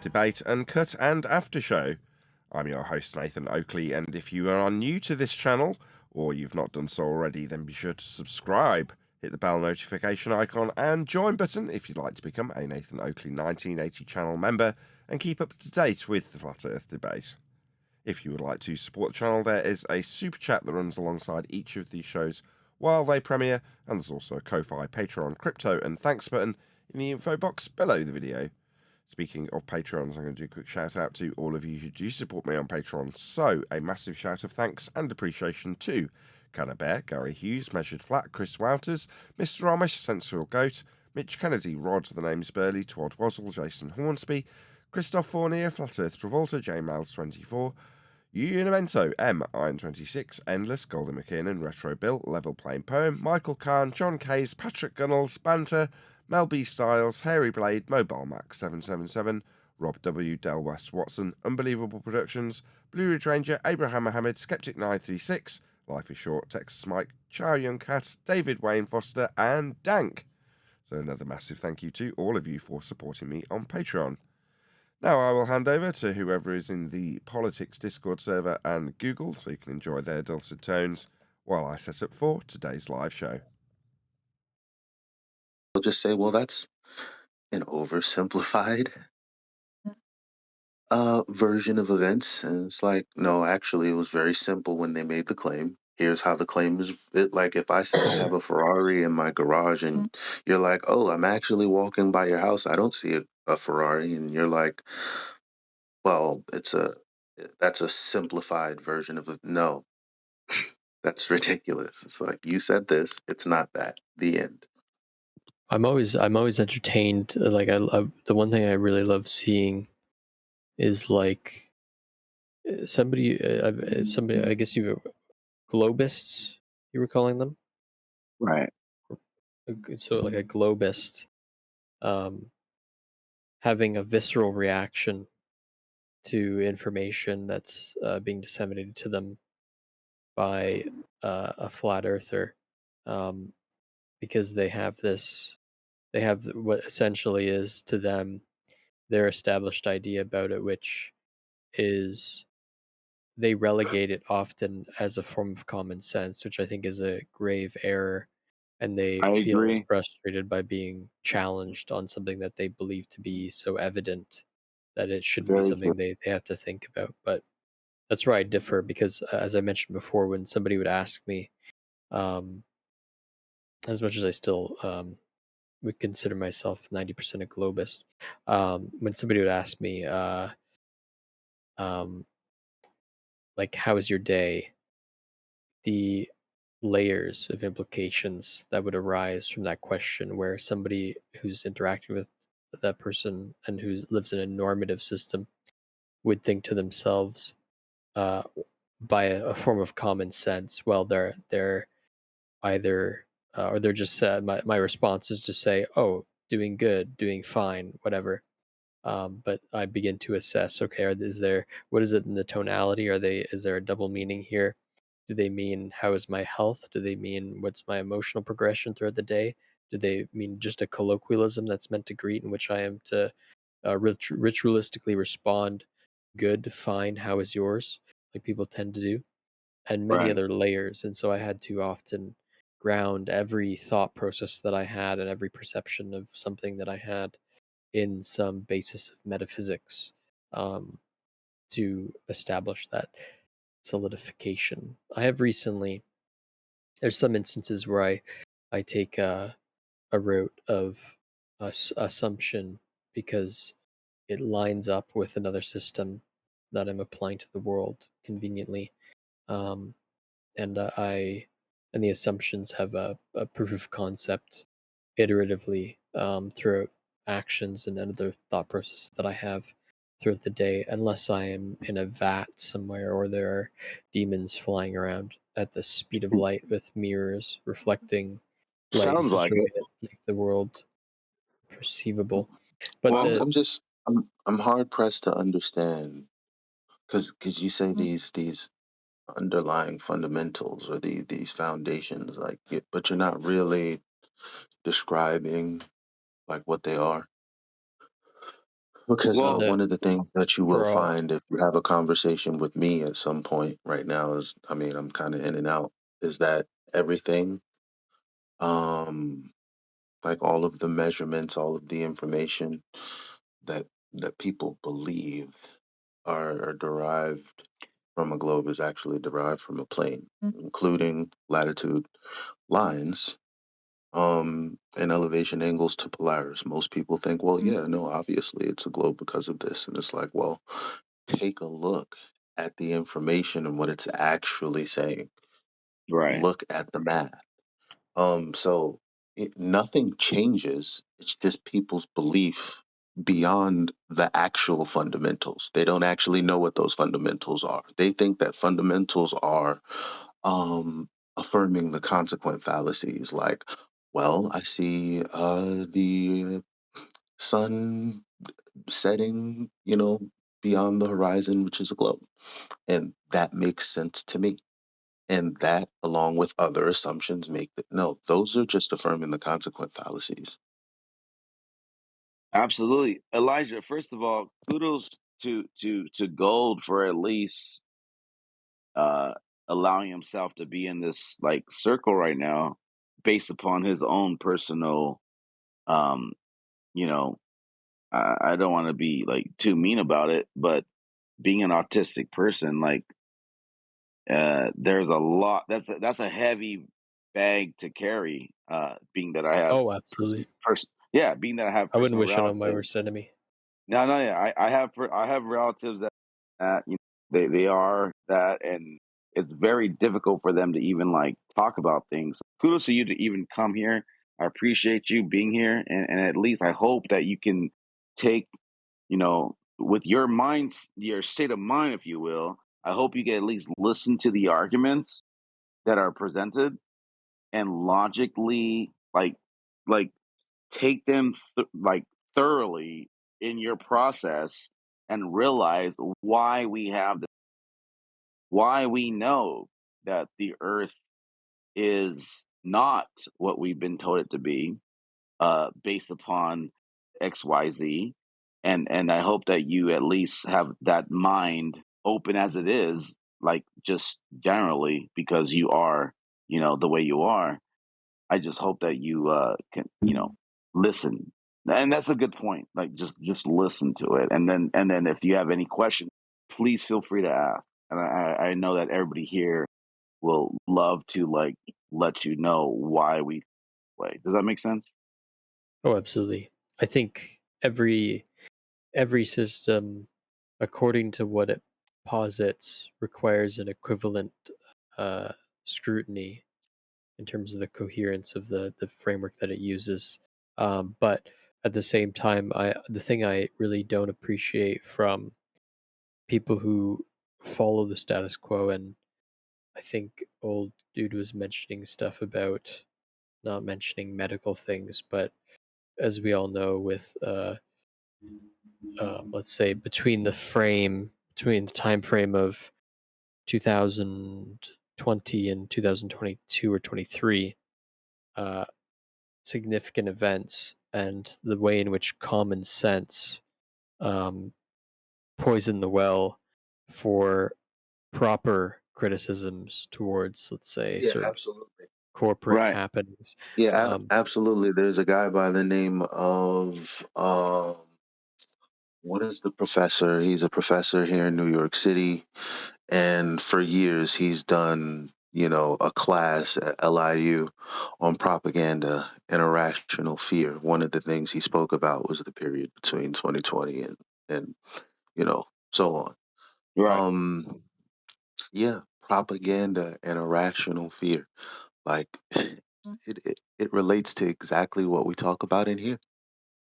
Debate, Uncut and After Show. I'm your host Nathan Oakley, and if you are new to this channel, or you've not done so already, then be sure to subscribe, hit the bell notification icon and join button if you'd like to become a Nathan Oakley 1980 channel member and keep up to date with the Flat Earth Debate. If you would like to support the channel, there is a super chat that runs alongside each of these shows while they premiere, and there's also a Ko-Fi, Patreon, crypto and thanks button in the info box below the video. Speaking of Patrons, I'm going to do a quick shout out to all of you who do support me on Patreon. So, a massive shout of thanks and appreciation to Canna Bear, Gary Hughes, Measured Flat, Chris Wouters, Mr. Amish, Sensual Goat, Mitch Kennedy, Rod, The Name's Burley, Twad Wazzle, Jason Hornsby, Christoph Fournier, Flat Earth Travolta, J Miles 24, Unimento, M, Iron 26, Endless, Golden McKinnon, Retro Bill, Level Playing Poem, Michael Kahn, John Kays, Patrick Gunnels, Banter, Mel B. Styles, Hairy Blade, Mobile Max 777, Rob W. Del West Watson, Unbelievable Productions, Blue Ridge Ranger, Abraham Mohammed, Skeptic 936, Life is Short, Texas Mike, Chow Young Cat, David Wayne Foster, and Dank. So another massive thank you to all of you for supporting me on Patreon. Now I will hand over to whoever is in the Politics Discord server and Google so you can enjoy their dulcet tones while I set up for today's live show. They'll just say, well, that's an oversimplified version of events. And it's like, no, actually, it was very simple when they made the claim. Here's how the claim is. Like if I say I have a Ferrari in my garage and you're like, oh, I'm actually walking by your house, I don't see a Ferrari. And you're like, well, that's a simplified version of it. No, that's ridiculous. It's like, you said this, it's not that. The end. I'm always entertained. Like the one thing I really love seeing is like somebody, I guess you were globists, you were calling them, Right. so like a globist, having a visceral reaction to information that's being disseminated to them by a flat earther, um, because they have what essentially is to them their established idea about it, which is they relegate it often as a form of common sense, which I think is a grave error. And they I feel agree. frustrated by being challenged on something that they believe to be so evident that it shouldn't be Very true. something they have to think about. But that's where I differ because, as I mentioned before, when somebody would ask me, um, as much as I still would consider myself 90% a globist, when somebody would ask me, um, like, how was your day? The layers of implications that would arise from that question, where somebody who's interacting with that person and who lives in a normative system would think to themselves, uh, by a form of common sense, well, they're either or they're just my response is to say, oh, doing good, doing fine, whatever. But I begin to assess, okay, what is it in the tonality? Is there a double meaning here? Do they mean how is my health? Do they mean what's my emotional progression throughout the day? Do they mean just a colloquialism that's meant to greet, in which I am to ritualistically respond, good, fine, how is yours, like people tend to do, and many Right. other layers. And so I had to often ground every thought process that I had and every perception of something that I had in some basis of metaphysics, um, to establish that solidification. I have recently, there's some instances where I take a route of assumption because it lines up with another system that I'm applying to the world conveniently. Um, and and the assumptions have a proof of concept iteratively, throughout actions and other thought processes that I have throughout the day, unless I am in a vat somewhere or there are demons flying around at the speed of light with mirrors reflecting light in Sounds such like a way it. that make the world perceivable. But Well, I'm hard pressed to understand because you say these underlying fundamentals or these foundations, like, but you're not really describing like what they are. Because and Well, that one of the things that you will for all. find if you have a conversation with me at some point right now is, I mean, I'm kind of in and out, is that everything, um, like all of the measurements, all of the information that people believe are derived from a globe is actually derived from a plane, including latitude lines, and elevation angles to Polaris. Most people think, well, yeah, no, obviously it's a globe because of this. And it's like, well, take a look at the information and what it's actually saying. Right. Look at the math. So nothing changes. It's just people's belief beyond the actual fundamentals. They don't actually know what those fundamentals are. They think that fundamentals are affirming the consequent fallacies, like, well, I see the sun setting, beyond the horizon, which is a globe, and that makes sense to me. And that, along with other assumptions, make that no, those are just affirming the consequent fallacies. Absolutely. Elijah, first of all, kudos to Gold for at least uh allowing himself to be in this like circle right now based upon his own personal um you know I don't want to be like too mean about it, but being an autistic person, like there's a lot that's a heavy bag to carry, being that I have Oh, absolutely. yeah, being that I have I wouldn't personal wish it on my relatives. worst enemy. No, no, yeah, I have relatives that they are that, and it's very difficult for them to even like talk about things. Kudos to you to even come here. I appreciate you being here, and at least I hope that you can take, with your mind, your state of mind, if you will. I hope you can at least listen to the arguments that are presented and logically like take them like thoroughly in your process and realize why we have this, why we know that the earth is not what we've been told it to be, based upon XYZ. And I hope that you at least have that mind open as it is, like just generally, because you are, the way you are. I just hope that you can, listen. And that's a good point. Like just listen to it. And then if you have any questions, please feel free to ask. And I know that everybody here will love to like let you know why we play. Does that make sense? Oh, absolutely. I think every system, according to what it posits, requires an equivalent uh, scrutiny in terms of the coherence of the framework that it uses. But at the same time, the thing I really don't appreciate from people who follow the status quo, and I think old dude was mentioning stuff about not mentioning medical things, but as we all know, with let's say between the time frame of 2020 and 2022 or 23, uh, significant events and the way in which common sense um, poisoned the well for proper criticisms towards, let's say, Yeah, certain absolutely. corporate Right. happenings. Yeah, Um, absolutely. There's a guy by the name of what is the professor? He's a professor here in New York City, and for years he's done, a class at LIU on propaganda and irrational fear. One of the things he spoke about was the period between 2020 and you know so on. Right. Um, yeah, propaganda and irrational fear. Like it relates to exactly what we talk about in here.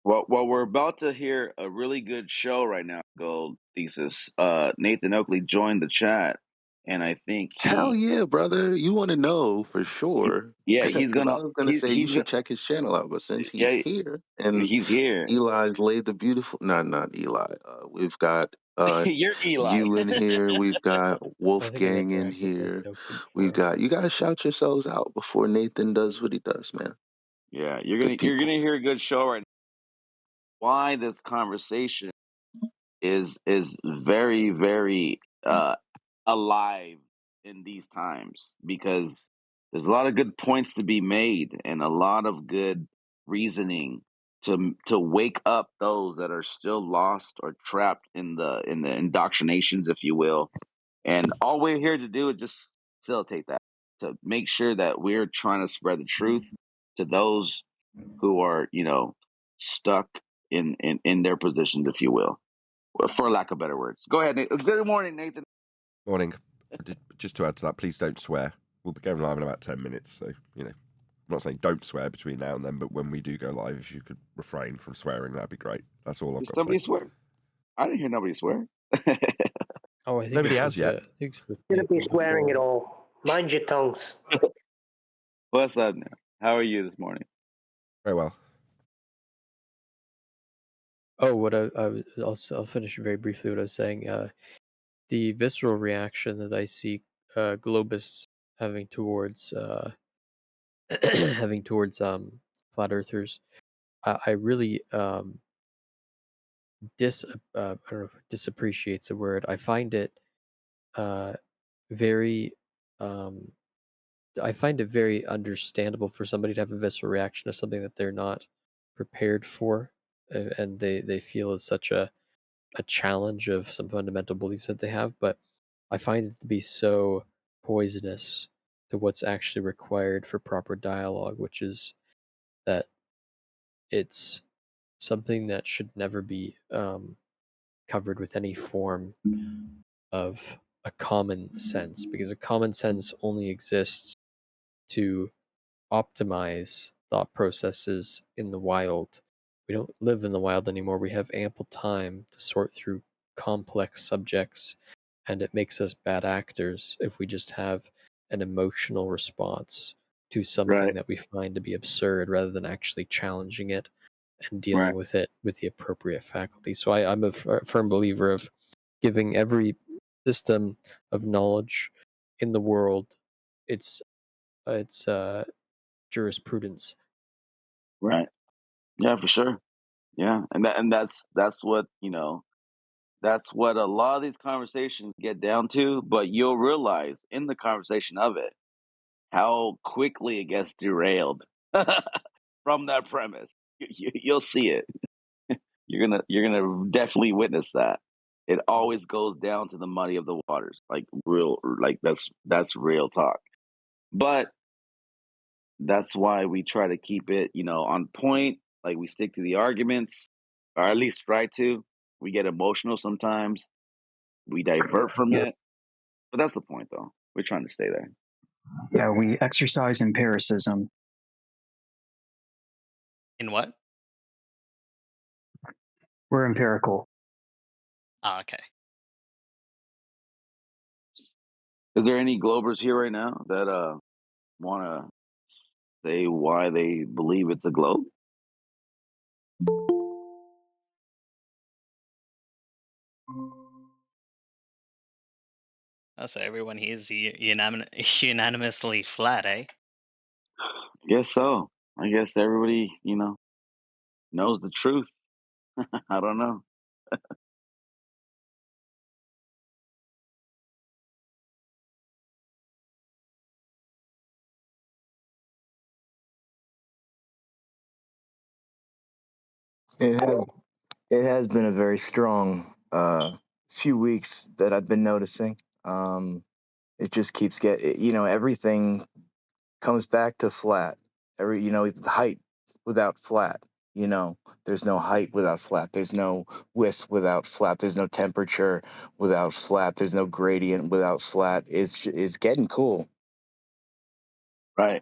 Well, we're about to hear a really good show right now, Gold Thesis. Nathan Oakley joined the chat, and I think Hell yeah, brother. You want to know for he sure. yeah, Because I was going to say you he's should gonna, check his channel out. But since he's yeah, here and he's here. Eli's laid the beautiful, not Eli. We've got You're Eli. you in here. We've got I don't think I've Wolfgang in interacted with here. Nathan Oakley We've before. got, you guys shout yourselves out before Nathan does what he does, man. Yeah, Good you're people. gonna hear a good show right now. Why this conversation is very, very alive in these times, because there's a lot of good points to be made and a lot of good reasoning to wake up those that are still lost or trapped in the indoctrinations, if you will. And all we're here to do is just facilitate that, to make sure that we're trying to spread the truth to those who are, stuck in their positions, if you will, for lack of better words. Go ahead, Nathan. Good morning, Nathan. Morning. Just to add to that, please don't swear. We'll be going live in about 10 minutes, so, I'm not saying don't swear between now and then, but when we do go live, if you could refrain from swearing, that'd be great. That's all I've Did got to somebody say. swear? I didn't hear nobody swear. Oh, I think Nobody it has was, yet. I think it was Shouldn't be Nathan swearing before. at all. Mind your tongues. What's up now? How are you this morning? Very well. Oh, what I'll finish very briefly what I was saying. The visceral reaction that I see globists having towards having towards flat earthers, I really I don't know if disappreciate's a word. I find it very I find it very understandable for somebody to have a visceral reaction to something that they're not prepared for, and they feel is such a challenge of some fundamental beliefs that they have. But I find it to be so poisonous to what's actually required for proper dialogue, which is that it's something that should never be covered with any form of a common sense, because a common sense only exists to optimize thought processes in the wild. We don't live in the wild anymore. We have ample time to sort through complex subjects, and it makes us bad actors if we just have an emotional response to something Right, that we find to be absurd rather than actually challenging it and dealing right, with it with the appropriate faculty. So I'm a firm believer of giving every system of knowledge in the world its jurisprudence. right. Yeah, for sure. Yeah, and that's what that's what a lot of these conversations get down to. But you'll realize in the conversation of it how quickly it gets derailed from that premise. You'll see it. You're gonna definitely witness that. It always goes down to the muddy of the waters, like real, like that's real talk. But that's why we try to keep it, on point. Like we stick to the arguments, or at least try to. We get emotional sometimes. We divert from Yeah, it, but that's the point, though. We're trying to stay there. yeah, we exercise empiricism. In what? We're empirical. Oh, okay. Is there any Globers here right now that want to say why they believe it's a globe? Oh, so everyone here is unanimously flat, eh? I guess so. I guess everybody, knows the truth. I don't know. It it has been a very strong few weeks that I've been noticing. It just keeps everything comes back to flat. Height without flat. There's no height without flat. There's no width without flat. There's no temperature without flat. There's no gradient without flat. It's getting cool. Right.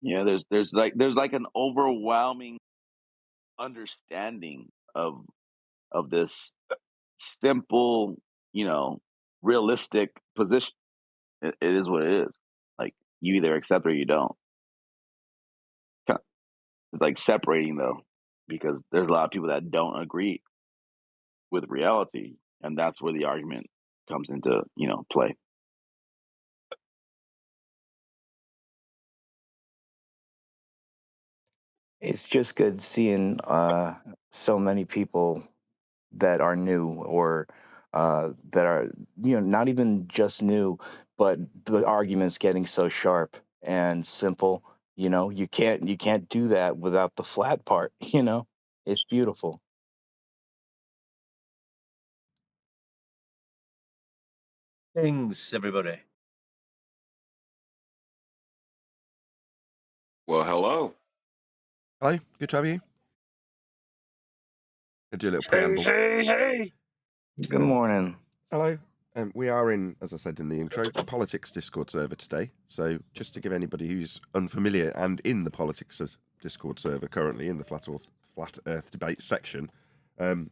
Yeah, there's like an overwhelming understanding of this simple, you know, realistic position. It is what it is. Like you either accept or you don't. It's like separating though, because there's a lot of people that don't agree with reality, and that's where the argument comes into play. It's just good seeing so many people that are new, or that are, not even just new, but the arguments getting so sharp and simple. You can't do that without the flat part. It's beautiful. Things, everybody. Well, hello. Hello, good to have you. I'll do a little preamble. Hey. Good morning. Hello. We are in, as I said in the intro, the politics Discord server today. So just to give anybody who's unfamiliar and in the politics Discord server currently in the Flat Earth debate section,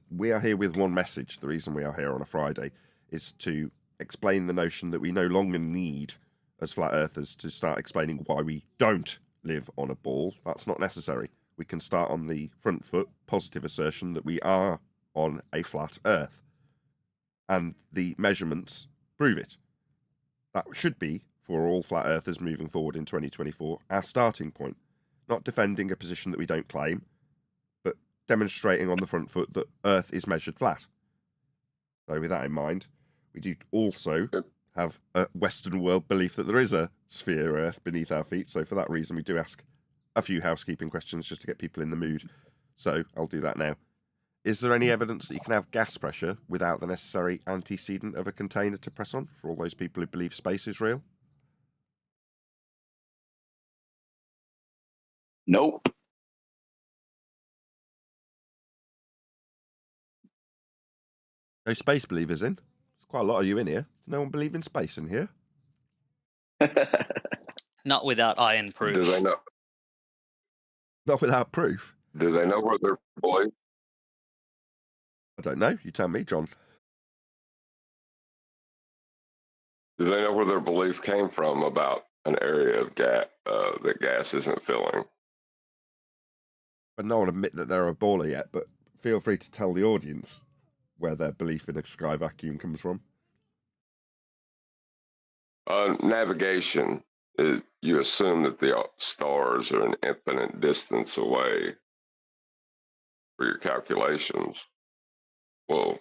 we are here with one message. The reason we are here on a Friday is to explain the notion that we no longer need, as flat earthers, to start explaining why we don't live on a ball. That's not necessary. We can start on the front foot, positive assertion that we are on a flat earth. And the measurements prove it. That should be, for all flat earthers moving forward in 2024, our starting point. Not defending a position that we don't claim, but demonstrating on the front foot that Earth is measured flat. So with that in mind, we do also have a Western world belief that there is a sphere Earth beneath our feet. So for that reason, we do ask a few housekeeping questions just to get people in the mood. So I'll do that now. Is there any evidence that you can have gas pressure without the necessary antecedent of a container to press on, for all those people who believe space is real? Nope. No space believers in? There's quite a lot of you in here. No one believe in space in here? Not without iron proof. Do they know? Not without proof. Do they know where their belief? I don't know. You tell me, John. Do they know where their belief came from about an area of gas that gas isn't filling? But no one admit that they're a baller yet. But feel free to tell the audience where their belief in a sky vacuum comes from. Navigation. You assume that the stars are an infinite distance away for your calculations. Well,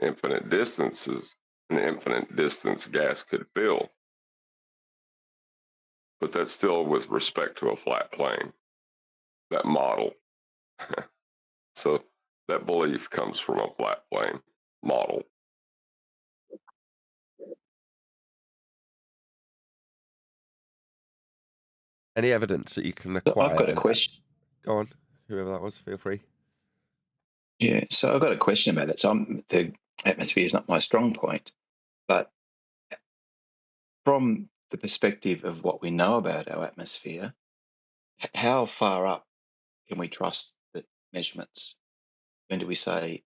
infinite distance is an infinite distance gas could fill. But that's still with respect to a flat plane, that model. So that belief comes from a flat plane model. Any evidence that you can So acquire? I've got a question. Go on, whoever that was, feel free. Yeah, so I've got a question about that. So the atmosphere is not my strong point, but from the perspective of what we know about our atmosphere, how far up can we trust the measurements? When do we say,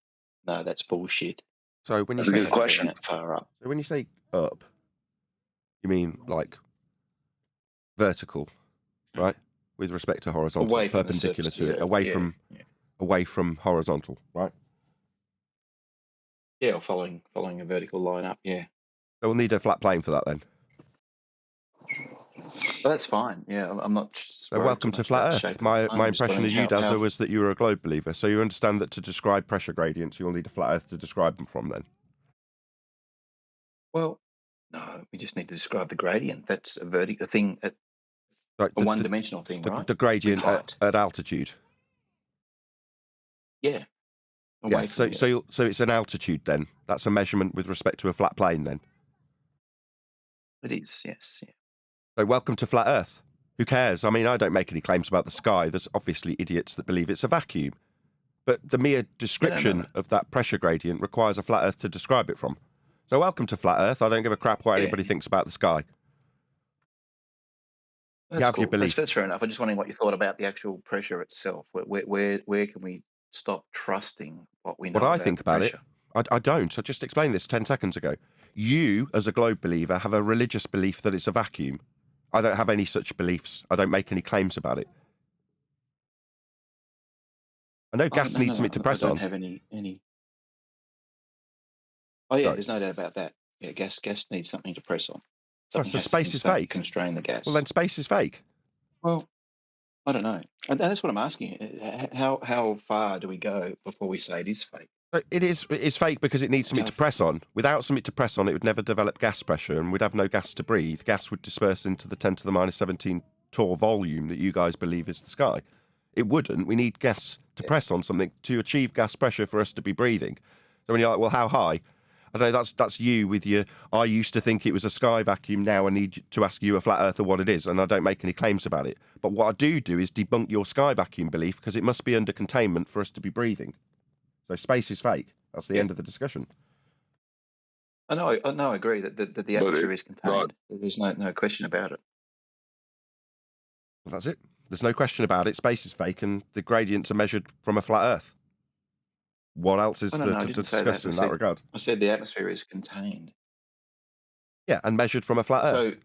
no, that's bullshit? So when you That's a say good question. That far up. So when you say up, you mean like vertical, right? With respect to horizontal, Away from the perpendicular surface to of it, the away Earth, away from horizontal, right? Yeah, or following a vertical line up, yeah. So we'll need a flat plane for that then. Well, that's fine. Yeah, I'm not. So welcome to Flat Earth. My impression of you, Dazza, was that you were a globe believer. So you understand that to describe pressure gradients, you'll need a flat Earth to describe them from then. Well, no, we just need to describe the gradient. That's a vertical thing, a one-dimensional thing, right? The gradient at altitude. Yeah. Yeah. So it's an altitude then. That's a measurement with respect to a flat plane then. It is, yes. Yeah. So welcome to Flat Earth. Who cares? I mean, I don't make any claims about the sky. There's obviously idiots that believe it's a vacuum. But the mere description of that pressure gradient requires a flat Earth to describe it from. So welcome to Flat Earth. I don't give a crap what anybody thinks about the sky. That's you have cool. your belief. That's fair enough. I'm just wondering what you thought about the actual pressure itself. Where can we stop trusting what we know? What I think about it, I don't. I just explained this 10 seconds ago. You, as a globe believer, have a religious belief that it's a vacuum. I don't have any such beliefs. I don't make any claims about it. I know gas needs something to press on. I don't have any. Oh yeah, there's no doubt about that. Yeah, gas needs something to press on. So space is fake. Constrain the gas. Well, then space is fake. Well, I don't know, and that's what I'm asking. How far do we go before we say it is fake? It's fake because it needs something to press on. Without something to press on, it would never develop gas pressure, and we'd have no gas to breathe. Gas would disperse into the 10 to the minus 17 torr volume that you guys believe is the sky. It wouldn't. We need gas to press on something to achieve gas pressure for us to be breathing. So when you're like, well, how high? I don't know, that's you with your, I used to think it was a sky vacuum, now I need to ask you, a flat earther, what it is, and I don't make any claims about it. But what I do is debunk your sky vacuum belief, because it must be under containment for us to be breathing. So space is fake. That's the end of the discussion. I know, I agree that the atmosphere is contained. There's no question about it. Well, that's it. There's no question about it. Space is fake, and the gradients are measured from a flat Earth. What else is to discuss in that regard? I said the atmosphere is contained. Yeah, and measured from a flat Earth.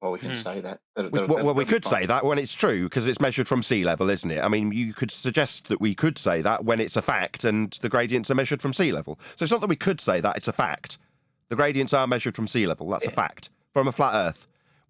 Well, we can say that. We could say that when it's true, because it's measured from sea level, isn't it? I mean, you could suggest that we could say that when it's a fact and the gradients are measured from sea level. So it's not that we could say that, it's a fact. The gradients are measured from sea level. That's a fact. From a flat Earth.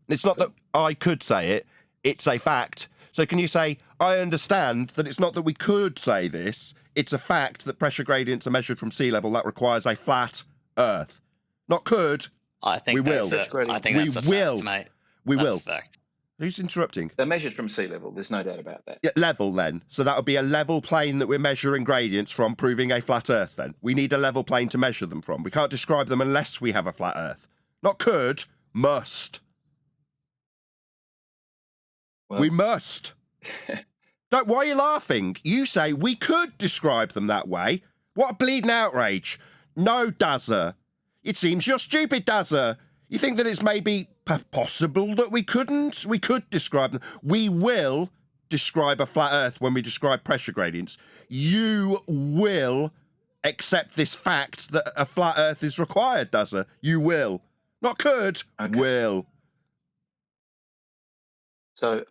It's not that I could say it, it's a fact. So can you say, I understand that it's not that we could say this, it's a fact that pressure gradients are measured from sea level. That requires a flat Earth. Not could. I think we will. I think that's a fact, mate. We That's will. a fact. Who's interrupting? They're measured from sea level. There's no doubt about that. Yeah, level then. So that would be a level plane that we're measuring gradients from, proving a flat Earth then. We need a level plane to measure them from. We can't describe them unless we have a flat Earth. Not could, must. Well, we must. Why are you laughing? You say we could describe them that way. What a bleeding outrage. No, Dazza. It seems you're stupid, Dazza. You think that it's maybe possible that we couldn't? We could describe them. We will describe a flat Earth when we describe pressure gradients. You will accept this fact that a flat Earth is required, Dazza. You will. Not could, will. So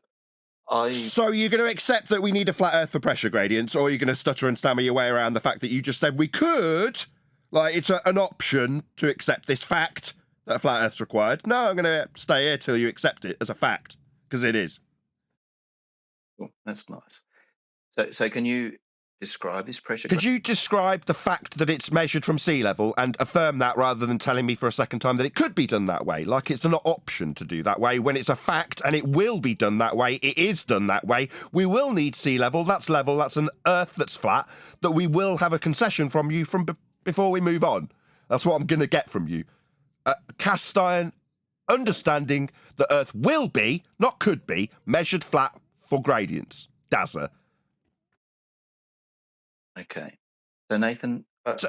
you're going to accept that we need a flat Earth for pressure gradients, or you're going to stutter and stammer your way around the fact that you just said we could? Like, it's an option to accept this fact that a flat Earth's required. No, I'm going to stay here till you accept it as a fact, because it is. Cool. That's nice. So can you describe this pressure? Could you describe the fact that it's measured from sea level and affirm that, rather than telling me for a second time that it could be done that way? Like it's an option to do that way when it's a fact, and it will be done that way. It is done that way. We will need sea level. That's level. That's an Earth that's flat, that we will have a concession from you from before we move on. That's what I'm going to get from you. Cast iron understanding that Earth will be, not could be, measured flat for gradients. Dazza. Okay. So Nathan...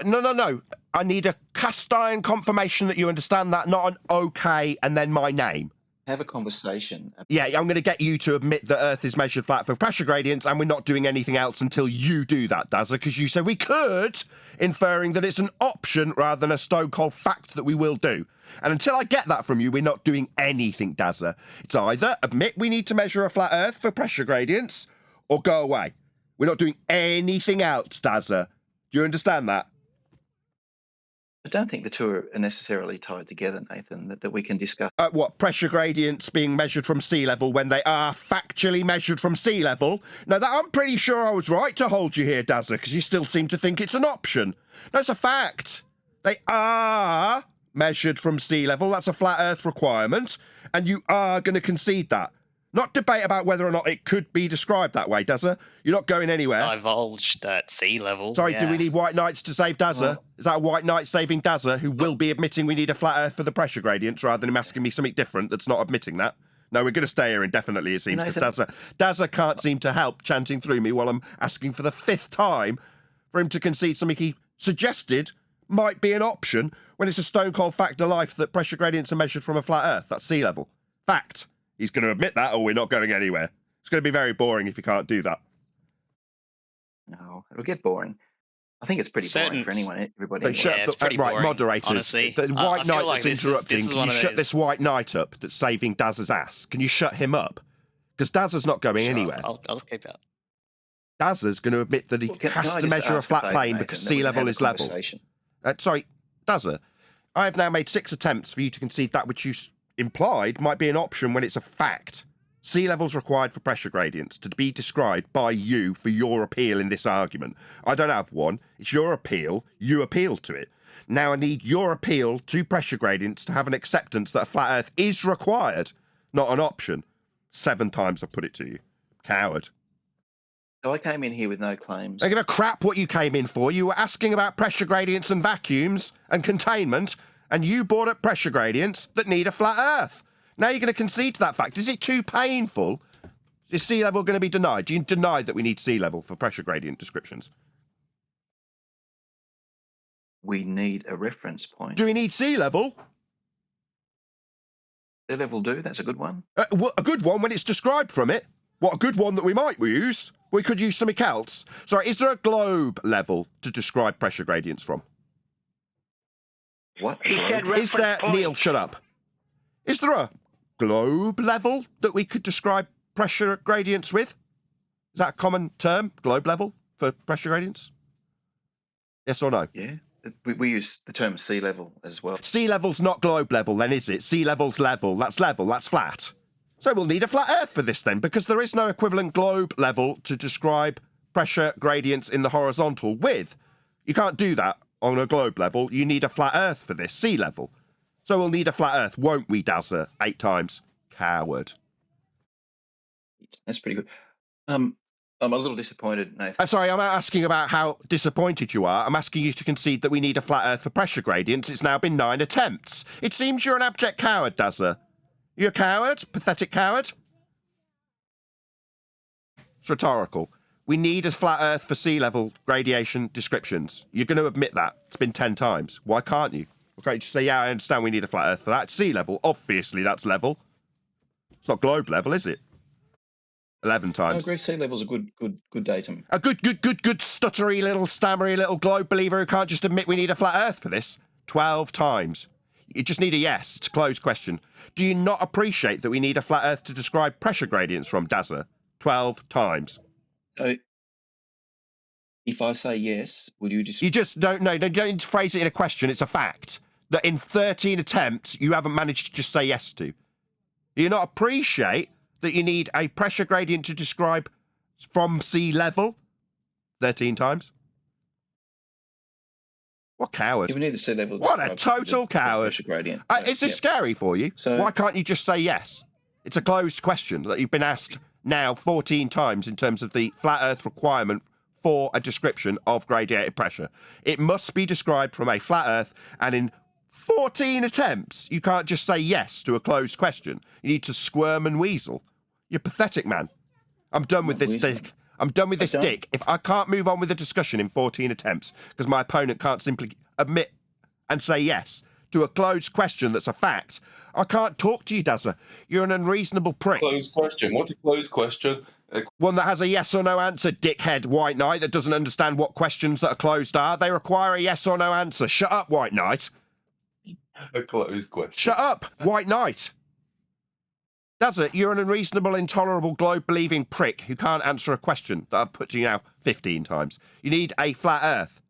No. I need a cast iron confirmation that you understand that, not an okay and then my name. Have a conversation. Yeah, I'm going to get you to admit that Earth is measured flat for pressure gradients, and we're not doing anything else until you do that, Dazza, because you said we could, inferring that it's an option rather than a stone-cold fact that we will do. And until I get that from you, we're not doing anything, Dazza. It's either admit we need to measure a flat Earth for pressure gradients, or go away. We're not doing anything else, Dazza. Do you understand that? I don't think the two are necessarily tied together, Nathan, that we can discuss. What, pressure gradients being measured from sea level when they are factually measured from sea level? Now, that I'm pretty sure I was right to hold you here, Dazza, because you still seem to think it's an option. No, it's a fact. They are measured from sea level. That's a flat Earth requirement, and you are going to concede that. Not debate about whether or not it could be described that way, Dazza. You're not going anywhere. Divulged at sea level. Sorry, do we need white knights to save Dazza? Well, is that a white knight saving Dazza, who will be admitting we need a flat Earth for the pressure gradients, rather than him asking me something different that's not admitting that? No, we're going to stay here indefinitely, it seems, because Dazza can't seem to help chanting through me while I'm asking for the 5th time for him to concede something he suggested might be an option, when it's a stone-cold fact of life that pressure gradients are measured from a flat Earth. That's sea level. Fact. He's going to admit that, or we're not going anywhere. It's going to be very boring if you can't do that. No, it'll get boring. I think it's pretty boring for anyone, everybody. It's pretty boring, moderators. Honestly. The white knight like that's interrupting, can you shut this white knight up that's saving Dazza's ass? Can you shut him up? Because Dazza's not going anywhere. I'll keep out. Dazza's going to admit that he has to measure a flat plane because sea level is level. Sorry, Dazza, I have now made 6 attempts for you to concede that which you implied might be an option when it's a fact. Sea levels required for pressure gradients to be described by you for your appeal in this argument. I don't have one. It's your appeal. You appeal to it. Now I need your appeal to pressure gradients to have an acceptance that a flat Earth is required, not an option. 7 times I've put it to you. Coward. So I came in here with no claims. I give a crap what you came in for. You were asking about pressure gradients and vacuums and containment, and you brought up pressure gradients that need a flat Earth. Now you're going to concede to that fact. Is it too painful? Is sea level going to be denied? Do you deny that we need sea level for pressure gradient descriptions? We need a reference point. Do we need sea level? Sea level do, that's a good one. A good one when it's described from it. What, a good one that we might use? We could use something else. Sorry, is there a globe level to describe pressure gradients from? What? He said Is there, reference point. Neil, shut up. Is there a globe level that we could describe pressure gradients with? Is that a common term, globe level, for pressure gradients? Yes or no? Yeah. We use the term sea level as well. Sea level's not globe level then, is it? Sea level's level, that's flat. So we'll need a flat Earth for this then, because there is no equivalent globe level to describe pressure gradients in the horizontal with. You can't do that on a globe level. You need a flat Earth for this, sea level. So we'll need a flat Earth, won't we, Dazza? 8 times. Coward. That's pretty good. I'm a little disappointed, Nathan. Sorry, I'm not asking about how disappointed you are. I'm asking you to concede that we need a flat Earth for pressure gradients. It's now been 9 attempts. It seems you're an abject coward, Dazza. You a coward? Pathetic coward? It's rhetorical. We need a flat Earth for sea level gradation descriptions. You're going to admit that. It's been 10 times. Why can't you? Why can't you just say, yeah, I understand we need a flat Earth for that? It's sea level. Obviously, that's level. It's not globe level, is it? 11 I times. agree. Sea level's a good datum. A good, stuttery little, stammery little globe believer who can't just admit we need a flat Earth for this. 12 times. You just need a yes. It's a closed question. Do you not appreciate that we need a flat Earth to describe pressure gradients from, Dazza? 12 times. So, if I say yes, would you just... You just don't know. You don't need to phrase it in a question. It's a fact that in 13 attempts, you haven't managed to just say yes to. Do you not appreciate that you need a pressure gradient to describe from sea level 13 times? What coward. We need the sea level. What a total coward. Pressure gradient. Is this scary for you? So, why can't you just say yes? It's a closed question that you've been asked now 14 times in terms of the flat Earth requirement for a description of gradiated pressure. It must be described from a flat Earth, and in 14 attempts, you can't just say yes to a closed question. You need to squirm and weasel. You're pathetic, man. I'm done with this dick. I'm done with this dick. If I can't move on with the discussion in 14 attempts because my opponent can't simply admit and say yes to a closed question that's a fact, I can't talk to you, Dazza. You're an unreasonable prick. Closed question. What's a closed question? One that has a yes or no answer, dickhead White Knight, that doesn't understand what questions that are closed are. They require a yes or no answer. Shut up, White Knight. A closed question. Shut up, White Knight. Dazza, you're an unreasonable, intolerable, globe-believing prick who can't answer a question that I've put to you now 15 times. You need a flat Earth.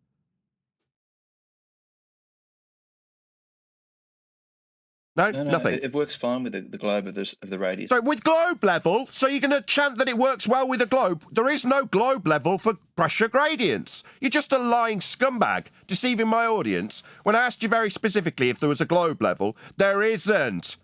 No, nothing. It works fine with the globe of the radius. So with globe level, so you're going to chant that it works well with a globe. There is no globe level for pressure gradients. You're just a lying scumbag, deceiving my audience. When I asked you very specifically if there was a globe level, there isn't.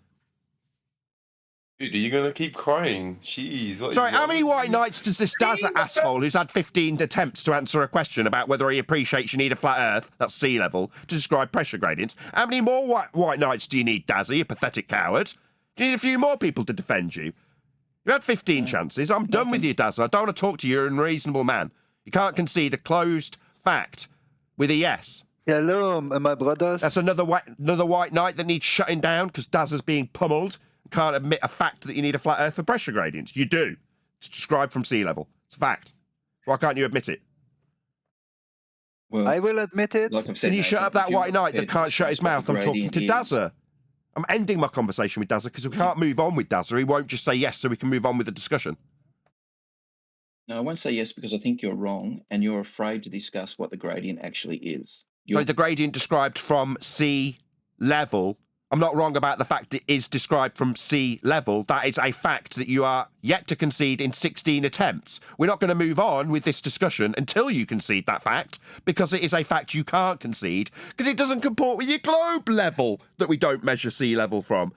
Dude, are you going to keep crying? Jeez. Sorry, how many White Knights does this Dazza asshole who's had 15 attempts to answer a question about whether he appreciates you need a flat Earth, that's sea level, to describe pressure gradients? How many more White Knights do you need, Dazza, you pathetic coward? Do you need a few more people to defend you? You had 15 chances. I'm done with you, Dazza. I don't want to talk to you. You're an unreasonable man. You can't concede a closed fact with a yes. Hello, my brothers. That's another White Knight that needs shutting down because Dazza's being pummeled. Can't admit a fact that you need a flat Earth for pressure gradients. You do. It's described from sea level. It's a fact. Why can't you admit it? Well, I will admit it. Like I've said, Can you shut up that White Knight that can't shut his mouth? I'm talking to Dazza. I'm ending my conversation with Dazza because we can't move on with Dazza. He won't just say yes so we can move on with the discussion. No, I won't say yes because I think you're wrong and you're afraid to discuss what the gradient actually is. So the gradient described from sea level, I'm not wrong about the fact it is described from sea level. That is a fact that you are yet to concede in 16 attempts. We're not going to move on with this discussion until you concede that fact, because it is a fact you can't concede, because it doesn't comport with your globe level that we don't measure sea level from.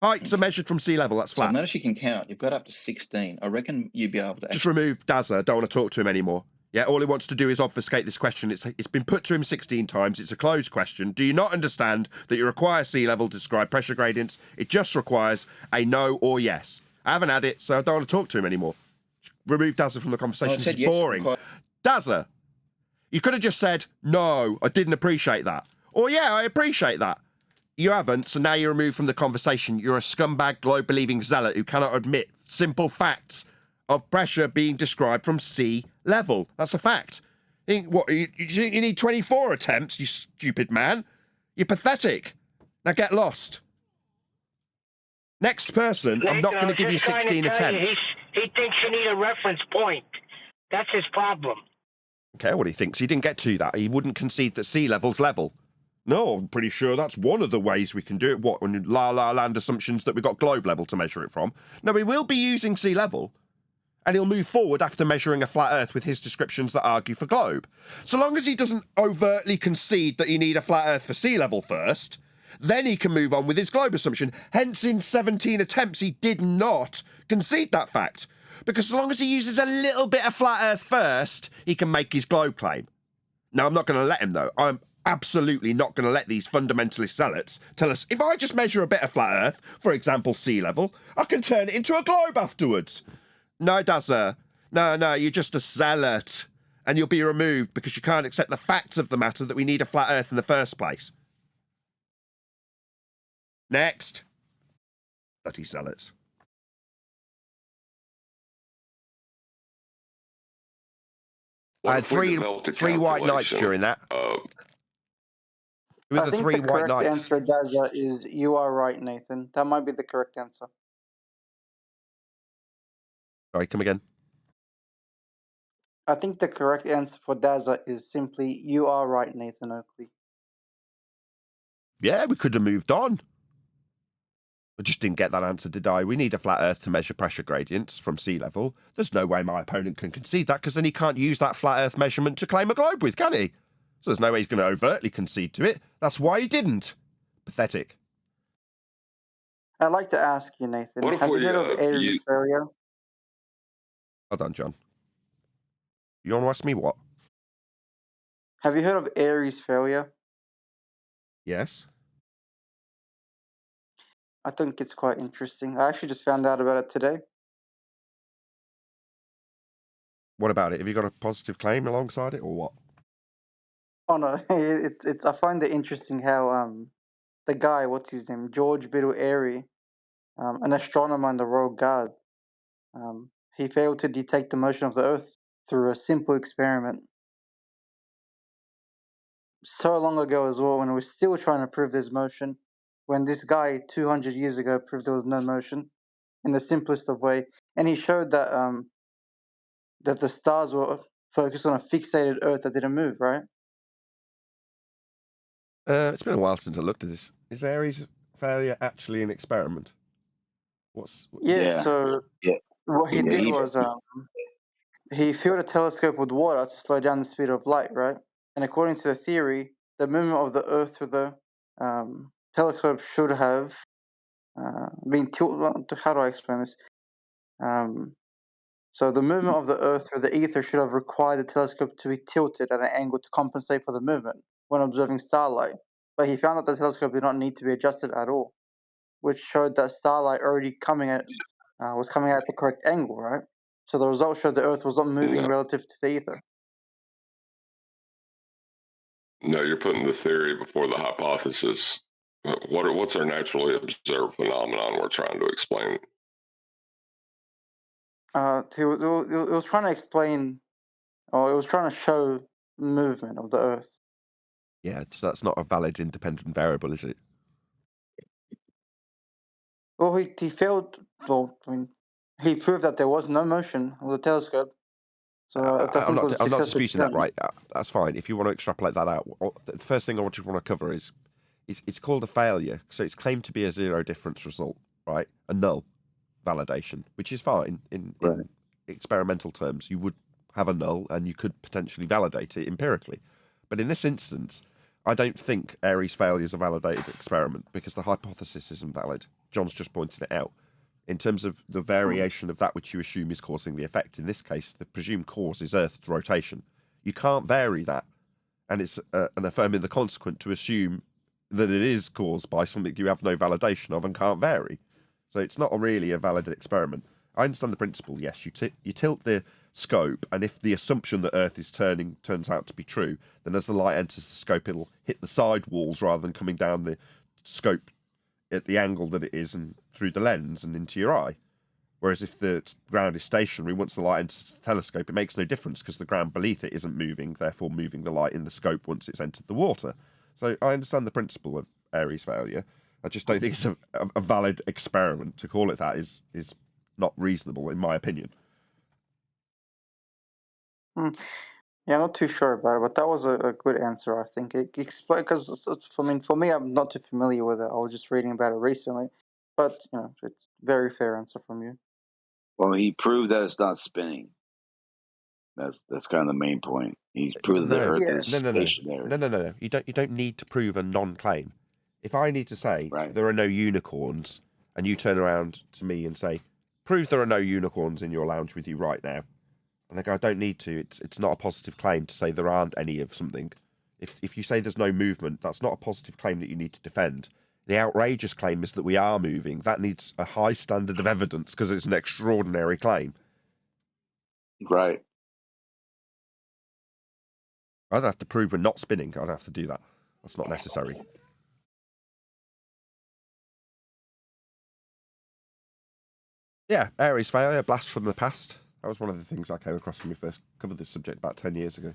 Heights are measured from sea level, that's So flat. notice you can count. You've got up to 16. I reckon you'd be able to... Just remove Dazza. Don't want to talk to him anymore. Yeah, all he wants to do is obfuscate this question. It's been put to him 16 times. It's a closed question. Do you not understand that you require sea level to describe pressure gradients? It just requires a no or yes. I haven't had it, so I don't want to talk to him anymore. Remove Dazza from the conversation. This is yes, boring. Dazza, you could have just said, no, I didn't appreciate that. Or, yeah, I appreciate that. You haven't, so now you're removed from the conversation. You're a scumbag, globe-believing zealot who cannot admit simple facts of pressure being described from sea level. That's a fact. What, you need 24 attempts, you stupid man? You're pathetic. Now get lost. Next person, Nathan, I'm not going to give you 16 attempts. He thinks you need a reference point. That's his problem. Okay, what he thinks. He didn't get to that. He wouldn't concede that sea level's level. No, I'm pretty sure that's one of the ways we can do it. What, when La La Land assumptions that we've got globe level to measure it from? No, we will be using sea level. And he'll move forward after measuring a flat Earth with his descriptions that argue for globe. So long as he doesn't overtly concede that you need a flat Earth for sea level first, then he can move on with his globe assumption. Hence, in 17 attempts, he did not concede that fact. Because so long as he uses a little bit of flat Earth first, he can make his globe claim. Now, I'm not going to let him, though. I'm absolutely not going to let these fundamentalist zealots tell us, if I just measure a bit of flat Earth, for example, sea level, I can turn it into a globe afterwards. No, Dazza. No, you're just a zealot. And you'll be removed because you can't accept the facts of the matter that we need a flat Earth in the first place. Next. Bloody zealots. I had three white knights during that. Who are the three white knights? I think the correct answer, Dazza, is you are right, Nathan. That might be the correct answer. Sorry, come again. I think the correct answer for Dazza is simply you are right, Nathan Oakley. Yeah, we could have moved on. I just didn't get that answer, did I? We need a flat Earth to measure pressure gradients from sea level. There's no way my opponent can concede that, because then he can't use that flat Earth measurement to claim a globe with, can he? So there's no way he's going to overtly concede to it. That's why he didn't. Pathetic. I'd like to ask you, Nathan, have you heard of Aries failure? Hold on, John. You want to ask me what? Have you heard of Aries failure? Yes. I think it's quite interesting. I actually just found out about it today. What about it? Have you got a positive claim alongside it, or what? Oh no, it's. I find it interesting how the guy, what's his name, George Biddle Airy, an astronomer in the Royal Guard, he failed to detect the motion of the Earth through a simple experiment. So long ago as well, when we're still trying to prove there's motion, when this guy 200 years ago proved there was no motion in the simplest of way, and he showed that that the stars were focused on a fixated Earth that didn't move, right? It's been a while since I looked at this. Is Aries failure actually an experiment? So what he did was he filled a telescope with water to slow down the speed of light, right? And according to the theory, the movement of the Earth through the telescope should have been tilted. How do I explain this? So the movement of the Earth through the ether should have required the telescope to be tilted at an angle to compensate for the movement when observing starlight. But he found that the telescope did not need to be adjusted at all, which showed that starlight already was coming out at the correct angle, right? So the result showed the Earth was not moving relative to the ether. No, you're putting the theory before the hypothesis. What's our naturally observed phenomenon we're trying to explain? It was trying to explain, or it was trying to show movement of the Earth. Yeah, so that's not a valid independent variable, is it? Well, he failed. Well, I mean, he proved that there was no motion of the telescope. So I'm not disputing that, right? That's fine. If you want to extrapolate that out, the first thing I want to cover is it's called a failure. So it's claimed to be a zero difference result, right? A null validation, which is fine in experimental terms. You would have a null and you could potentially validate it empirically. But in this instance, I don't think Airy's failure is a validated experiment because the hypothesis isn't valid. John's just pointed it out. In terms of the variation of that which you assume is causing the effect, in this case, the presumed cause is Earth's rotation. You can't vary that. And it's an affirming the consequent to assume that it is caused by something you have no validation of and can't vary. So it's not really a valid experiment. I understand the principle, yes. You tilt the scope, and if the assumption that Earth is turning turns out to be true, then as the light enters the scope, it'll hit the side walls rather than coming down the scope at the angle that it is and through the lens and into your eye. Whereas if the ground is stationary, once the light enters the telescope, it makes no difference because the ground beneath it isn't moving, therefore moving the light in the scope once it's entered the water. So I understand the principle of Airy's failure. I just don't think it's a valid experiment. To call it that is not reasonable, in my opinion. Yeah, I'm not too sure about it, but that was a good answer, I think. It explain because for me, I'm not too familiar with it. I was just reading about it recently, but it's a very fair answer from you. Well, he proved that it's not spinning. That's kind of the main point. He's proved that the Earth is stationary. No. You don't need to prove a non-claim. If I need to say there are no unicorns, and you turn around to me and say, "Prove there are no unicorns in your lounge with you right now," and I go, "I don't need to. It's not a positive claim to say there aren't any of something." If you say there's no movement, that's not a positive claim that you need to defend. The outrageous claim is that we are moving. That needs a high standard of evidence because it's an extraordinary claim. Right. I don't have to prove we're not spinning. I don't have to do that. That's not necessary. Yeah, Airy's failure, blast from the past. That was one of the things I came across when we first covered this subject about 10 years ago.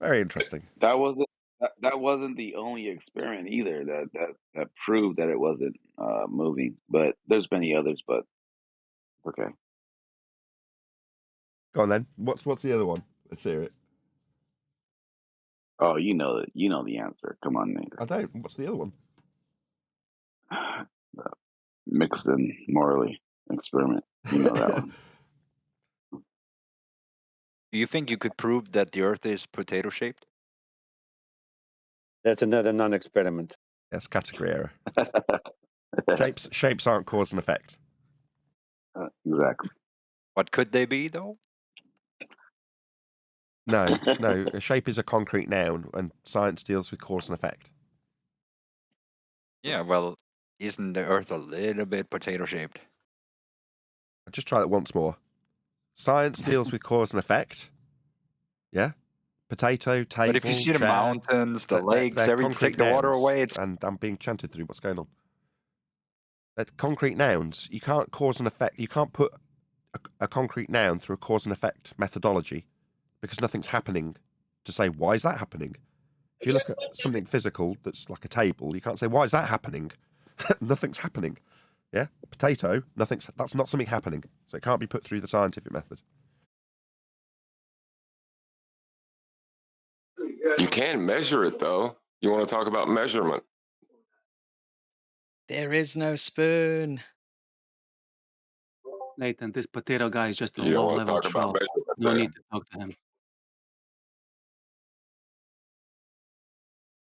Very interesting. That wasn't the only experiment either that proved that it wasn't moving. But there's many others. But okay. Go on then. What's the other one? Let's hear it. Oh, you know the answer. Come on, Nathan. I don't. What's the other one? Mixed and morally experiment. You know that one. Do you think you could prove that the Earth is potato shaped? That's another non-experiment. Yes, category error. Shapes aren't cause and effect. Exactly. What could they be, though? No. A shape is a concrete noun, and science deals with cause and effect. Yeah, well, isn't the Earth a little bit potato shaped? I'll just try that once more. Science deals with cause and effect. Yeah? Potato, table, but if you see the chair, mountains, the lakes, everything, take the water away. And I'm being chanted through. What's going on? Concrete nouns. You can't cause and effect. You can't put a concrete noun through a cause and effect methodology because nothing's happening to say, why is that happening? If you look at something physical that's like a table, you can't say, why is that happening? Nothing's happening. Yeah? Potato, that's not something happening. So it can't be put through the scientific method. You can measure it, though. You want to talk about measurement? There is no spoon. Nathan, this potato guy is just a You don't want to low-level talk about troll. measurement No then. need to talk to him.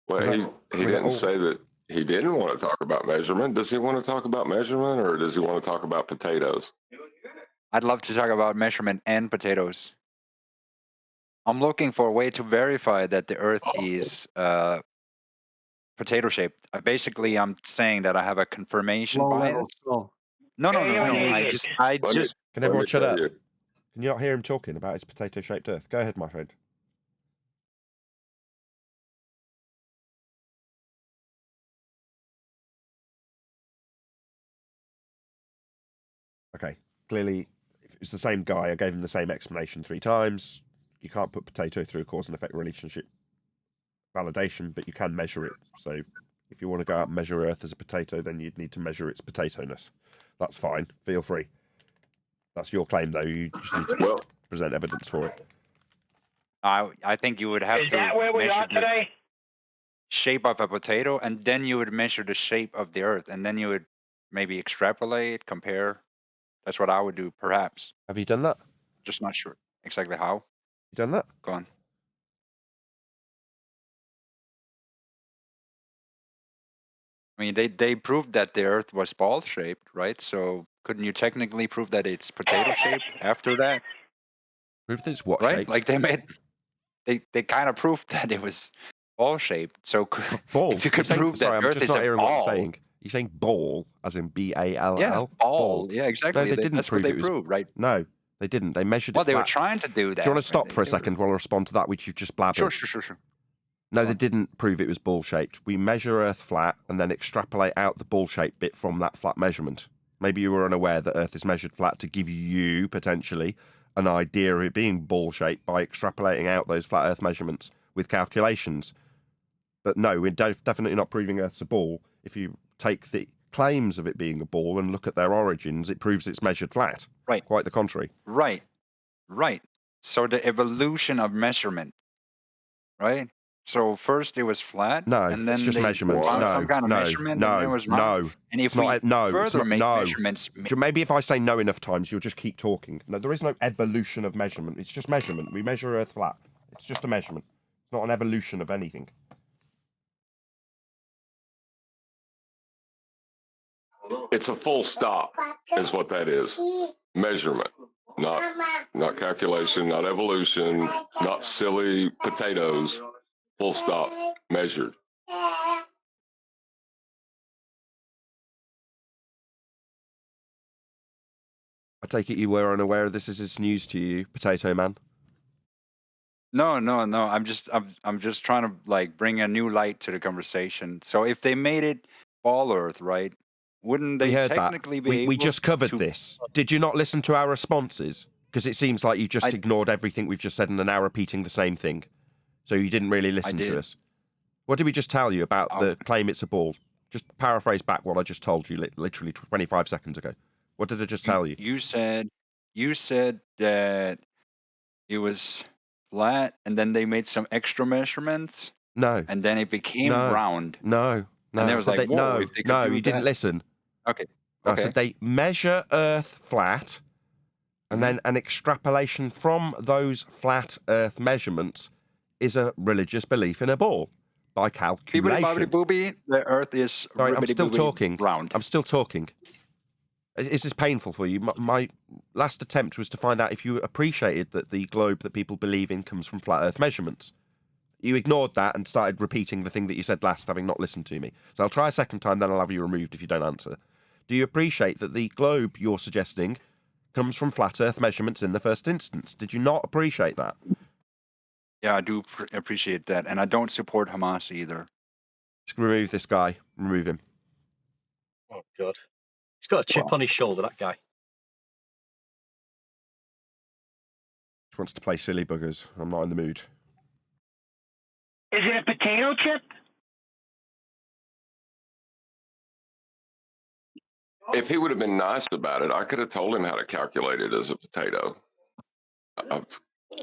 Well, he didn't say that he didn't want to talk about measurement. Does he want to talk about measurement, or does he want to talk about potatoes? I'd love to talk about measurement and potatoes. I'm looking for a way to verify that the Earth is potato shaped. Basically, I'm saying that I have a confirmation bias. Troll. No. I just. Can everyone shut up? Can you not hear him talking about his potato-shaped Earth? Go ahead, my friend. Okay, clearly, if it's the same guy. I gave him the same explanation 3 times. You can't put potato through a cause and effect relationship validation, but you can measure it. So if you want to go out and measure Earth as a potato, then you'd need to measure its potato-ness. That's fine. Feel free. That's your claim, though. You just need to present evidence for it. I think you would have to. Is that where we are today? shape of a potato, and then you would measure the shape of the Earth, and then you would maybe extrapolate, compare. That's what I would do, perhaps. Have you done that? Just not sure exactly how. You done that? Go on. I mean, they proved that the Earth was ball shaped, right? So couldn't you technically prove that it's potato shaped after that? Prove that it's what Right? shaped? Like they kind of proved that it was ball shaped. So Ball. if you could Saying, prove that sorry, I'm Earth just is not a hearing what you're ball, saying. You're saying ball, as in B-A-L-L? yeah, ball, yeah, No, exactly. they didn't That's what prove they it was. proved, right? No, they didn't. They measured Well, it they were flat. trying to do that. Do you want to stop right? for a They were- second while I respond to that, which you've just blabbered? Sure. No, Go they on. didn't prove it was ball shaped. We measure Earth flat and then extrapolate out the ball shaped bit from that flat measurement. Maybe you were unaware that Earth is measured flat to give you potentially an idea of it being ball shaped by extrapolating out those flat Earth measurements with calculations. But no, we're definitely not proving Earth's a ball. If you take the claims of it being a ball and look at their origins, it proves it's measured flat. Right. Quite the contrary. Right. So the evolution of measurement, right? So first it was flat, No, and it's then just they measurement. found some kind of measurement, and then it was round. And if It's not. we No, it's further not. make No. measurements, Maybe if I say no enough times, you'll just keep talking. No, there is no evolution of measurement. It's just measurement. We measure Earth flat. It's just a measurement. It's not an evolution of anything. It's a full stop, is what that is. Measurement, not calculation, not evolution, not silly potatoes. Full stop, measured. I take it you were unaware of this. Is this news to you, Potato Man? No. I'm just trying to like bring a new light to the conversation. So if they made it ball Earth, right? Wouldn't We they heard that. technically be able We just covered to... this. Did you not listen to our responses? Because it seems like you just ignored everything we've just said and are now repeating the same thing. So you didn't really listen to us. What did we just tell you about the claim it's a ball? Just paraphrase back what I just told you literally 25 seconds ago. What did I just tell you? You said that it was flat, and then they made some extra measurements. No. And then it became round. No. And it was like, whoa, if they could do you didn't that- listen. Okay. I said they measure Earth flat, and then an extrapolation from those flat Earth measurements is a religious belief in a ball by calculation. Bibbidi-bobbidi-booby, the Earth is Sorry, I'm still talking. round. I'm still talking. Is this painful for you? My last attempt was to find out if you appreciated that the globe that people believe in comes from flat Earth measurements. You ignored that and started repeating the thing that you said last, having not listened to me. So I'll try a second time, then I'll have you removed if you don't answer. Do you appreciate that the globe you're suggesting comes from flat Earth measurements in the first instance? Did you not appreciate that? Yeah, I do appreciate that. And I don't support Hamas either. Just remove this guy. Remove him. Oh, God. He's got a chip on his shoulder, that guy. He wants to play silly buggers. I'm not in the mood. Is it a potato chip? If he would have been nice about it, I could have told him how to calculate it as a potato. I've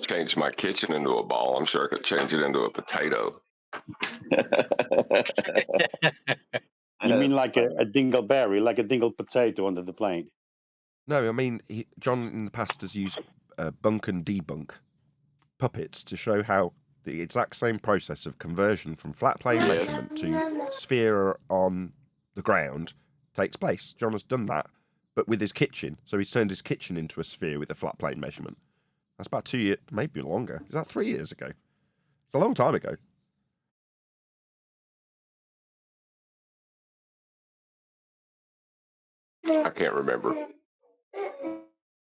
changed my kitchen into a ball. I'm sure I could change it into a potato. You mean like a dingleberry, like a dingle potato under the plane? No, I mean, John in the past has used bunk and debunk puppets to show how the exact same process of conversion from flat plane measurement to sphere on the ground takes place. John has done that, but with his kitchen. So he's turned his kitchen into a sphere with a flat plane measurement. That's about 2 years, maybe longer. Is that 3 years ago? It's a long time ago. I can't remember.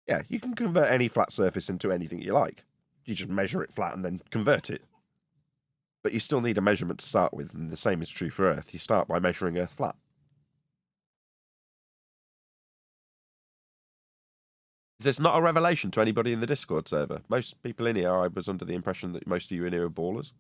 Yeah, you can convert any flat surface into anything you like. You just measure it flat and then convert it. But you still need a measurement to start with, and the same is true for Earth. You start by measuring Earth flat. Is this not a revelation to anybody in the Discord server? Most people in here, I was under the impression that most of you in here are ballers.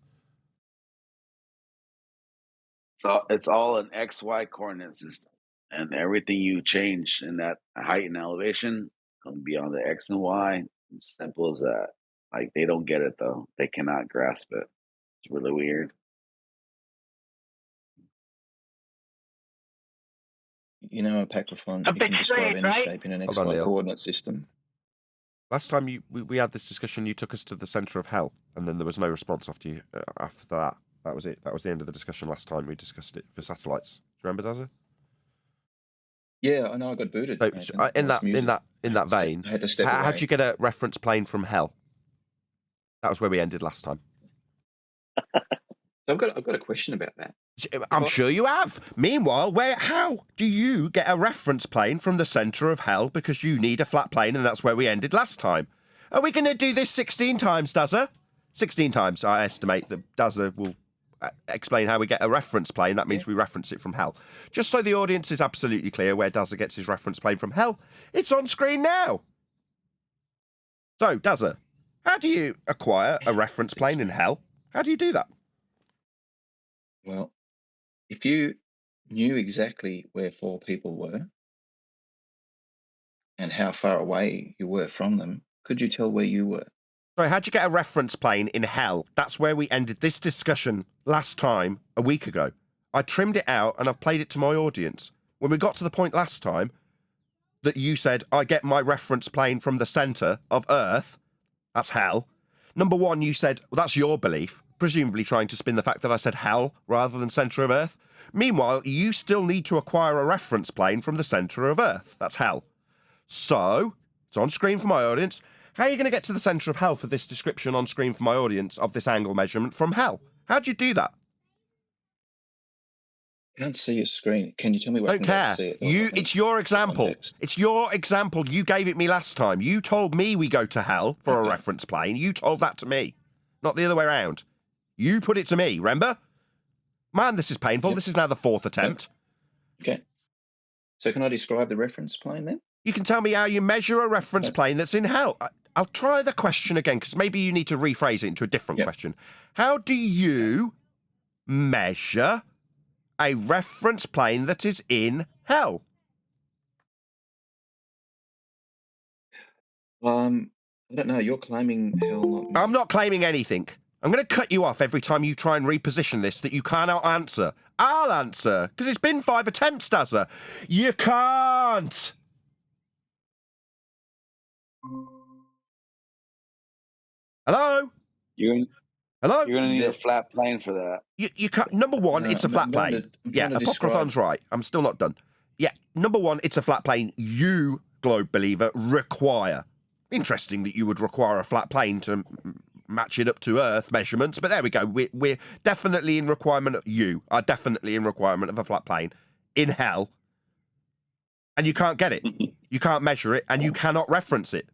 So it's all an XY coordinate system, and everything you change in that height and elevation going to be on the X and Y. It's simple as that. Like, they don't get it though. They cannot grasp it. It's really weird. You know, a pacrophon, A you bit can describe strange, any right? shape in an Hold on, XY Neil. coordinate system. Last time we had this discussion, you took us to the centre of hell, and then there was no response after that. That was it. That was the end of the discussion last time we discussed it for satellites. Do you remember, Dazza? Yeah, I know. I got booted. So, Nathan. in I was that muted. vein, I had to step how'd away. you get a reference plane from hell? That was where we ended last time. So I've got a question about that. I'm sure you have. Meanwhile, how do you get a reference plane from the centre of hell because you need a flat plane, and that's where we ended last time? Are we going to do this 16 times, Dazza? 16 times, I estimate that Dazza will explain how we get a reference plane. That means we reference it from hell. Just so the audience is absolutely clear where Dazza gets his reference plane from hell, it's on screen now. So, Dazza, how do you acquire a reference plane in hell? How do you do that? Well, if you knew exactly where 4 people were and how far away you were from them, could you tell where you were? Sorry, how'd you get a reference plane in hell? That's where we ended this discussion last time, a week ago. I trimmed it out and I've played it to my audience. When we got to the point last time that you said, I get my reference plane from the centre of Earth, that's hell. Number one, you said, well, that's your belief, presumably trying to spin the fact that I said hell rather than centre of Earth. Meanwhile, you still need to acquire a reference plane from the centre of Earth. That's hell. So, it's on screen for my audience. How are you going to get to the centre of hell for this description on screen for my audience of this angle measurement from hell? How'd you do that? I can't see your screen. Can you tell me where I Don't can go to care. see it? It's your example. Context. It's your example. You gave it me last time. You told me we go to hell for a reference plane. You told that to me, not the other way around. You put it to me, remember? Man, this is painful. Yep. This is now the 4th attempt. Okay. So can I describe the reference plane then? You can tell me how you measure a reference plane that's in hell. I'll try the question again, because maybe you need to rephrase it into a different question. How do you measure a reference plane that is in hell? I don't know. You're claiming hell, not me. I'm not claiming anything. I'm going to cut you off every time you try and reposition this that you cannot answer. I'll answer, because it's been 5 attempts, Dazza. You can't. Hello? Hello? You're going to need a flat plane for that. You can't. Number one, it's a flat plane. Yeah, Apocryphon's right. I'm still not done. Yeah, number one, it's a flat plane. You, Globe Believer, require. Interesting that you would require a flat plane to match it up to Earth measurements, but there we go. We're definitely in requirement. You are definitely in requirement of a flat plane in hell, and you can't get it. You can't measure it, and you cannot reference it.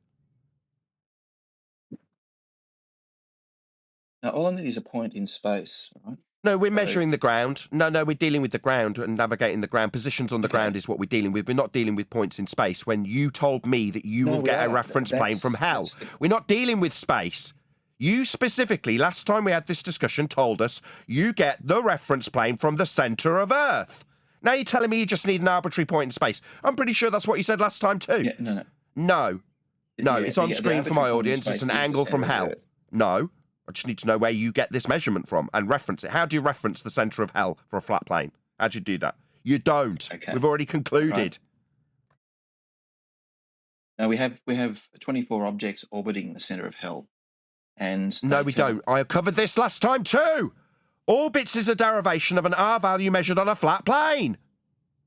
Now, all I need is a point in space, right? No, we're measuring the ground. No, we're dealing with the ground and navigating the ground. Positions on the ground is what we're dealing with. We're not dealing with points in space. When you told me that you will get a reference plane from hell, we're not dealing with space. You specifically, last time we had this discussion, told us you get the reference plane from the centre of Earth. Now you're telling me you just need an arbitrary point in space. I'm pretty sure that's what you said last time too. Yeah, No, it's on screen for my audience. It's an angle from hell. No. I just need to know where you get this measurement from and reference it. How do you reference the centre of hell for a flat plane? How do you do that? You don't. Okay. We've already concluded. Right. Now we have 24 objects orbiting the centre of hell. And no, we don't. I covered this last time too. Orbits is a derivation of an R value measured on a flat plane.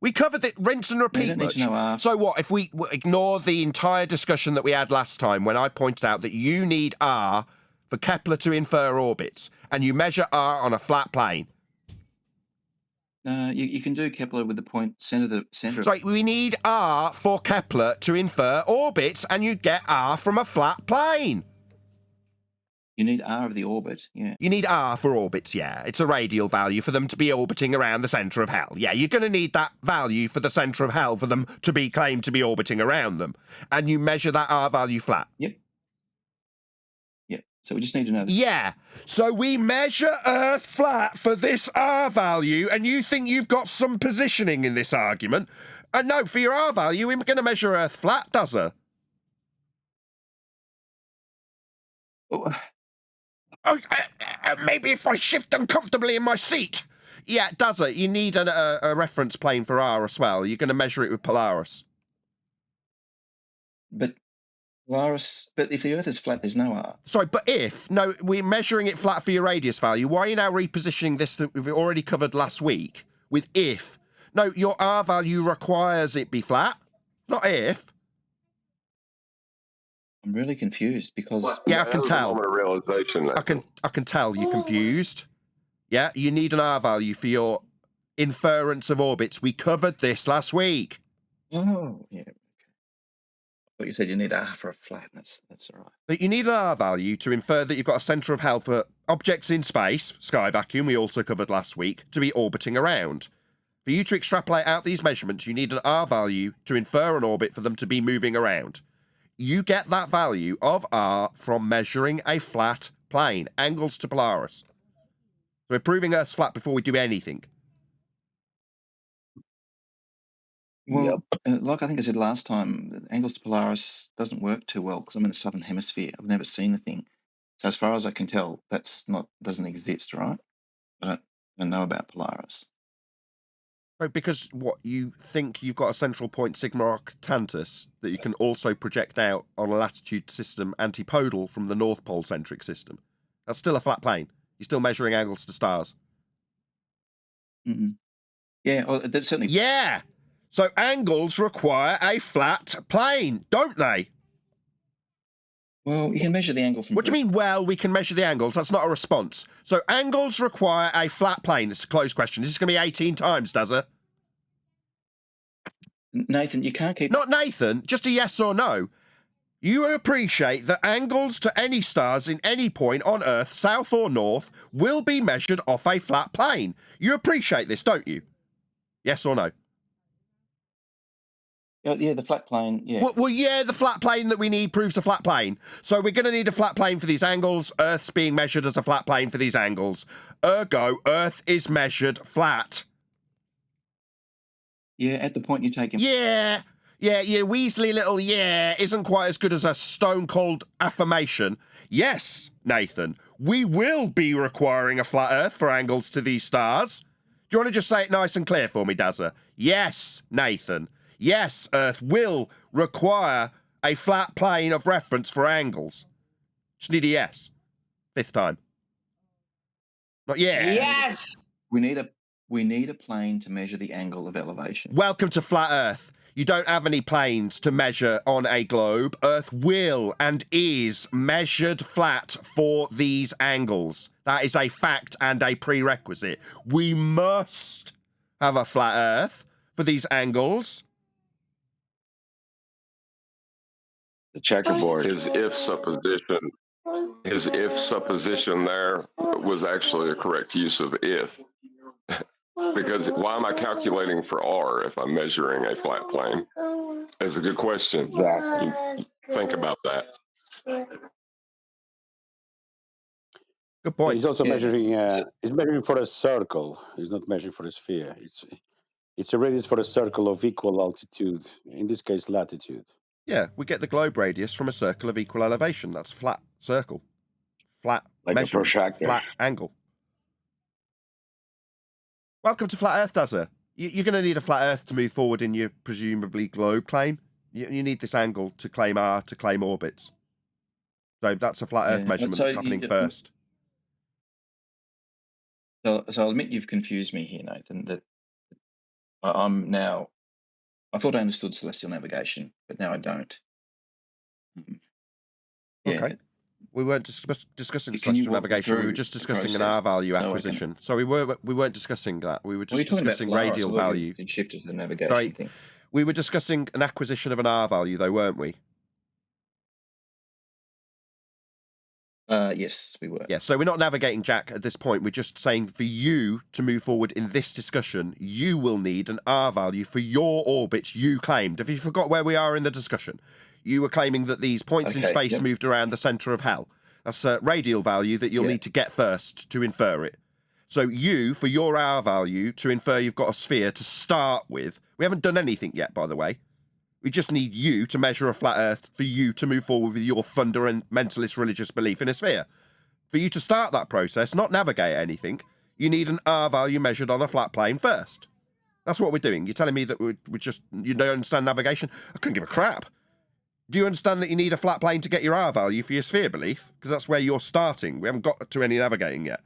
We covered it, rinse and repeat much. So what, if we ignore the entire discussion that we had last time when I pointed out that you need R for Kepler to infer orbits, and you measure R on a flat plane? You can do Kepler with the point center. Sorry, we need R for Kepler to infer orbits, and you get R from a flat plane. You need R of the orbit, yeah. You need R for orbits, yeah. It's a radial value for them to be orbiting around the centre of hell. Yeah, you're going to need that value for the centre of hell for them to be claimed to be orbiting around them. And you measure that R value flat. Yep. So we just need to know. Yeah. So we measure Earth flat for this R value, and you think you've got some positioning in this argument. No, for your R value, we're going to measure Earth flat, does it? Maybe if I shift uncomfortably in my seat. Yeah, does it? You need a reference plane for R as well. You're going to measure it with Polaris. But Polaris, but if the Earth is flat, there's no R. Sorry, but if, no, we're measuring it flat for your radius value. Why are you now repositioning this that we've already covered last week with if? No, your R value requires it be flat, not if. I'm really confused because... Yeah, I can tell. That was a moment of realization. I can tell you're confused. Yeah, you need an R value for your inference of orbits. We covered this last week. Oh, yeah. But you said you need R for a flatness. That's all right. But you need an R value to infer that you've got a centre of hell for objects in space, sky vacuum, we also covered last week, to be orbiting around. For you to extrapolate out these measurements, you need an R value to infer an orbit for them to be moving around. You get that value of R from measuring a flat plane, angles to Polaris. So we're proving Earth's flat before we do anything. Well, like I think I said last time, angles to Polaris doesn't work too well because I'm in the southern hemisphere. I've never seen the thing. So as far as I can tell, doesn't exist, right? I don't know about Polaris. Oh, because what, you think you've got a central point sigma octantis that you can also project out on a latitude system antipodal from the North Pole centric system. That's still a flat plane. You're still measuring angles to stars. Mm-mm. Yeah, well, that's certainly... Yeah! So angles require a flat plane, don't they? Well, you can measure the angle from... What do you mean, well, we can measure the angles? That's not a response. So angles require a flat plane. It's a closed question. Is this going to be 18 times, does it? Nathan, you can't keep... Not Nathan, just a yes or no. You appreciate that angles to any stars in any point on Earth, south or north, will be measured off a flat plane. You appreciate this, don't you? Yes or no? Yeah, the flat plane, yeah. Well, yeah, the flat plane that we need proves a flat plane. So we're going to need a flat plane for these angles. Earth's being measured as a flat plane for these angles. Ergo, Earth is measured flat. Yeah, at the point you take him. Yeah, Weasley little yeah isn't quite as good as a stone-cold affirmation. Yes, Nathan, we will be requiring a flat Earth for angles to these stars. Do you want to just say it nice and clear for me, Dazza? Yes, Nathan. Yes, Earth will require a flat plane of reference for angles. Just need a yes. Fifth time. Not yeah. Yes! We need a plane to measure the angle of elevation. Welcome to Flat Earth. You don't have any planes to measure on a globe. Earth will and is measured flat for these angles. That is a fact and a prerequisite. We must have a flat Earth for these angles. The checkerboard. His if supposition there was actually a correct use of if. Because why am I calculating for R if I'm measuring a flat plane? That's a good question. Exactly. You think about that. Good point. He's also measuring. He's measuring for a circle. He's not measuring for a sphere. It's a radius for a circle of equal altitude. In this case, latitude. Yeah, we get the globe radius from a circle of equal elevation. That's flat circle. Flat like measure. A protractor. Flat angle. Welcome to Flat Earth, Dazza. You're going to need a flat Earth to move forward in your presumably globe claim. You need this angle to claim R, to claim orbits. So that's a flat Earth measurement that's happening first. So I'll admit you've confused me here, Nathan, that I thought I understood celestial navigation, but now I don't. Okay. We weren't discussing celestial navigation. We were just discussing an R value acquisition. So we weren't discussing that. We were just discussing radial value. It shifted to the navigation thing. We were discussing an acquisition of an R value, though, weren't we? Yes, we were. Yeah, so we're not navigating Jack at this point. We're just saying for you to move forward in this discussion, you will need an R value for your orbits you claimed. Have you forgot where we are in the discussion? You were claiming that these points in space moved around the centre of hell. That's a radial value that you'll need to get first to infer it. So you, for your R value, to infer you've got a sphere to start with. We haven't done anything yet, by the way. We just need you to measure a flat Earth for you to move forward with your fundamentalist religious belief in a sphere. For you to start that process, not navigate anything, you need an R value measured on a flat plane first. That's what we're doing. You're telling me that you don't understand navigation? I couldn't give a crap. Do you understand that you need a flat plane to get your R value for your sphere belief? Because that's where you're starting. We haven't got to any navigating yet.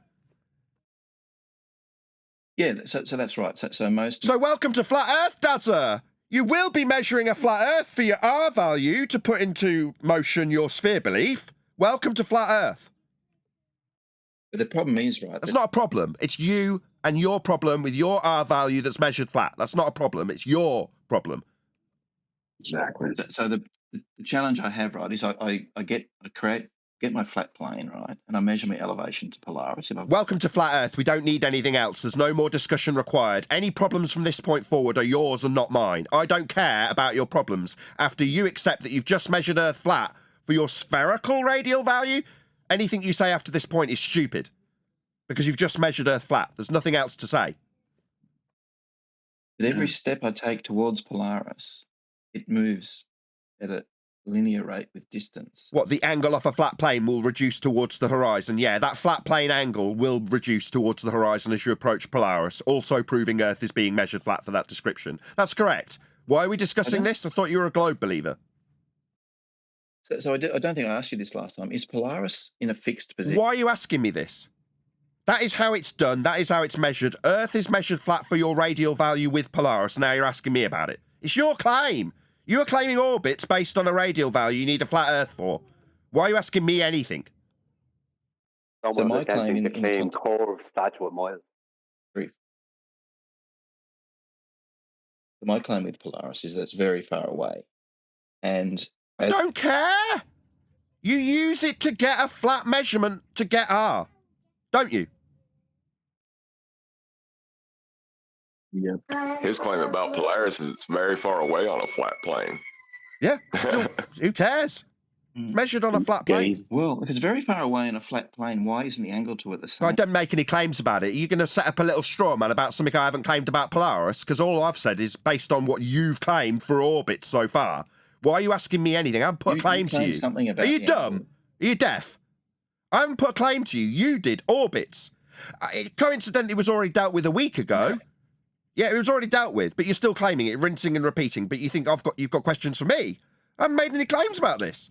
Yeah, so that's right. So welcome to Flat Earth, Dazza! You will be measuring a flat Earth for your R value to put into motion your sphere belief. Welcome to Flat Earth. But the problem is, right... That's not a problem. It's you and your problem with your R value that's measured flat. That's not a problem. It's your problem. Exactly. So the challenge I have, right, is I get my flat plane, right, and I measure my elevation to Polaris. Welcome to Flat Earth. We don't need anything else. There's no more discussion required. Any problems from this point forward are yours and not mine. I don't care about your problems. After you accept that you've just measured Earth flat for your spherical radial value, anything you say after this point is stupid. Because you've just measured Earth flat. There's nothing else to say. But every step I take towards Polaris, it moves at a linear rate with distance. What, the angle off a flat plane will reduce towards the horizon? Yeah, that flat plane angle will reduce towards the horizon as you approach Polaris, also proving Earth is being measured flat for that description. That's correct. Why are we discussing this? I thought you were a globe believer. So I don't think I asked you this last time. Is Polaris in a fixed position? Why are you asking me this? That is how it's done. That is how it's measured. Earth is measured flat for your radial value with Polaris. Now you're asking me about it. It's your claim. You are claiming orbits based on a radial value you need a flat Earth for. Why are you asking me anything? So my claim to claim core statue of miles. Brief. My claim with Polaris is that it's very far away. And I don't care. You use it to get a flat measurement to get R, don't you? Yeah. His claim about Polaris is it's very far away on a flat plane. Yeah, still, who cares? It's measured on a flat plane. Well, if it's very far away on a flat plane, why isn't the angle to it the same? I don't make any claims about it. Are you going to set up a little straw man about something I haven't claimed about Polaris? Because all I've said is based on what you've claimed for orbits so far. Why are you asking me anything? I haven't put a claim to you. Something about Are you dumb? Are you deaf? I haven't put a claim to you. You did. Orbits. It coincidentally was already dealt with a week ago. Okay. Yeah, it was already dealt with, but you're still claiming it, rinsing and repeating. But you think you've got questions for me? I haven't made any claims about this.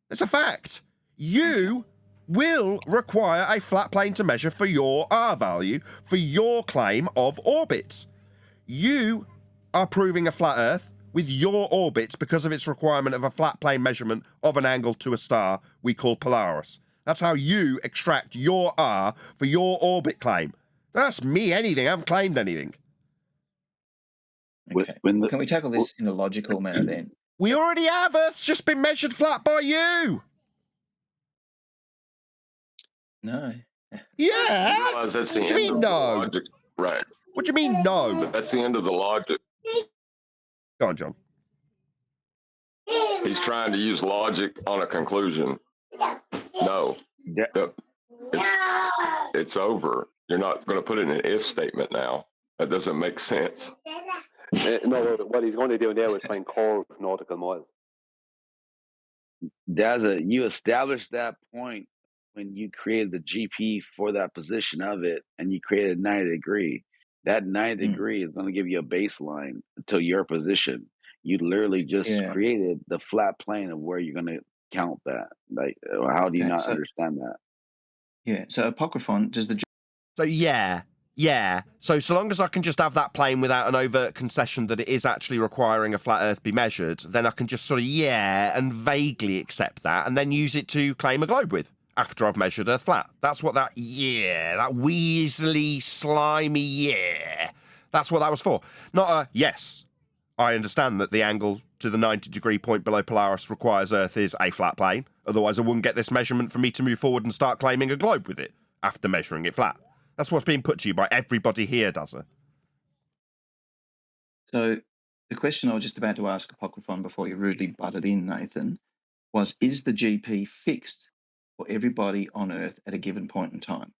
It's a fact. You will require a flat plane to measure for your R value for your claim of orbits. You are proving a flat Earth with your orbits because of its requirement of a flat plane measurement of an angle to a star we call Polaris. That's how you extract your R for your orbit claim. Don't ask me anything. I haven't claimed anything. Okay. Can we tackle this in a logical manner then? We already have. Earth's just been measured flat by you. No. Yeah. You realize that's the What do you end mean of no? the logic. Right. What do you mean no? That's the end of the logic. Go on, John. He's trying to use logic on a conclusion. No. It's over. You're not going to put it in an if statement now. That doesn't make sense. No, what he's going to do now is find core nautical miles. You established that point when you created the GP for that position of it, and you created 90 degree. That 90 degree is going to give you a baseline to your position. You literally just created the flat plane of where you're going to count that. Like, how do you not understand that? Yeah. So Apocryphon does the. So yeah. So long as I can just have that plane without an overt concession that it is actually requiring a flat Earth be measured, then I can just sort of and vaguely accept that, and then use it to claim a globe with after I've measured Earth flat. That's what that weaselly, slimy that's what that was for. Not a yes. I understand that the angle to the 90 degree point below Polaris requires Earth is a flat plane. Otherwise, I wouldn't get this measurement for me to move forward and start claiming a globe with it after measuring it flat. That's what's being put to you by everybody here, does it? So the question I was just about to ask Apocryphon before you rudely butted in, Nathan, was, is the GP fixed for everybody on Earth at a given point in time?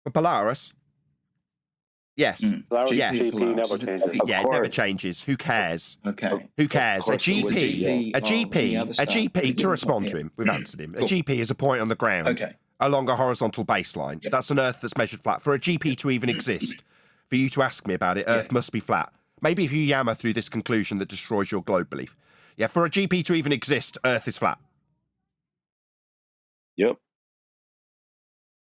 For Polaris? Yes. Yes. GP never changes. Yeah, it never changes. Who cares? Okay. Who cares? A GP, to respond to him, we've answered him. A GP is a point on the ground. Okay. along a horizontal baseline. Yep. That's an Earth that's measured flat. For a GP to even exist, for you to ask me about it, Earth must be flat. Maybe if you yammer through this conclusion that destroys your globe belief. Yeah, for a GP to even exist, Earth is flat. Yep.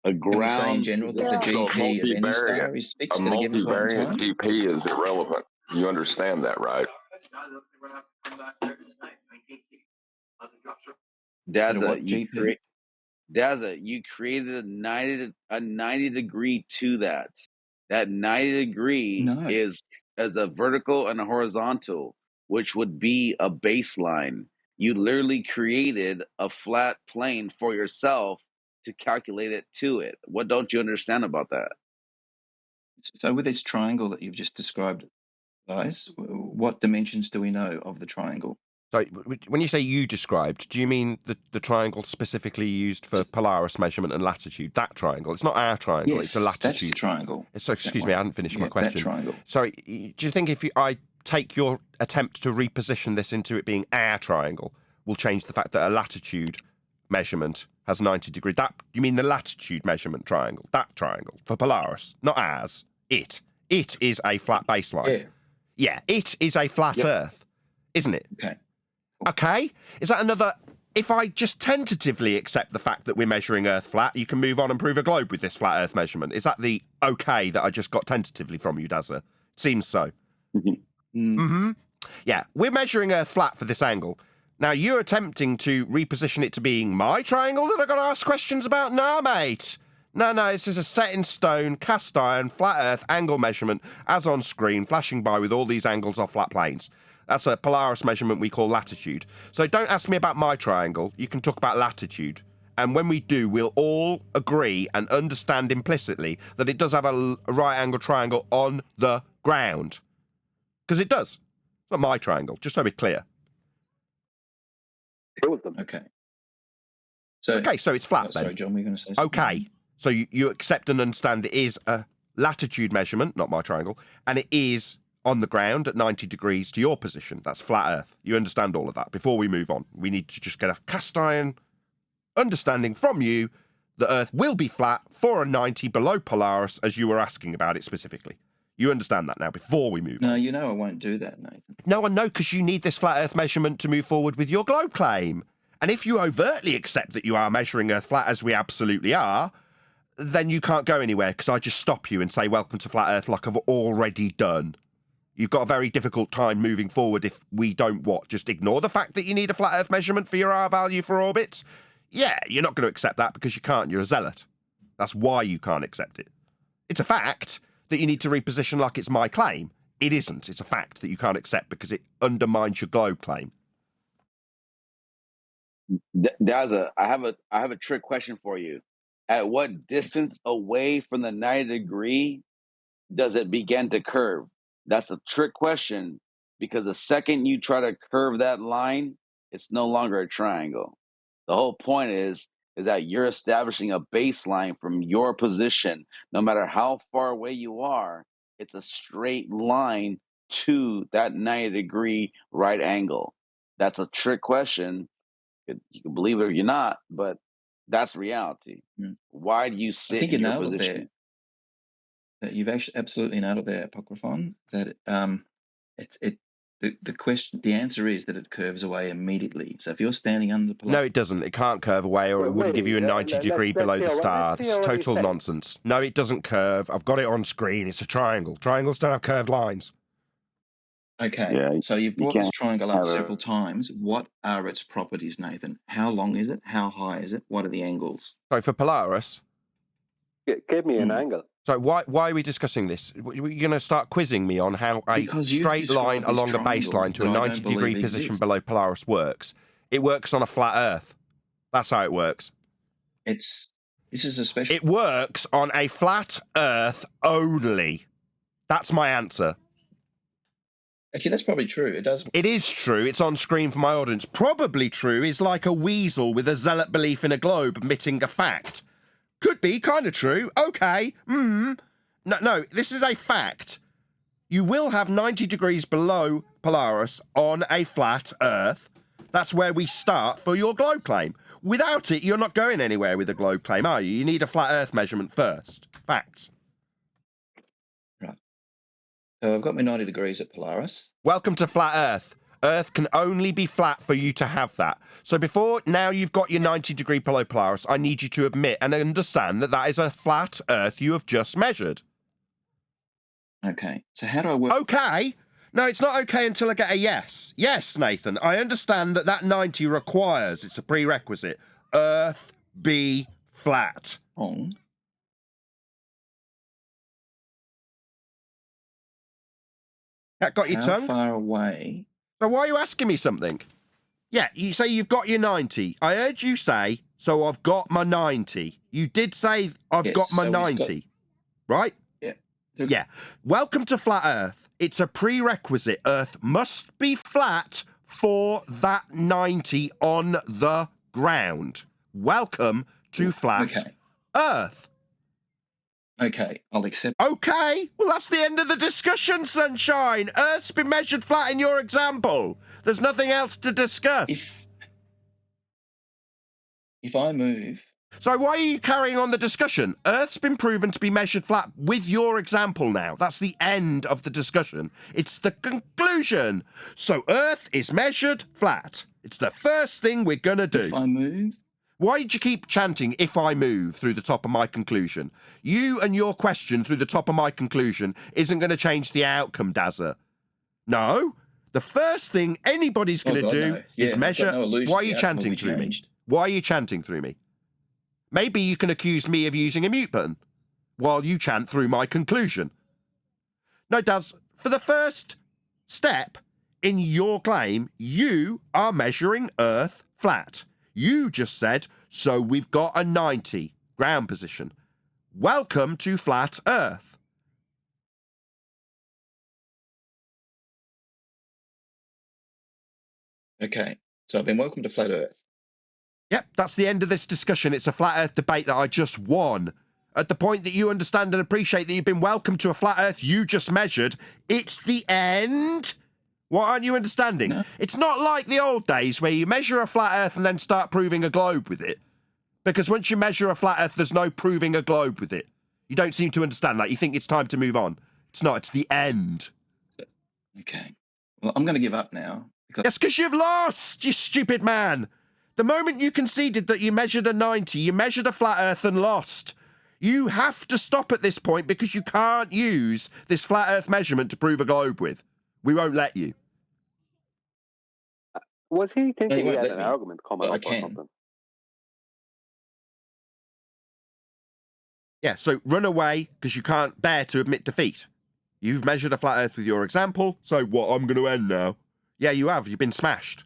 A Can we say in ground. general that the So GP of any star is a fixed at a given point in multivariate time? GP is irrelevant. You understand that, right? That's At what GP? You created a 90 degree to that. That 90 degree No. is as a vertical and a horizontal, which would be a baseline. You literally created a flat plane for yourself to calculate it to it. What don't you understand about that? So with this triangle that you've just described, guys, what dimensions do we know of the triangle? So when you say you described, do you mean the triangle specifically used for Polaris measurement and latitude? That triangle? It's not our triangle. Yes, it's a latitude. that's the triangle. So excuse me, I hadn't finished my question. That triangle. So do you think if I take your attempt to reposition this into it being our triangle will change the fact that a latitude measurement has 90 degrees? That you mean the latitude measurement triangle? That triangle for Polaris, not ours. It is a flat baseline. Yeah, it is a flat Earth, isn't it? Okay. Okay, is that another... If I just tentatively accept the fact that we're measuring Earth flat, you can move on and prove a globe with this flat Earth measurement. Is that the okay that I just got tentatively from you, Dazza? Seems so. Yeah, we're measuring Earth flat for this angle. Now, you're attempting to reposition it to being my triangle that I've got to ask questions about? No, mate. No, this is a set-in-stone, cast-iron, flat Earth angle measurement, as on screen, flashing by with all these angles off flat planes. That's a Polaris measurement we call latitude. So don't ask me about my triangle. You can talk about latitude. And when we do, we'll all agree and understand implicitly that it does have a right-angle triangle on the ground. Because it does. It's not my triangle, just so we're clear. Okay. So it's flat then. Sorry, John, were you going to say something? Okay. So you accept and understand it is a latitude measurement, not my triangle, and it is on the ground at 90 degrees to your position. That's flat Earth. You understand all of that. Before we move on, we need to just get a cast iron understanding from you that Earth will be flat for a 90 below Polaris, as you were asking about it specifically. You understand that now before we move on. No, you know I won't do that, Nathan. No, I know, because you need this flat Earth measurement to move forward with your globe claim. And if you overtly accept that you are measuring Earth flat, as we absolutely are, then you can't go anywhere, because I just stop you and say, welcome to flat Earth, like I've already done. You've got a very difficult time moving forward if we don't, just ignore the fact that you need a flat Earth measurement for your R value for orbits? Yeah, you're not going to accept that because you can't. You're a zealot. That's why you can't accept it. It's a fact that you need to reposition like it's my claim. It isn't. It's a fact that you can't accept because it undermines your globe claim. I have a trick question for you. At what distance away from the 90 degree does it begin to curve? That's a trick question, because the second you try to curve that line, it's no longer a triangle. The whole point is that you're establishing a baseline from your position. No matter how far away you are, it's a straight line to that 90 degree right angle. That's a trick question. You can believe it or you're not, but that's reality. Why do you sit I think in you your nailed it position? there. That you've actually absolutely nailed it there, Apocryphon. That the answer is that it curves away immediately. So if you're standing under the No, it doesn't. It can't curve away, or it wouldn't give you a 90 degree below the stars. It's total nonsense. No, it doesn't curve. I've got it on screen. It's a triangle. Triangles don't have curved lines. Okay, so you've brought this triangle up several times. What are its properties, Nathan? How long is it? How high is it? What are the angles? So for Polaris... Give me an angle. So why are we discussing this? You're going to start quizzing me on how a straight line along a baseline to a 90 degree position below Polaris works. It works on a flat Earth. That's how it works. This is a special... It works on a flat Earth only. That's my answer. Actually, that's probably true. It does. It is true. It's on screen for my audience. Probably true is like a weasel with a zealot belief in a globe admitting a fact. Could be kind of true. Okay. No, this is a fact. You will have 90 degrees below Polaris on a flat Earth. That's where we start for your globe claim. Without it, you're not going anywhere with a globe claim, are you? You need a flat Earth measurement first. Facts. Right. So I've got my 90 degrees at Polaris. Welcome to flat Earth. Earth can only be flat for you to have that. So before now you've got your 90-degree below Polaris, I need you to admit and understand that that is a flat Earth you have just measured. Okay. So how do I work? Okay. No, it's not okay until I get a yes. Yes, Nathan, I understand that that 90 requires, it's a prerequisite, Earth be flat. On. That got your How tongue? far away? So why are you asking me something? Yeah, you say you've got your 90. I heard you say, so I've got my 90. You did say I've got my 90, right? Yeah. Yeah. Welcome to flat Earth. It's a prerequisite. Earth must be flat for that 90 on the ground. Welcome to flat Earth. Okay, I'll accept. Okay, well, that's the end of the discussion, sunshine. Earth's been measured flat in your example. There's nothing else to discuss. If I move... So why are you carrying on the discussion? Earth's been proven to be measured flat with your example now. That's the end of the discussion. It's the conclusion. So Earth is measured flat. It's the first thing we're going to do. If I move... Why did you keep chanting, if I move, through the top of my conclusion? You and your question through the top of my conclusion isn't going to change the outcome, Dazza. No. The first thing anybody's going to do is measure... Why are you chanting through me? Why are you chanting through me? Maybe you can accuse me of using a mute button while you chant through my conclusion. No, Daz, for the first step in your claim, you are measuring Earth flat. You just said, so we've got a 90 ground position. Welcome to flat Earth. Okay, so I've been welcome to flat Earth. Yep, that's the end of this discussion. It's a flat Earth debate that I just won. At the point that you understand and appreciate that you've been welcomed to a flat Earth you just measured, it's the end. What aren't you understanding? No. It's not like the old days where you measure a flat Earth and then start proving a globe with it. Because once you measure a flat Earth, there's no proving a globe with it. You don't seem to understand that. You think it's time to move on. It's not. It's the end. Okay. Well, I'm going to give up now. That's because you've lost, you stupid man. The moment you conceded that you measured a 90, you measured a flat Earth and lost. You have to stop at this point because you can't use this flat Earth measurement to prove a globe with. We won't let you. Was he thinking he had an me. argument coming up or something? Yeah, so run away because you can't bear to admit defeat. You've measured a flat Earth with your example, so what, I'm going to end now? Yeah, you have. You've been smashed.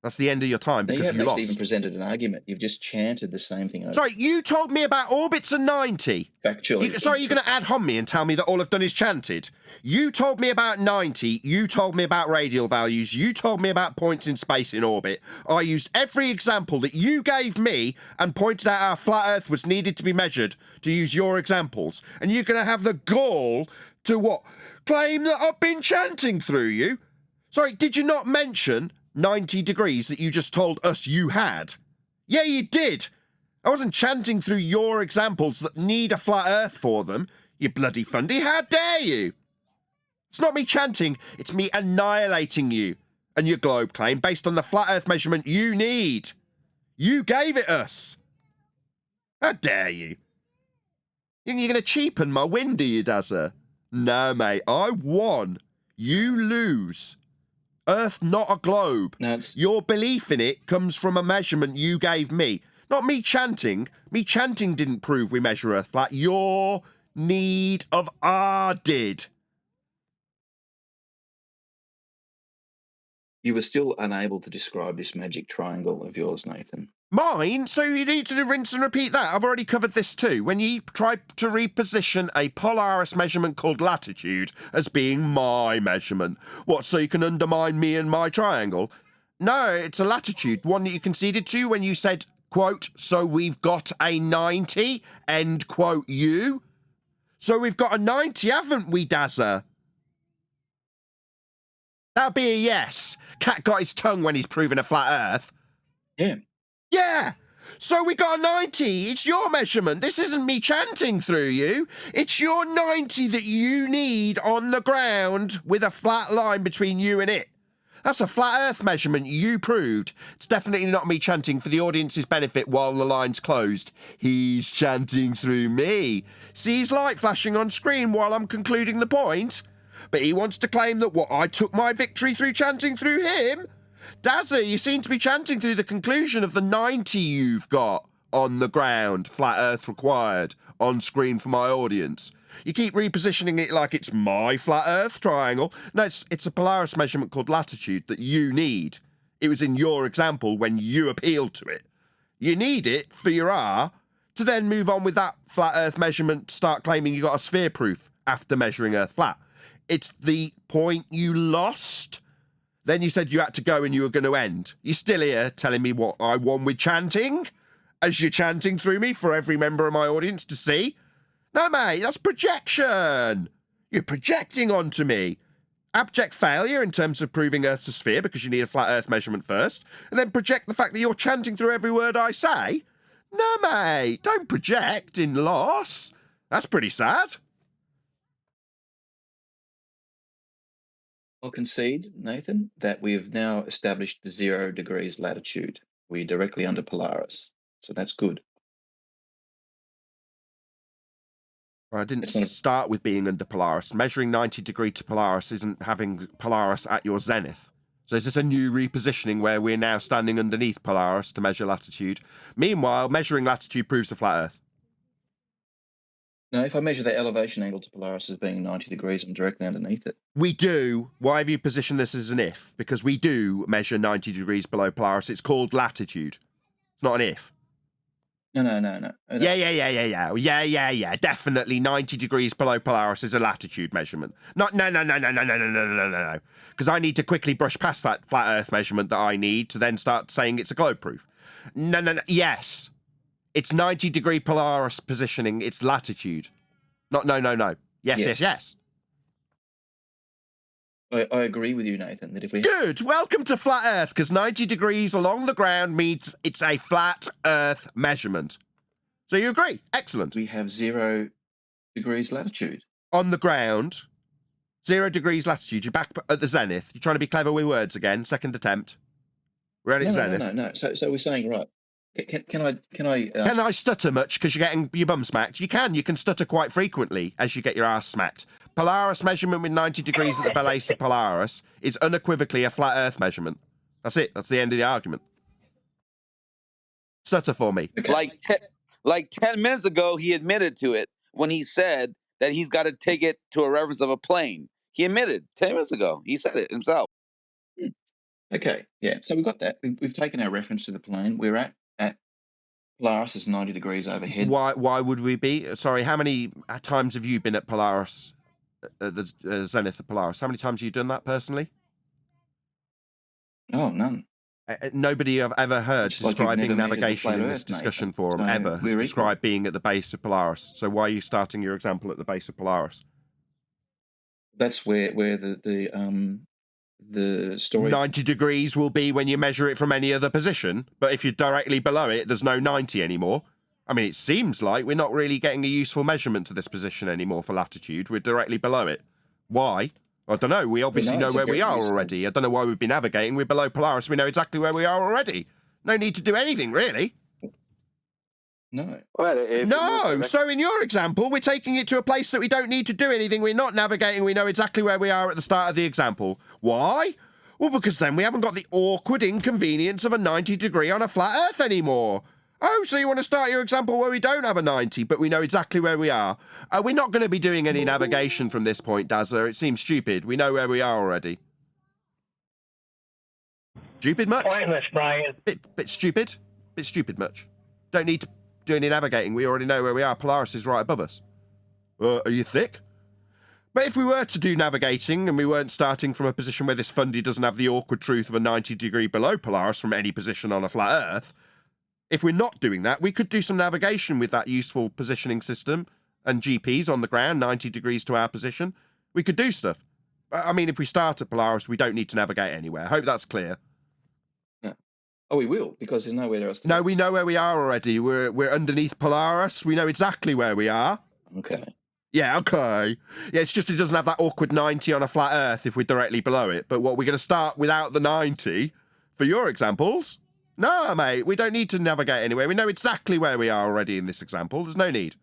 That's the end of your time because you haven't lost. even presented an argument. You've just chanted the same thing over. Sorry, you told me about orbits and 90. Factually. Sorry, you're going to ad hom me and tell me that all I've done is chanted. You told me about 90. You told me about radial values. You told me about points in space in orbit. I used every example that you gave me and pointed out how flat Earth was needed to be measured to use your examples. And you're going to have the gall to what? Claim that I've been chanting through you? Sorry, did you not mention 90 degrees that you just told us you had? Yeah, you did. I wasn't chanting through your examples that need a flat Earth for them, you bloody fundy. How dare you? It's not me chanting, it's me annihilating you and your globe claim based on the flat Earth measurement you need. You gave it us. How dare you? Think you're going to cheapen my win, do you, Dazza? No, mate, I won. You lose. Earth not a globe. No, your belief in it comes from a measurement you gave me. Not me chanting. Me chanting didn't prove we measure Earth flat. Your need of R did. You were still unable to describe this magic triangle of yours, Nathan. Mine? So you need to rinse and repeat that. I've already covered this too. When you try to reposition a Polaris measurement called latitude as being my measurement. What, so you can undermine me and my triangle? No, it's a latitude, one that you conceded to when you said, quote, so we've got a 90, end quote, you. So we've got a 90, haven't we, Dazza? That'd be a yes. Cat got his tongue when he's proving a flat Earth. Yeah. Yeah. So we got a 90. It's your measurement. This isn't me chanting through you. It's your 90 that you need on the ground with a flat line between you and it. That's a flat Earth measurement you proved. It's definitely not me chanting for the audience's benefit while the line's closed. He's chanting through me. See his light flashing on screen while I'm concluding the point? But he wants to claim that what, I took my victory through chanting through him? Dazza, you seem to be chanting through the conclusion of the 90 you've got on the ground, flat Earth required, on screen for my audience. You keep repositioning it like it's my flat Earth triangle. No, it's a Polaris measurement called latitude that you need. It was in your example when you appealed to it. You need it for your R to then move on with that flat Earth measurement, start claiming you got a sphere proof after measuring Earth flat. It's the point you lost. Then you said you had to go and you were going to end. You're still here telling me what I won with chanting? As you're chanting through me for every member of my audience to see? No, mate, that's projection. You're projecting onto me. Abject failure in terms of proving Earth's a sphere because you need a flat Earth measurement first, and then project the fact that you're chanting through every word I say? No, mate, don't project in loss. That's pretty sad. I'll concede, Nathan, that we have now established 0 degrees latitude. We're directly under Polaris, so that's good. I didn't start with being under Polaris. Measuring 90 degree to Polaris isn't having Polaris at your zenith. So is this a new repositioning where we're now standing underneath Polaris to measure latitude? Meanwhile, measuring latitude proves a flat Earth. No, if I measure the elevation angle to Polaris as being 90 degrees, I'm directly underneath it. We do. Why have you positioned this as an if? Because we do measure 90 degrees below Polaris. It's called latitude. It's not an if. No. Yeah. Definitely 90 degrees below Polaris is a latitude measurement. No. Because I need to quickly brush past that flat Earth measurement that I need to then start saying it's a globe proof. No. Yes. It's 90 degree Polaris positioning. It's latitude. Not no. Yes. I agree with you, Nathan, that if we... Good! Welcome to Flat Earth, because 90 degrees along the ground means it's a flat Earth measurement. So you agree? Excellent. We have 0 degrees latitude. On the ground, 0 degrees latitude. You're back at the zenith. You're trying to be clever with words again. Second attempt. We're at zenith. No. So we're saying, right, can I... Can I stutter much because you're getting your bum smacked? You can stutter quite frequently as you get your ass smacked. Polaris measurement with 90 degrees at the base of Polaris is unequivocally a flat Earth measurement. That's it. That's the end of the argument. Stutter for me. Okay. Like 10 minutes ago, he admitted to it when he said that he's got to take it to a reference of a plane. He admitted 10 minutes ago. He said it himself. Okay, yeah. So we've got that. We've taken our reference to the plane. We're at Polaris is 90 degrees overhead. Why would we be? Sorry, how many times have you been at Polaris, the zenith of Polaris? How many times have you done that personally? Oh, none. Nobody I've ever heard Just like describing you've never measured navigation the in flat this Earth, discussion Nathan. forum So ever has we're described being at the base of Polaris. So why are you starting your example at the base of Polaris? That's where the story... 90 degrees will be when you measure it from any other position, but if you're directly below it, there's no 90 anymore. I mean, it seems like we're not really getting a useful measurement to this position anymore for latitude. We're directly below it. Why? I don't know. We obviously know where we are already. I don't know why we've been navigating. We're below Polaris. We know exactly where we are already. No need to do anything, really. No. No. So in your example, we're taking it to a place that we don't need to do anything. We're not navigating. We know exactly where we are at the start of the example. Why? Well, because then we haven't got the awkward inconvenience of a 90 degree on a flat Earth anymore. Oh, so you want to start your example where we don't have a 90, but we know exactly where we are. We're not going to be doing any navigation from this point, Dazzler. It seems stupid. We know where we are already. Stupid much? Pointless, Brian. Bit stupid. Bit stupid much. Don't need to do any navigating. We already know where we are. Polaris is right above us. Are you thick? But if we were to do navigating and we weren't starting from a position where this fundy doesn't have the awkward truth of a 90 degree below Polaris from any position on a flat Earth, if we're not doing that, we could do some navigation with that useful positioning system and GPS on the ground, 90 degrees to our position. We could do stuff. I mean, if we start at Polaris, we don't need to navigate anywhere. I hope that's clear. No. Oh, we will, because there's nowhere else to No, go. we know where we are already. We're underneath Polaris. We know exactly where we are. Okay. Yeah, okay. Yeah, it's just it doesn't have that awkward 90 on a flat Earth if we're directly below it. But what, we're going to start without the 90 for your examples? No, mate, we don't need to navigate anywhere. We know exactly where we are already in this example. There's no need.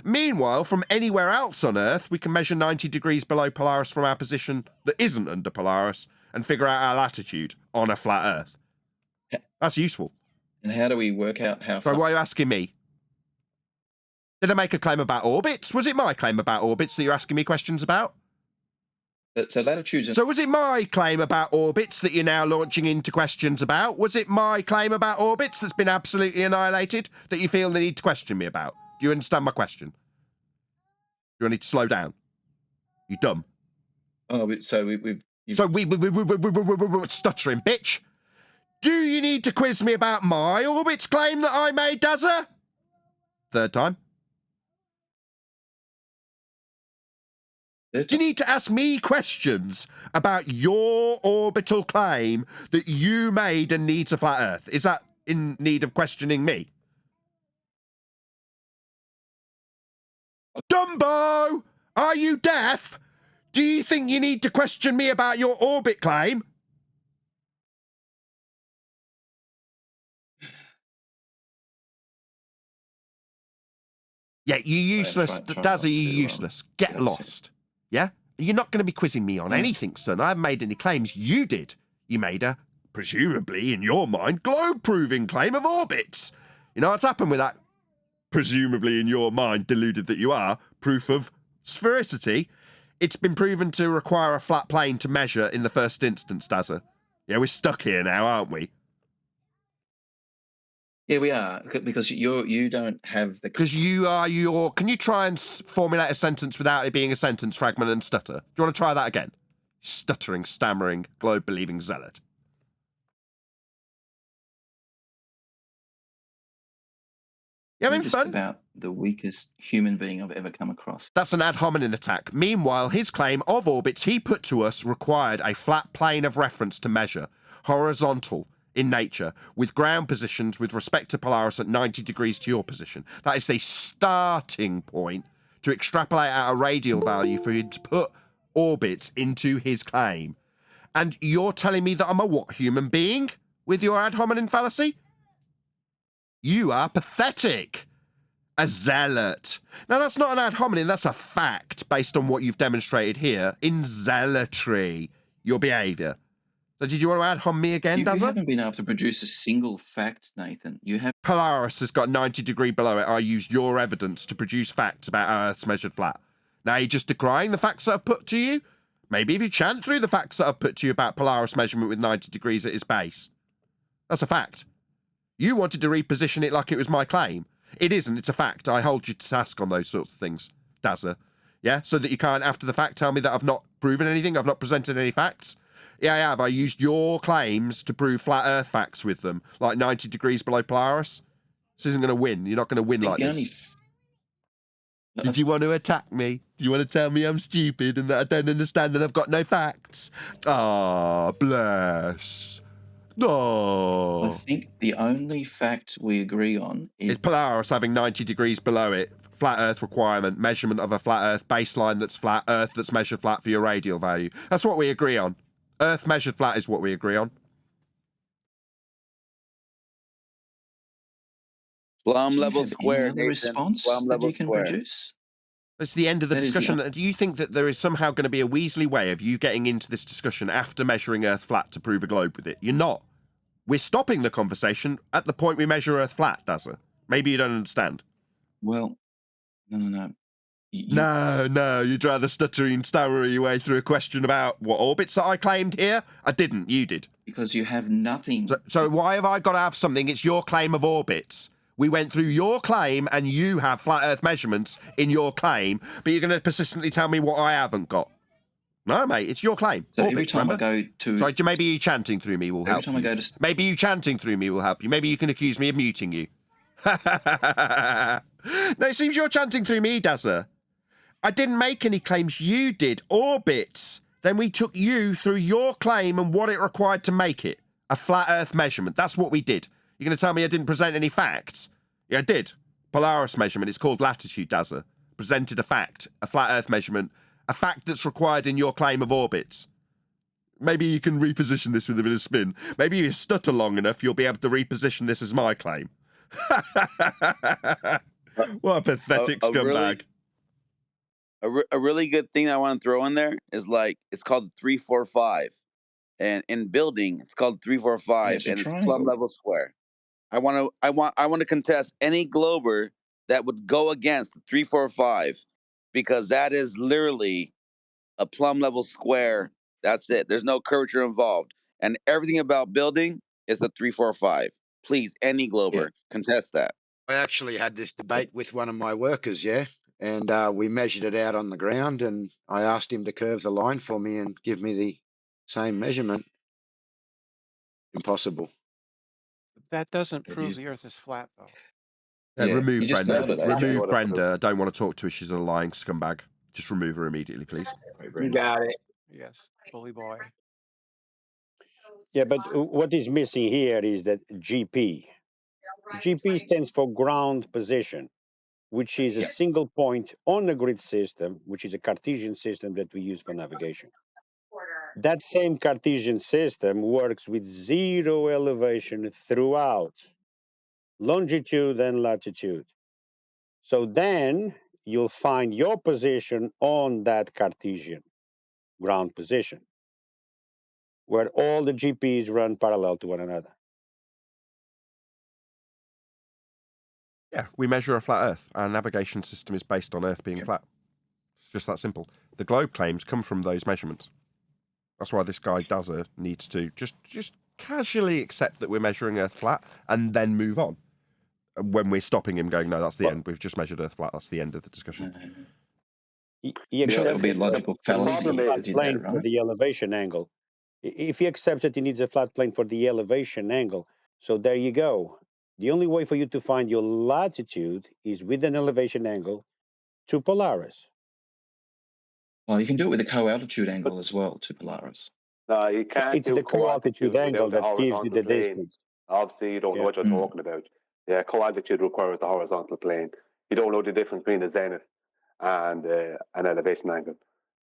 Meanwhile, from anywhere else on Earth, we can measure 90 degrees below Polaris from our position that isn't under Polaris and figure out our latitude on a flat Earth. That's useful. And how do we work out how far? So why are you asking me? Did I make a claim about orbits? Was it my claim about orbits that you're asking me questions about? So latitudes... So was it my claim about orbits that you're now launching into questions about? Was it my claim about orbits that's been absolutely annihilated that you feel the need to question me about? Do you understand my question? Do I need to slow down? You dumb. Oh, so we've... So we stuttering, bitch. Do you need to quiz me about my orbits claim that I made, Dazza? Third time. Do you need to ask me questions about your orbital claim that you made and needs a flat Earth? Is that in need of questioning me? Dumbo! Are you deaf? Do you think you need to question me about your orbit claim? Yeah, you useless. Dazza, you useless. Get lost. Yeah? You're not going to be quizzing me on anything, son. I haven't made any claims. You did. You made a, presumably, in your mind, globe-proving claim of orbits. You know what's happened with that, presumably in your mind, deluded that you are, proof of sphericity? It's been proven to require a flat plane to measure in the first instance, Dazza. Yeah, we're stuck here now, aren't we? Yeah, we are, because you don't have the... Because you are your... Can you try and formulate a sentence without it being a sentence fragment and stutter? Do you want to try that again? Stuttering, stammering, globe-believing zealot. You having fun? About the weakest human being I've ever come across. That's an ad hominem attack. Meanwhile, his claim of orbits he put to us required a flat plane of reference to measure, horizontal, in nature, with ground positions with respect to Polaris at 90 degrees to your position. That is the starting point to extrapolate out a radial value for him to put orbits into his claim. And you're telling me that I'm a what human being with your ad hominem fallacy? You are pathetic. A zealot. Now, that's not an ad hominem, that's a fact based on what you've demonstrated here in zealotry, your behaviour. So did you want to ad hom me again, Dazza? You haven't been able to produce a single fact, Nathan. You have... Polaris has got 90 degree below it. I used your evidence to produce facts about how Earth's measured flat. Now you're just decrying the facts that I've put to you? Maybe if you chant through the facts that I've put to you about Polaris measurement with 90 degrees at its base. That's a fact. You wanted to reposition it like it was my claim. It isn't, it's a fact. I hold you to task on those sorts of things, Dazza. Yeah? So that you can't, after the fact, tell me that I've not proven anything, I've not presented any facts. Yeah, I have. I used your claims to prove flat Earth facts with them, like 90 degrees below Polaris. This isn't going to win. You're not going to win like this. Did you want to attack me? Do you want to tell me I'm stupid and that I don't understand and I've got no facts? Ah, bless. Oh. I think the only fact we agree on is Polaris having 90 degrees below it. Flat Earth requirement, measurement of a flat Earth baseline that's flat, Earth that's measured flat for your radial value. That's what we agree on. Earth measured flat is what we agree on. Plum level square. Any response that you can produce? It's the end of the discussion. Do you think that there is somehow going to be a Weasley way of you getting into this discussion after measuring Earth flat to prove a globe with it? You're not. We're stopping the conversation at the point we measure Earth flat, Dazza. Maybe you don't understand. Well, no. No, you'd rather stuttering, stammer your way through a question about what orbits that I claimed here? I didn't, you did. Because you have nothing. So why have I got to have something? It's your claim of orbits. We went through your claim and you have flat Earth measurements in your claim, but you're going to persistently tell me what I haven't got. No, mate, it's your claim. So orbits, every time remember? I go to... Sorry, maybe you chanting through me will help. Every time I go to... Maybe you chanting through me will help you. Maybe you can accuse me of muting you. No, it seems you're chanting through me, Dazza. I didn't make any claims. You did. Orbits. Then we took you through your claim and what it required to make it. A flat Earth measurement. That's what we did. You're going to tell me I didn't present any facts? Yeah, I did. Polaris measurement. It's called latitude, Dazza. Presented a fact. A flat Earth measurement. A fact that's required in your claim of orbits. Maybe you can reposition this with a bit of spin. Maybe if you stutter long enough, you'll be able to reposition this as my claim. What a pathetic scumbag. A really good thing I want to throw in there is like it's called 345, and in building it's called 345, and it's plumb level square. I want to contest any glober that would go against 345 because that is literally a plumb level square. That's it. There's no curvature involved, and everything about building is a 345. Please, any glober, contest that. I actually had this debate with one of my workers, and we measured it out on the ground, and I asked him to curve the line for me and give me the same measurement. Impossible. That doesn't prove the Earth is flat, though. Remove Brenda. Remove Brenda. I don't want to talk to her. She's a lying scumbag. Just remove her immediately, please. You got it. Yes, bully boy. Yeah, but what is missing here is that GP. GP stands for ground position, which is a single point on the grid system, which is a Cartesian system that we use for navigation. That same Cartesian system works with zero elevation throughout, longitude and latitude. So then you'll find your position on that Cartesian ground position, where all the GPs run parallel to one another. Yeah, we measure a flat Earth. Our navigation system is based on Earth being flat. It's just that simple. The globe claims come from those measurements. That's why this guy Dazza needs to just casually accept that we're measuring Earth flat and then move on. When we're stopping him going, no, that's the end. We've just measured Earth flat. That's the end of the discussion. That would be a logical fallacy if you did that, For right? the elevation angle. If he accepts that he needs a flat plane for the elevation angle, so there you go. The only way for you to find your latitude is with an elevation angle to Polaris. Well, you can do it with a co-altitude angle as well to Polaris. No, you can't It's do the co-altitude angle without the that gives you horizontal the plane. distance. Obviously, you don't know what you're talking about. Yeah, co-altitude requires the horizontal plane. You don't know the difference between a zenith and an elevation angle.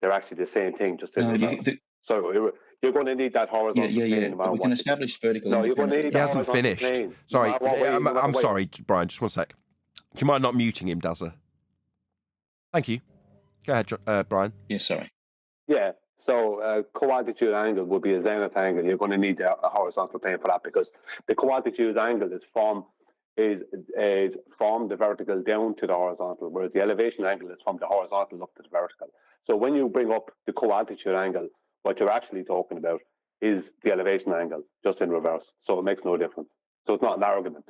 They're actually the same thing, just in reverse. So you're going to need that horizontal plane. But we can establish vertical No, you're going to independence. need He the hasn't horizontal finished. plane. Sorry, No matter what way, I'm sorry, Brian, just one sec. Do you mind not muting him, Dazza? Thank you. Go ahead, Brian. Yeah, sorry. Yeah, so co-altitude angle would be a zenith angle. You're going to need a horizontal plane for that because the co-altitude angle is from the vertical down to the horizontal, whereas the elevation angle is from the horizontal up to the vertical. So when you bring up the co-altitude angle, what you're actually talking about is the elevation angle, just in reverse. So it makes no difference. So it's not an argument.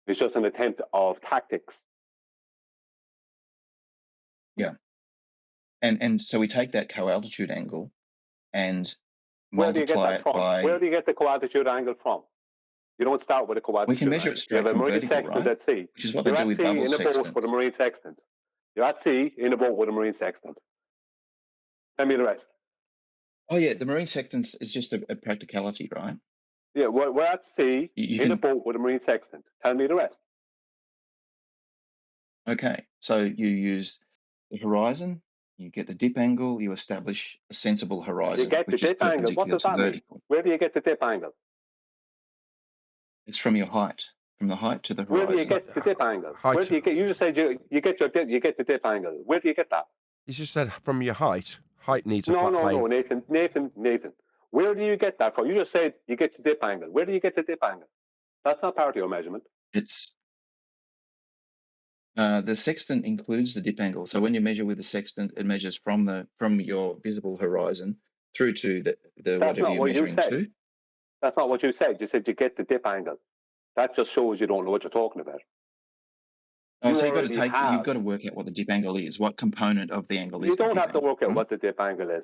It's just an attempt of tactics. Yeah. And so we take that co-altitude angle and Where do you get multiply that it from? by... Where do you get the co-altitude angle from? You don't start with a co-altitude We can measure angle. it straight You have a from marine vertical, sextant right? at sea. Which is what they You're do at with sea bubble in a boat with a sextants. marine sextant. You're at sea in a boat with a marine sextant. Tell me the rest. Oh, yeah, the marine sextant is just a practicality, right? Yeah, we're at sea in a boat with a marine sextant. Tell me the rest. Okay, so you use the horizon, you get the dip angle, you establish a sensible You horizon, get the which is dip angle. What perpendicular does to that mean? vertical. Where do you get the dip angle? It's from your height, from the height to the Where do you horizon. get the dip angle? Height. Where do you get? You just said you get the dip angle. Where do you get that? He's just said from your height. Height needs a No, flat plane. no, Nathan. Where do you get that from? You just said you get the dip angle. Where do you get the dip angle? That's not part of your measurement. It's the sextant includes the dip angle. So when you measure with the sextant, it measures from your visible horizon through to the That's whatever not you're what you measuring said. to. That's not what you said. You said you get the dip angle. That just shows you don't know what you're talking about. Oh, You so you've already got to work out what the dip angle is. What component of the angle You is the don't dip have to angle, work out right? what the dip angle is.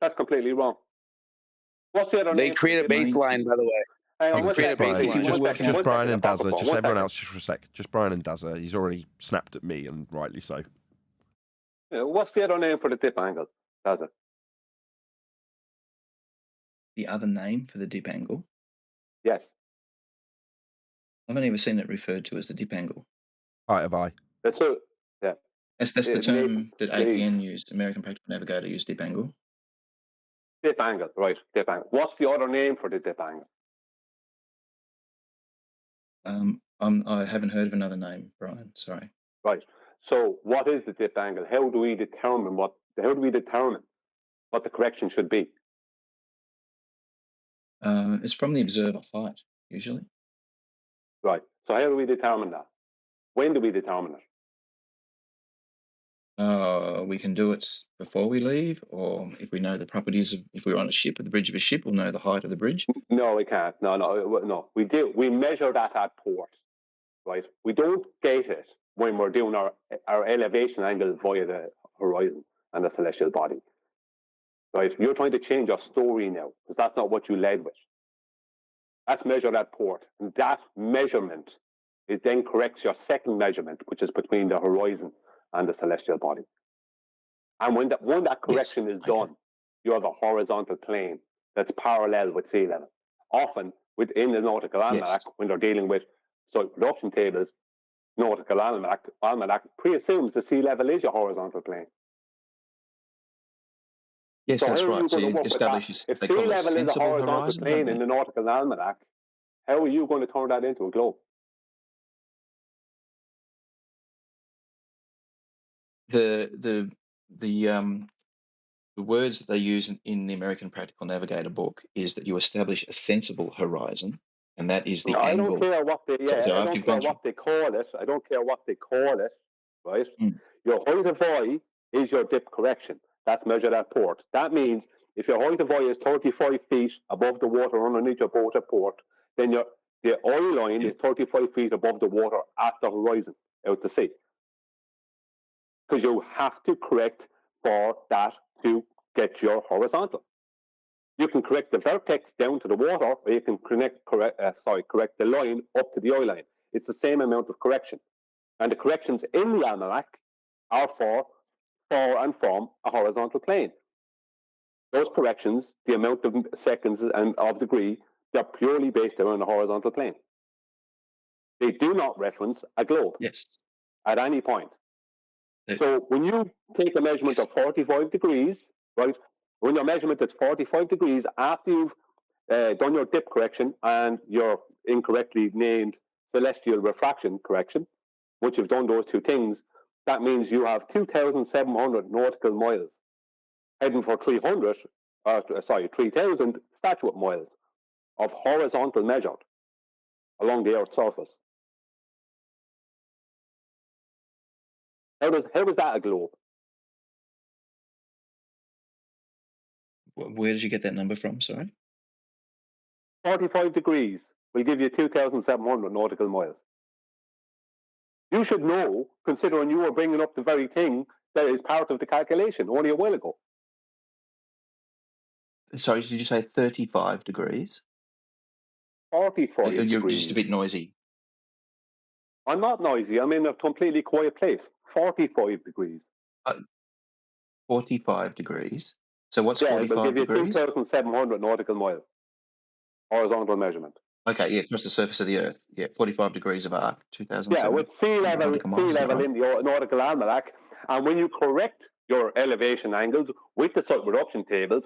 That's completely wrong. What's the other They name for create the a dip angle? baseline, by the way. Hang on, They one create a second. Brian, baseline. just Brian and Papa, Dazza. Just one everyone second. else, just for a sec. Just Brian and Dazza. He's already snapped at me, and rightly so. What's the other name for the dip angle? does it? The other name for the dip angle? Yes. I've only ever seen it referred to as the dip angle. Have I? That's so. Yeah. That's the term that Nathan, APN used. American Practical Navigator used dip angle. Dip angle, right? Dip angle. What's the other name for the dip angle? I haven't heard of another name, Brian. Sorry. Right. So, what is the dip angle? How do we determine what the correction should be? It's from the observer height, usually. Right. So, how do we determine that? When do we determine it? We can do it before we leave, or if we know the properties of, if we're on a ship, at the bridge of a ship, we'll know the height of the bridge. No, we can't. No. We do. We measure that at port, right? We don't gate it when we're doing our elevation angle via the horizon and the celestial body, right? You're trying to change your story now because that's not what you led with. That's measured at port, and that measurement is then corrects your second measurement, which is between the horizon and the celestial body. And when that correction is done, you have a horizontal plane that's parallel with sea level. Often within the nautical almanac, when they're dealing with production tables, nautical almanac pre-assumes the sea level is your horizontal plane. Yes, so that's how are right. you So going to you work establish with a, that? they If sea call it level is a sensible horizontal horizon, plane don't in they? the nautical almanac, how are you going to turn that into a globe? The words that they use in the American Practical Navigator book is that you establish a sensible horizon, and that is the No, angle. I don't care what they So I after don't you've care gone what they call it. I don't care what they call it, right? Mm. Your height of eye is your dip correction. That's measured at port. That means if your height of eye is 35 feet above the water underneath your boat at port, then the eye line is 35 feet above the water at the horizon out to sea. Because you have to correct for that to get your horizontal. You can correct the vertex down to the water, or you can correct the line up to the eye line. It's the same amount of correction. And the corrections in the almanac are for and from a horizontal plane. Those corrections, the amount of seconds and of degree, they're purely based around the horizontal plane. They do not reference a globe at any point. So when you take a measurement of 45 degrees, right, when your measurement is 45 degrees after you've done your dip correction and your incorrectly named celestial refraction correction, once you've done those two things, that means you have 2,700 nautical miles heading for 3,000 statute miles of horizontal measured along the Earth's surface. How is that a globe? Where did you get that number from? Sorry. 45 degrees will give you 2,700 nautical miles. You should know, considering you were bringing up the very thing that is part of the calculation only a while ago. Sorry, did you say 35 degrees? 45 You're degrees. just a bit noisy. I'm not noisy. I'm in a completely quiet place. 45 degrees. 45 degrees. So what's it 45 will give you degrees? 2,700 nautical miles. Horizontal measurement. Okay, yeah, across the surface of the Earth. Yeah, 45 degrees of arc, 2,007. Yeah, with sea level right? in the nautical almanac, and when you correct your elevation angles with the site reduction tables,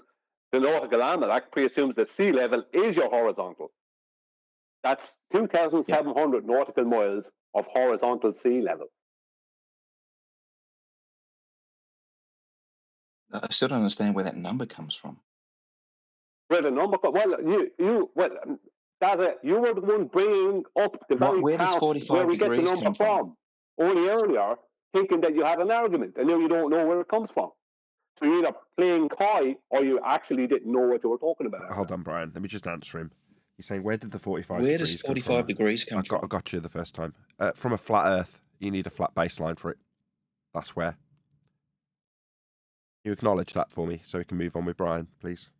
the nautical almanac preassumes that sea level is your horizontal. That's 2,700 nautical miles of horizontal sea level. I still don't understand where that number comes from. Where the number? You were the one bringing up the very Where does part 45 where we get the degrees number come from? only earlier, thinking that you had an argument, and now you don't know where it comes from. So you're either playing coy or you actually didn't know what you were talking about. Hold on, Brian. Let me just answer him. He's saying, where did the 45 Where degrees does 45 degrees come from? I got you the first time. From a flat Earth. You need a flat baseline for it. That's where. You acknowledge that for me so we can move on with Brian, please.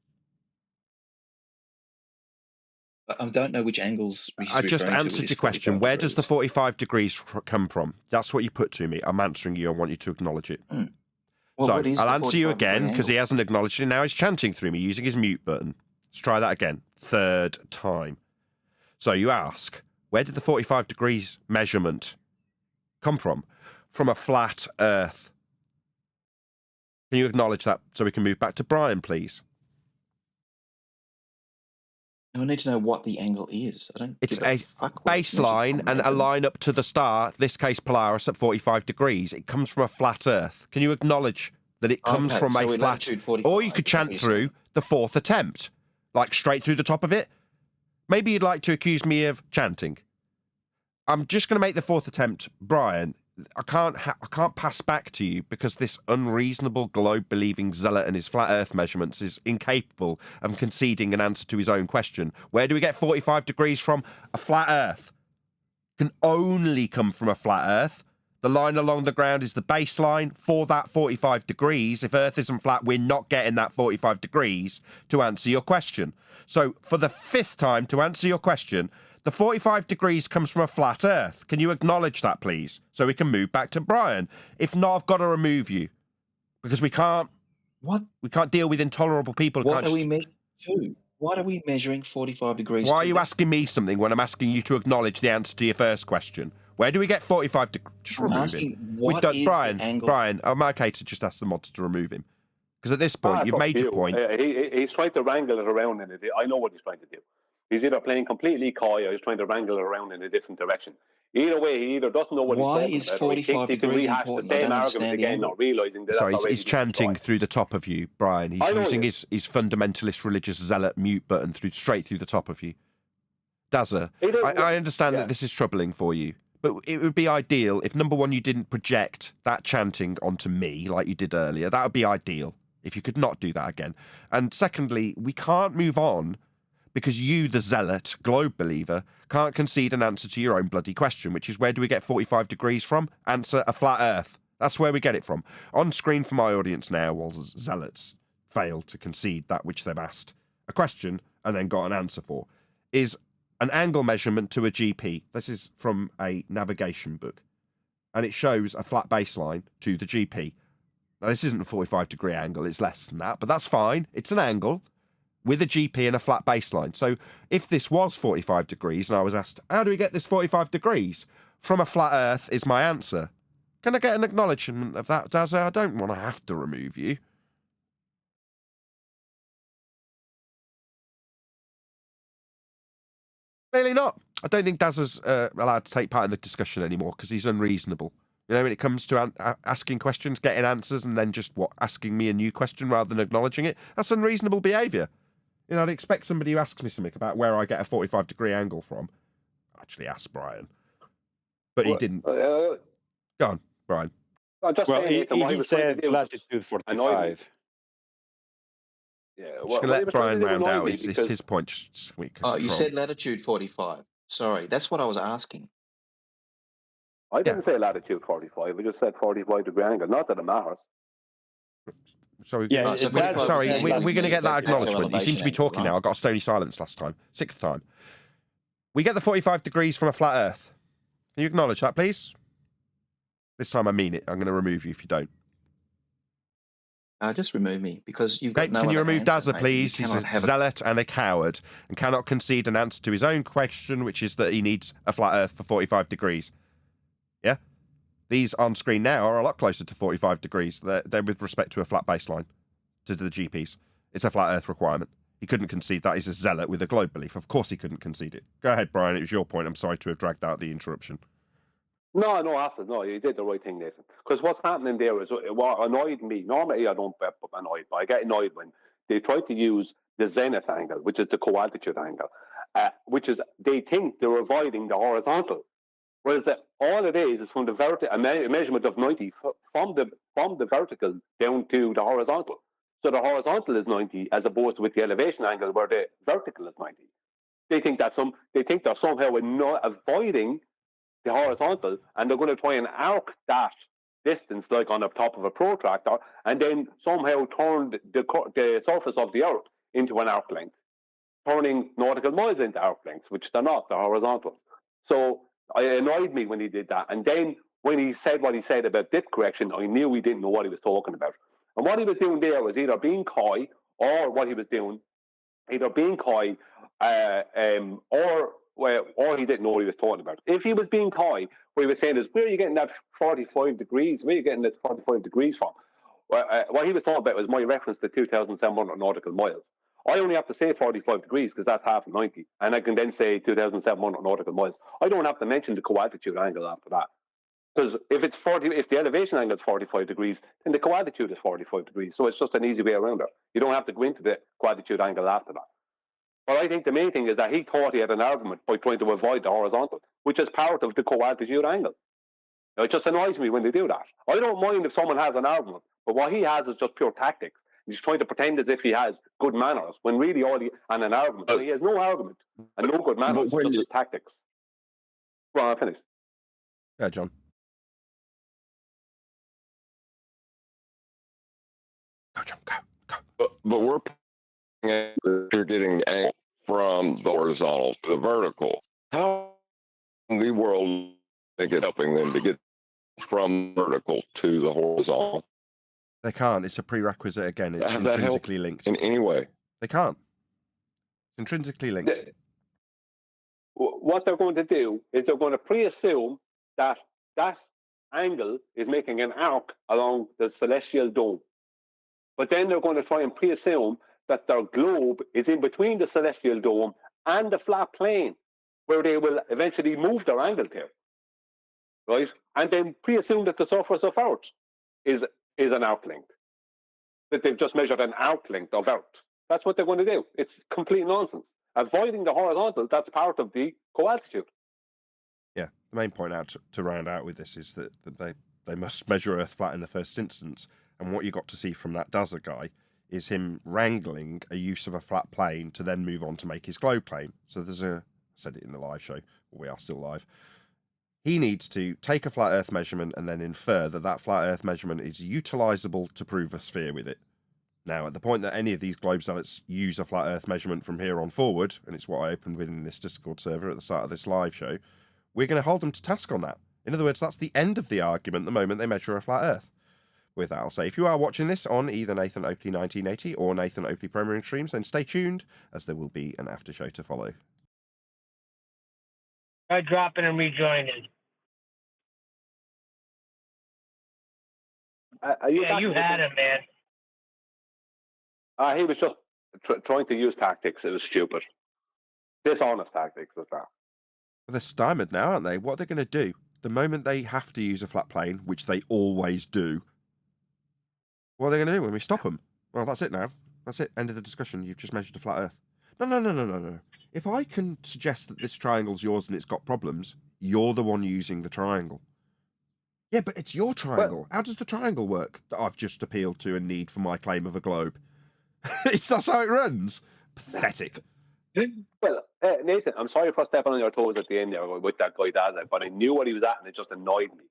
I don't know which angles he's I just referring to answered with your this question. 45 Where degrees. does the 45 degrees come from? That's what you put to me. I'm answering you. I want you to acknowledge it. Well, So what is I'll the answer you 45 degree again because he angle? hasn't acknowledged it. Now he's chanting through me using his mute button. Let's try that again. Third time. So you ask, where did the 45 degrees measurement come from? From a flat Earth. Can you acknowledge that so we can move back to Brian, please? And we need to know what the angle is. I don't It's give a a fuck what it's measured baseline from, and a Nathan. line up to the star, this case Polaris at 45 degrees. It comes from a flat Earth. Can you acknowledge that it comes Okay, from so a we're flat... latitude 45. Or you could is that what chant you're through saying? the fourth attempt, like straight through the top of it. Maybe you'd like to accuse me of chanting. I'm just going to make the fourth attempt. Brian, I can't pass back to you because this unreasonable globe-believing zealot and his flat Earth measurements is incapable of conceding an answer to his own question. Where do we get 45 degrees from? A flat Earth. Can only come from a flat Earth. The line along the ground is the baseline for that 45 degrees. If Earth isn't flat, we're not getting that 45 degrees to answer your question. So for the fifth time, to answer your question, the 45 degrees comes from a flat Earth. Can you acknowledge that, please? So we can move back to Brian. If not, I've got to remove you. Because we can't... What? We can't deal with intolerable people. What are we measuring to? What are we measuring 45 degrees Why to? are you asking me something when I'm asking you to acknowledge the answer to your first question? Where do we get 45 degrees? Just remove him. What is Brian, the angle? Brian, I'm okay to just ask the mods to remove him. Because at this point, you've made your point. He's trying to wrangle it around in it. I know what he's trying to do. He's either playing completely coy or he's trying to wrangle it around in a different direction. Either way, he either doesn't know what Why he's is talking about, or he thinks 45 he can degrees rehash the important? I same don't argument understand the again, angle. not realising that Sorry, that's already he's chanting through the top of you, Brian. He's using his fundamentalist religious zealot mute button straight through the top of you. Dazza, I understand that this is troubling for you, but it would be ideal if, number one, you didn't project that chanting onto me like you did earlier. That would be ideal if you could not do that again. And secondly, we can't move on because you, the zealot, globe believer, can't concede an answer to your own bloody question, which is where do we get 45 degrees from? Answer, a flat Earth. That's where we get it from. On screen for my audience now, while zealots fail to concede that which they've asked a question and then got an answer for, is an angle measurement to a GP. This is from a navigation book. And it shows a flat baseline to the GP. Now, this isn't a 45 degree angle, it's less than that, but that's fine. It's an angle with a GP and a flat baseline. So if this was 45 degrees and I was asked, how do we get this 45 degrees? From a flat Earth is my answer. Can I get an acknowledgement of that, Dazza? I don't want to have to remove you. Clearly not. I don't think Dazza's allowed to take part in the discussion anymore because he's unreasonable. You know, when it comes to asking questions, getting answers, and then just, asking me a new question rather than acknowledging it, that's unreasonable behaviour. You know, I'd expect somebody who asks me something about where I get a 45 degree angle from. Actually asked Brian. But he didn't. Go on, Brian. He said latitude 45. Yeah, I'm just going to let Brian round out. It's his point. You said latitude 45. Sorry, that's what I was asking. I didn't say latitude 45. I just said 45 degree angle. Not that it matters. Sorry, we're going to get that acknowledgement. You seem to be talking now. I got a stony silence last time. Sixth time. We get the 45 degrees from a flat Earth. Can you acknowledge that, please? This time I mean it. I'm going to remove you if you don't. Just remove me because you've got no Can you other remove answer, Dazza, please? He's a zealot and a coward and cannot concede an answer to his own question, which is that he needs a flat Earth for 45 degrees. Yeah? These on screen now are a lot closer to 45 degrees. They're with respect to a flat baseline, to the GPs. It's a flat Earth requirement. He couldn't concede that. He's a zealot with a globe belief. Of course he couldn't concede it. Go ahead, Brian. It was your point. I'm sorry to have dragged out the interruption. No, you did the right thing, Nathan. Because what's happening there is what annoyed me. Normally, I don't get annoyed, but I get annoyed when they try to use the zenith angle, which is the co-altitude angle, which is they think they're avoiding the horizontal. Whereas all it is from the vertical, a measurement of 90 from the vertical down to the horizontal. So the horizontal is 90 as opposed to with the elevation angle where the vertical is 90. They think they're somehow not avoiding the horizontal, and they're going to try and arc that distance like on the top of a protractor, and then somehow turn the surface of the Earth into an arc length, turning nautical miles into arc lengths, which they're not, they're horizontal. So it annoyed me when he did that. And then when he said what he said about dip correction, I knew he didn't know what he was talking about. And what he was doing there was either being coy, or what he was doing, either being coy, or he didn't know what he was talking about. If he was being coy, what he was saying is, where are you getting that 45 degrees? Where are you getting that 45 degrees from? What he was talking about was my reference to 2,700 nautical miles. I only have to say 45 degrees because that's half of 90, and I can then say 2,700 nautical miles. I don't have to mention the co-altitude angle after that. Because if the elevation angle is 45 degrees, then the co-altitude is 45 degrees. So it's just an easy way around it. You don't have to go into the co-altitude angle after that. But I think the main thing is that he thought he had an argument by trying to avoid the horizontal, which is part of the co-altitude angle. Now, it just annoys me when they do that. I don't mind if someone has an argument, but what he has is just pure tactics. He's trying to pretend as if he has good manners, when really and an argument. He has no argument and no good manners, just his tactics. Well, I finished. Yeah, John. Go, John, go. But you're getting angle from the horizontal to the vertical. How in the world they get helping them to get from vertical to the horizontal? They can't. It's a prerequisite again. It's intrinsically linked. In any way? They can't. It's intrinsically linked. What they're going to do is they're going to pre-assume that that angle is making an arc along the celestial dome. But then they're going to try and pre-assume that their globe is in between the celestial dome and the flat plane, where they will eventually move their angle to, right? And then pre-assume that the surface of Earth is an arc length, that they've just measured an arc length of Earth. That's what they're going to do. It's complete nonsense. Avoiding the horizontal, that's part of the co-altitude. Yeah, the main point to round out with this is that they must measure Earth flat in the first instance. And what you got to see from that Daza guy is him wrangling a use of a flat plane to then move on to make his globe claim. So I said it in the live show, we are still live. He needs to take a flat Earth measurement and then infer that flat Earth measurement is utilizable to prove a sphere with it. Now, at the point that any of these globe zealots use a flat Earth measurement from here on forward, and it's what I opened with in this Discord server at the start of this live show, we're going to hold them to task on that. In other words, that's the end of the argument the moment they measure a flat Earth. With that, I'll say, if you are watching this on either Nathan Oakley 1980 or Nathan Oakley Premiering streams, then stay tuned, as there will be an after show to follow. Try dropping and rejoining. You had him, man. He was just trying to use tactics. It was stupid. Dishonest tactics is that. They're stymied now, aren't they? What are they going to do? The moment they have to use a flat plane, which they always do, what are they going to do when we stop them? Well, that's it now. That's it. End of the discussion. You've just measured a flat Earth. No. If I can suggest that this triangle's yours and it's got problems, you're the one using the triangle. Yeah, but it's your triangle. How does the triangle work that I've just appealed to and need for my claim of a globe? That's how it runs. Pathetic. Well, Nathan, I'm sorry for stepping on your toes at the end there with that guy Daza, but I knew what he was at and it just annoyed me.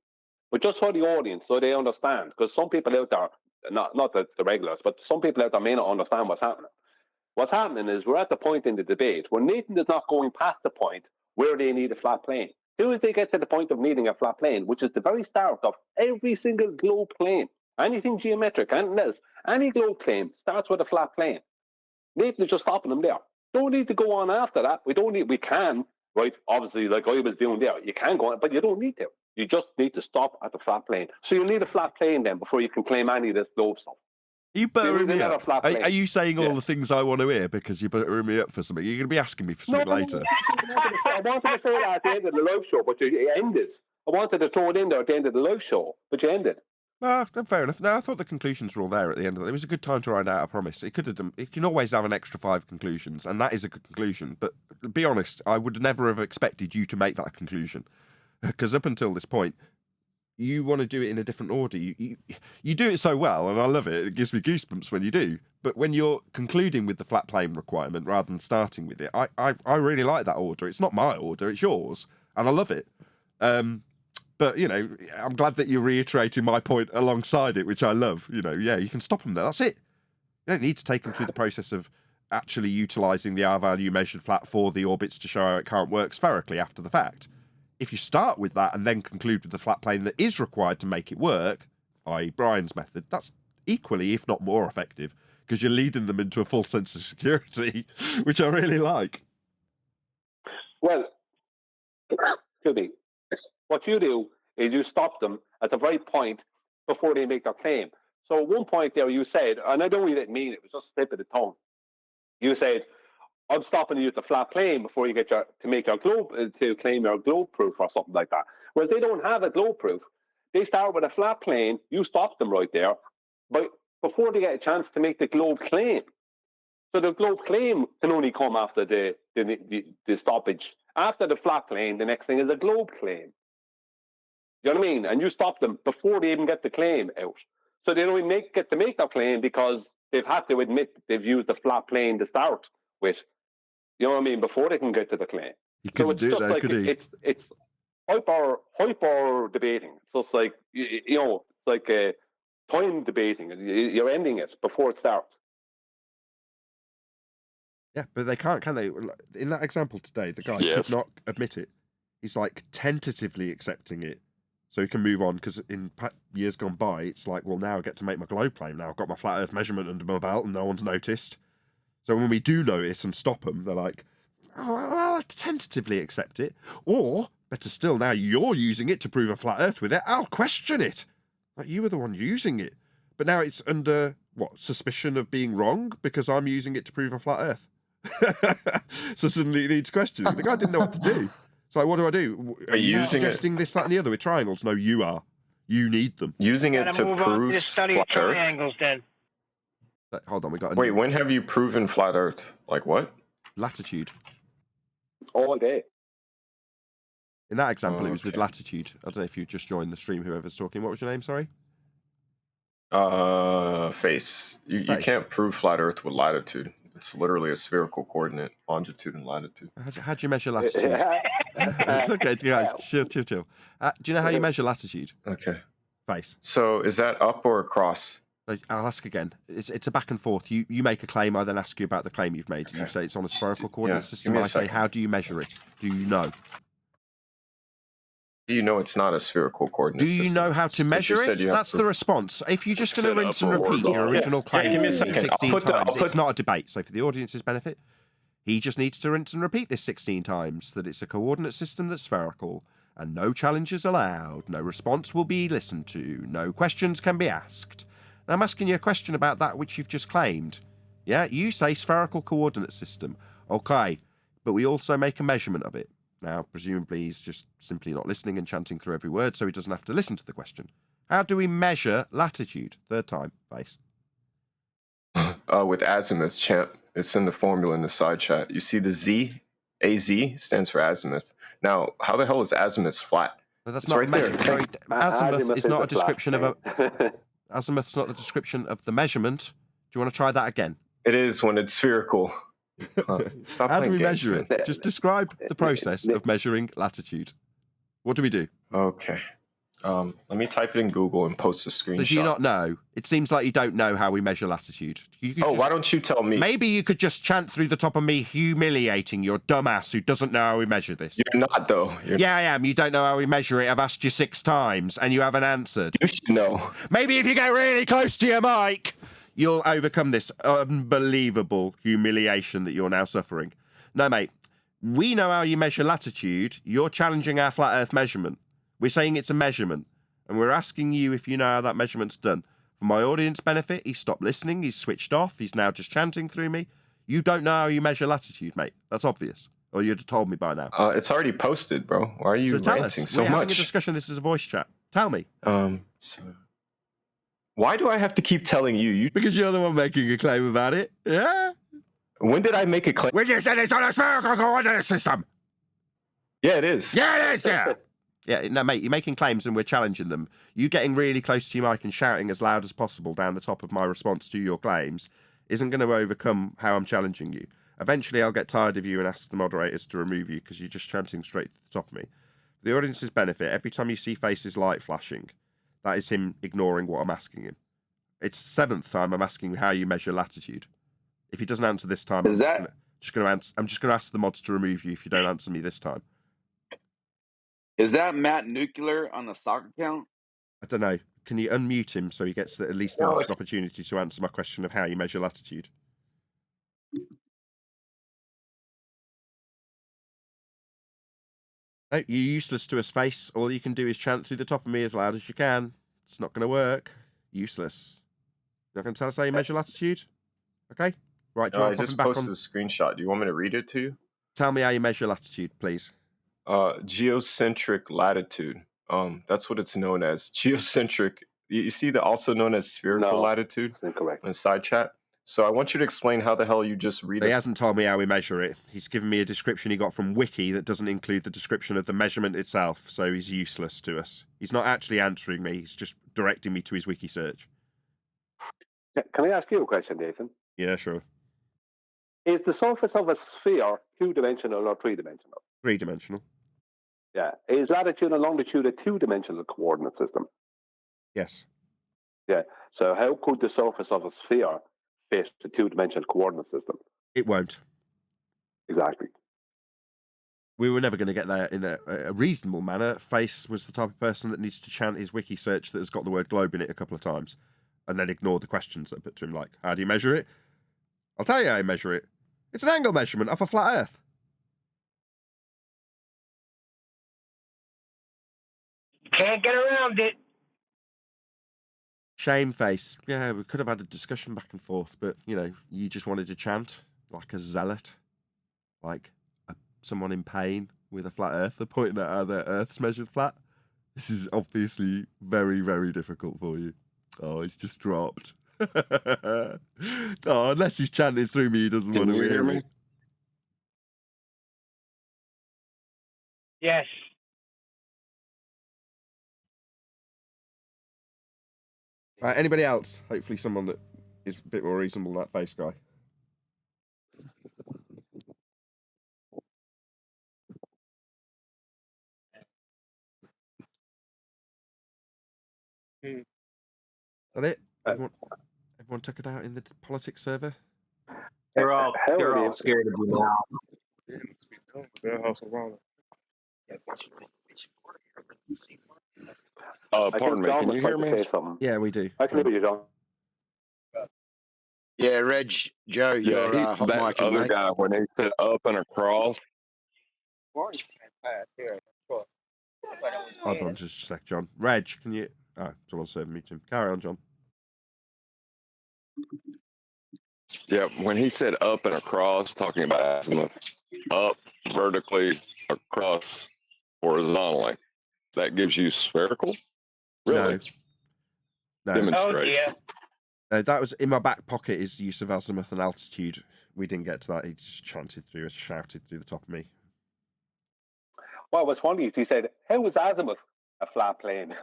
But just for the audience, so they understand, because some people out there, not the regulars, but some people out there may not understand what's happening. What's happening is we're at the point in the debate where Nathan is not going past the point where they need a flat plane. As soon as they get to the point of needing a flat plane, which is the very start of every single globe claim, anything geometric, anything else, any globe claim starts with a flat plane. Nathan is just stopping them there. Don't need to go on after that. We can, right? Obviously, like I was doing there, you can go on, but you don't need to. You just need to stop at the flat plane. So you need a flat plane then before you can claim any of this globe stuff. Are you buttering me up? Are you saying all the things I want to hear because you're buttering me up for something? You're going to be asking me for something later. I wanted to say that at the end of the live show, but you ended. I wanted to throw it in there at the end of the live show, but you ended. Fair enough. No, I thought the conclusions were all there at the end of it. It was a good time to write out, I promise. It could have done. It can always have an extra 5 conclusions, and that is a good conclusion. But be honest, I would never have expected you to make that conclusion, because up until this point, you want to do it in a different order. You do it so well, and I love it. It gives me goosebumps when you do. But when you're concluding with the flat plane requirement rather than starting with it, I really like that order. It's not my order, it's yours, and I love it. But, you know, I'm glad that you're reiterating my point alongside it, which I love. You know, yeah, you can stop them there. That's it. You don't need to take them through the process of actually utilising the R value measured flat for the orbits to show how it can't work spherically after the fact. if you start with that and then conclude with the flat plane that is required to make it work, i.e. Brian's method, that's equally, if not more effective, because you're leading them into a false sense of security, which I really like. Well, excuse me. What you do is you stop them at the right point before they make their claim. So at one point there you said, and I don't really mean it was just a slip of the tongue. You said, I'm stopping you at the flat plane before you get to make your globe, to claim your globe proof or something like that. Whereas they don't have a globe proof. They start with a flat plane, you stop them right there, but before they get a chance to make the globe claim. So the globe claim can only come after the stoppage. After the flat plane, the next thing is a globe claim. You know what I mean? And you stop them before they even get the claim out. So they don't even get to make their claim because they've had to admit they've used the flat plane to start with. You know what I mean? Before they can get to the claim. He couldn't do that, could he? It's hyper debating. So it's like, you know, it's like time debating. You're ending it before it starts. Yeah, but they can't, can they? In that example today, the guy could not admit it. He's like tentatively accepting it so he can move on, because in years gone by, it's like, well, now I get to make my globe claim. Now I've got my flat Earth measurement under my belt and no one's noticed. So when we do notice and stop them, they're like, oh, well, I'll tentatively accept it. Or, better still, now you're using it to prove a flat Earth with it, I'll question it. Like, you were the one using it. But now it's under, what, suspicion of being wrong because I'm using it to prove a flat Earth. So suddenly it needs questioning. The guy didn't know what to do. It's like, what do I do? Are you suggesting this, that, and the other with triangles? No, you are. You need them. Using it to prove the study flat of Earth? triangles, then. Hold on, we got. Wait, when have you proven flat Earth? Like what? Latitude. All day. In that example, it was with latitude. I don't know if you just joined the stream. Whoever's talking. What was your name? Sorry. Face. You can't prove flat Earth with latitude. It's literally a spherical coordinate, longitude and latitude. How do you measure latitude? It's okay, guys. Chill. Do you know how you measure latitude? Okay. Face. So is that up or across? I'll ask again. It's a back and forth. You make a claim, I then ask you about the claim you've made. You say it's on a spherical coordinate system, and I say, how do you measure it? Do you know? Do you know it's not a spherical coordinate system? Do you know how to measure it? That's the response. If you're just going to rinse and repeat your original claim 16 times, it's not a debate. So for the audience's benefit, he just needs to rinse and repeat this 16 times, that it's a coordinate system that's spherical, and no challenges allowed, no response will be listened to, no questions can be asked. Now, I'm asking you a question about that which you've just claimed. Yeah, you say spherical coordinate system. Okay, but we also make a measurement of it. Now, presumably he's just simply not listening and chanting through every word, so he doesn't have to listen to the question. How do we measure latitude? Third time, Face. With azimuth, champ. It's in the formula in the side chat. You see the Z? AZ stands for azimuth. Now, how the hell is azimuth flat? Well, that's it's not right there. Azimuth is not a description of a... Azimuth's not the description of the measurement. Do you want to try that again? It is when it's spherical. How do we measure it? Just describe the process of measuring latitude. What do we do? Okay. Let me type it in Google and post a screenshot. Do you not know? It seems like you don't know how we measure latitude. Why don't you tell me? Maybe you could just chant through the top of me, humiliating your dumbass who doesn't know how we measure this. You're not, though. Yeah, I am. You don't know how we measure it. I've asked you 6 times, and you haven't answered. You should know. Maybe if you get really close to your mic, you'll overcome this unbelievable humiliation that you're now suffering. No, mate. We know how you measure latitude. You're challenging our flat Earth measurement. We're saying it's a measurement, and we're asking you if you know how that measurement's done. For my audience benefit, he's stopped listening, he's switched off, he's now just chanting through me. You don't know how you measure latitude, mate. That's obvious. Or you'd have told me by now. It's already posted, bro. Why are you ranting so We're much? having a discussion. This is a voice chat. Tell me. So why do I have to keep telling you? Because you're the one making a claim about it. Yeah? When did I make a claim? When you said it's on a spherical coordinate system. Yeah, it is. Yeah, it is, yeah. Yeah, no, mate, you're making claims and we're challenging them. You getting really close to your mic and shouting as loud as possible down the top of my response to your claims isn't going to overcome how I'm challenging you. Eventually, I'll get tired of you and ask the moderators to remove you because you're just chanting straight to the top of me. For the audience's benefit, every time you see Face's light flashing, that is him ignoring what I'm asking him. It's the 7th time I'm asking how you measure latitude. If he doesn't answer this time, I'm just going to ask the mods to remove you if you don't answer me this time. Is that Matt Nuclear on the soccer account? I don't know. Can you unmute him so he gets at least the No, last opportunity to answer my question of how you measure latitude? No, you're useless to us, face. All you can do is chant through the top of me as loud as you can. It's not going to work. Useless. You're not going to tell us how you measure latitude? Okay. Right, do you I want to pop him just back posted on? a screenshot. Do you want me to read it to you? Tell me how you measure latitude, please. Geocentric latitude. That's what it's known as. Geocentric. You see the also known as spherical latitude incorrect. in the side chat. So I want you to explain how the hell you just read He it. hasn't told me how we measure it. He's given me a description he got from Wiki that doesn't include the description of the measurement itself, so he's useless to us. He's not actually answering me, he's just directing me to his Wiki search. Can I ask you a question, Nathan? Yeah, sure. Is the surface of a sphere two-dimensional or three-dimensional? Three-dimensional. Yeah. Is latitude and longitude a two-dimensional coordinate system? Yes. Yeah. So how could the surface of a sphere fit a two-dimensional coordinate system? It won't. Exactly. We were never going to get there in a reasonable manner. Face was the type of person that needs to chant his wiki search that has got the word globe in it a couple of times and then ignore the questions that are put to him, like, how do you measure it? I'll tell you how you measure it. It's an angle measurement off a flat earth. Can't get around it. Shame face. Yeah, we could have had a discussion back and forth, but, you know, you just wanted to chant like a zealot, like someone in pain with a flat earth, pointing at how their earth's measured flat. This is obviously very, very difficult for you. Oh, it's just dropped. Oh, unless he's chanting through me, he doesn't Can want to you hear hear me. me? Yes. Right, anybody else? Hopefully someone that is a bit more reasonable than that face guy. That it? Everyone took it out in the politics server? They're all scared of you now. Pardon me, can you hear me? Yeah, we do. I can hear you, John. Yeah, Reg, Joe, Yeah, you're hot that micing, other mate. guy, when he said up and across, Hold on just a sec, John. Reg, can you... Oh, someone's serving me to him. Carry on, John. yeah, when he said up and across, talking about azimuth, up vertically, across horizontally, that gives you spherical? Really? No. Demonstrate. Oh, dear. That was in my back pocket, his use of azimuth and altitude. We didn't get to that. He just chanted through us, shouted through the top of me. Well, what's funny is he said, how is azimuth a flat plane?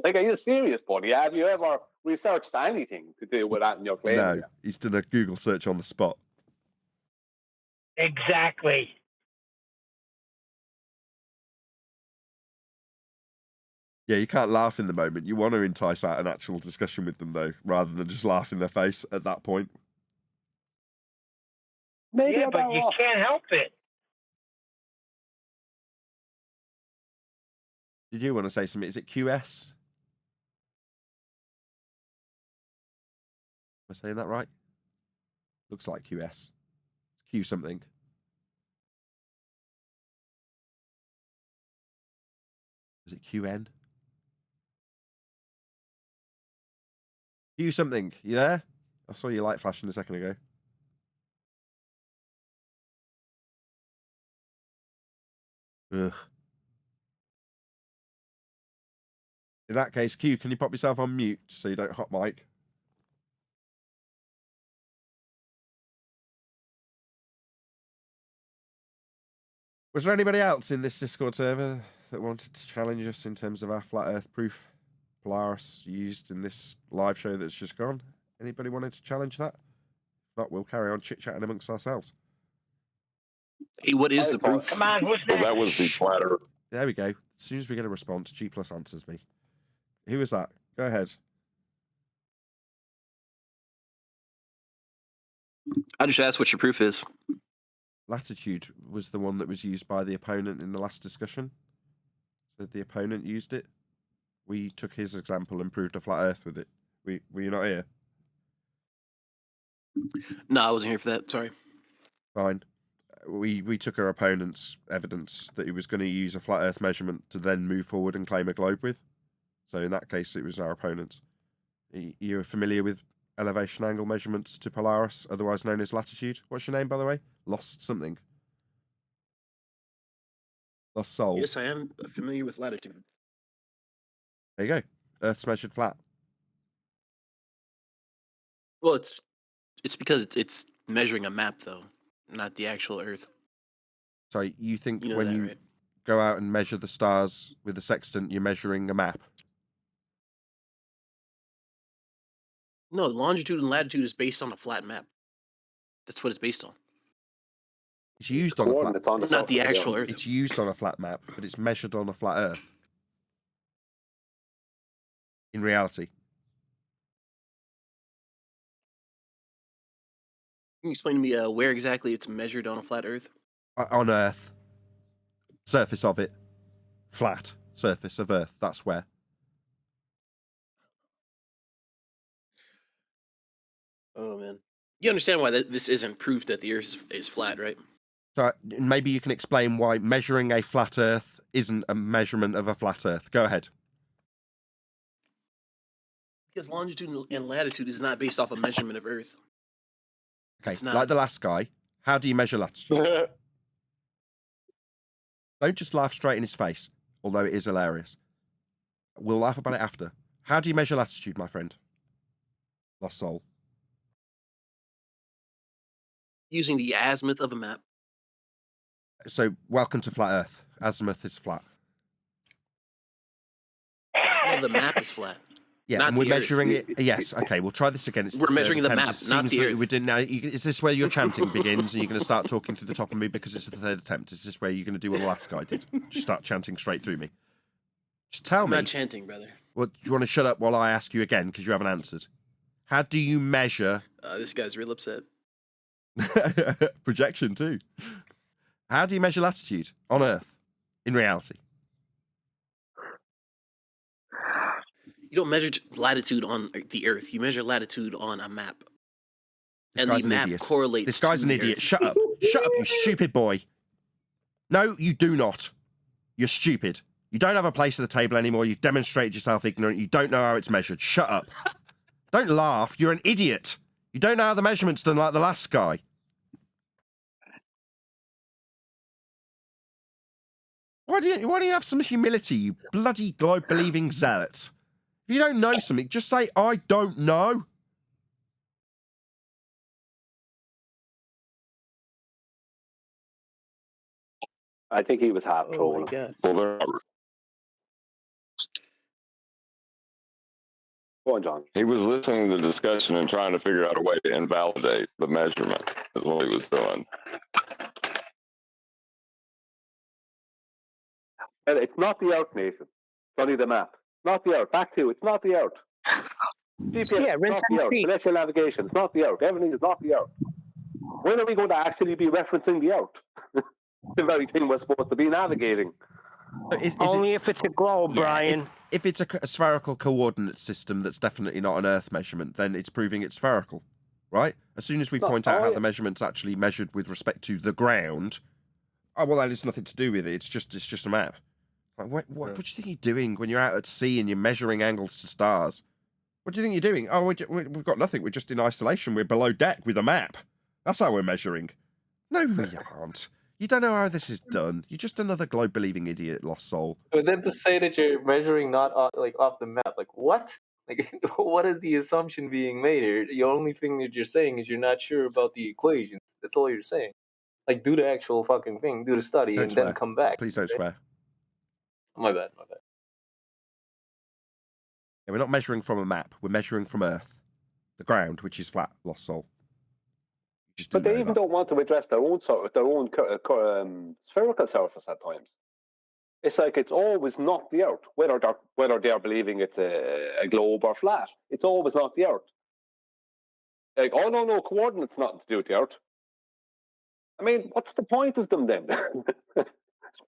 Like, are you serious, buddy? Have you ever researched anything to do with that in your claim? No, he's done a Google search on the spot. Exactly. Yeah, you can't laugh in the moment. You want to entice out an actual discussion with them, though, rather than just laugh in their face at that point. Maybe yeah, but you can't help it. Did you want to say something? Is it QS? Am I saying that right? Looks like QS. It's Q something. Is it QN? Q something. You there? I saw your light flashing a second ago. Ugh. In that case, Q, can you pop yourself on mute so you don't hot mic? Was there anybody else in this Discord server that wanted to challenge us in terms of our flat Earth proof Polaris used in this live show that's just gone? Anybody wanted to challenge that? If not, we'll carry on chit-chatting amongst ourselves. Hey, what is the proof? Come on, who's next? Well, that was the platter. There we go. As soon as we get a response, G+ answers me. Who was that? Go ahead. I just asked what your proof is. latitude was the one that was used by the opponent in the last discussion. So the opponent used it. We took his example and proved a flat Earth with it. Were you not here? No, I wasn't here for that. Sorry. Fine. We took our opponent's evidence that he was going to use a flat Earth measurement to then move forward and claim a globe with. So in that case, it was our opponent's. You're familiar with elevation angle measurements to Polaris, otherwise known as latitude? What's your name, by the way? Lost something. Lost Soul. Yes, I am familiar with latitude. There you go. Earth's measured flat. Well, it's because it's measuring a map, though, not the actual Earth. So you think You know when that, you right? go out and measure the stars with the sextant, you're measuring a map? No, longitude and latitude is based on a flat map. That's what it's based on. It's used on a flat. Coordinates on the Not the surface of actual Earth. Earth. It's used on a flat map, but it's measured on a flat Earth. In reality. Can you explain to me where exactly it's measured on a flat Earth? On Earth. Surface of it. Flat. Surface of Earth. That's where. Oh, man. You understand why this isn't proof that the Earth is flat, right? So maybe you can explain why measuring a flat Earth isn't a measurement of a flat Earth. Go ahead. Because longitude and latitude is not based off a measurement of Earth. Okay, It's not. like the last guy, how do you measure latitude? Don't just laugh straight in his face, although it is hilarious. We'll laugh about it after. How do you measure latitude, my friend? Lost Soul. Using the azimuth of a map. So, welcome to Flat Earth. Azimuth is flat. No, the map is flat. Yeah, not and we're the measuring Earth. it. Yes, okay, we'll try this again. It's We're measuring the attempt. map, It not seems the that Earth. we didn't now. Is this where your chanting begins and you're going to start talking through the top of me because it's the third attempt? Is this where you're going to do what the last guy did? Just start chanting straight through me. Just tell me. I'm not chanting, brother. Well, do you want to shut up while I ask you again because you haven't answered? How do you measure? This guy's real upset. Projection too. How do you measure latitude on Earth in reality? You don't measure latitude on the Earth. You measure latitude on a map. This and guy's the an map idiot. correlates. This guy's to an the idiot. Earth. Shut up. Shut up, you stupid boy. No, you do not. You're stupid. You don't have a place at the table anymore. You've demonstrated yourself ignorant. You don't know how it's measured. Shut up. Don't laugh. You're an idiot. You don't know how the measurement's done like the last guy. Why do you have some humility, you bloody globe-believing zealot? If you don't know something, just say, I don't know. I think he was half trolling. Well, Go on, John. he was listening to the discussion and trying to figure out a way to invalidate the measurement, is what he was doing. And it's not the Earth, Nathan. Study the map. Not the Earth. Back to it's not the Earth. GPS, Yeah, it's not the Earth. Celestial navigation, it's not the Earth. Everything is not the Earth. When are we going to actually be referencing the Earth? The very thing we're supposed to be navigating. Only if it's a globe, Brian. If it's a spherical coordinate system that's definitely not an Earth measurement, then it's proving it's spherical, right? As soon as we point out how the measurement's actually measured with respect to the ground, oh well, that has nothing to do with it. It's just a map. Like, what do you think you're doing when you're out at sea and you're measuring angles to stars? What do you think you're doing? Oh, we've got nothing. We're just in isolation. We're below deck with a map. That's how we're measuring. No, we aren't. You don't know how this is done. You're just another globe-believing idiot, lost soul. But then to say that you're measuring not off the map, like what? Like what is the assumption being made here? The only thing that you're saying is you're not sure about the equation. That's all you're saying. Like do the actual fucking thing, do the study, Don't and swear. then come back. Please don't swear. My bad. Yeah, we're not measuring from a map. We're measuring from Earth, the ground, which is flat, lost soul. But they even don't want to address their own spherical surface at times. It's like it's always not the Earth, whether they're believing it's a globe or flat. It's always not the Earth. Like, oh no, coordinates nothing to do with the Earth. I mean, what's the point of them then?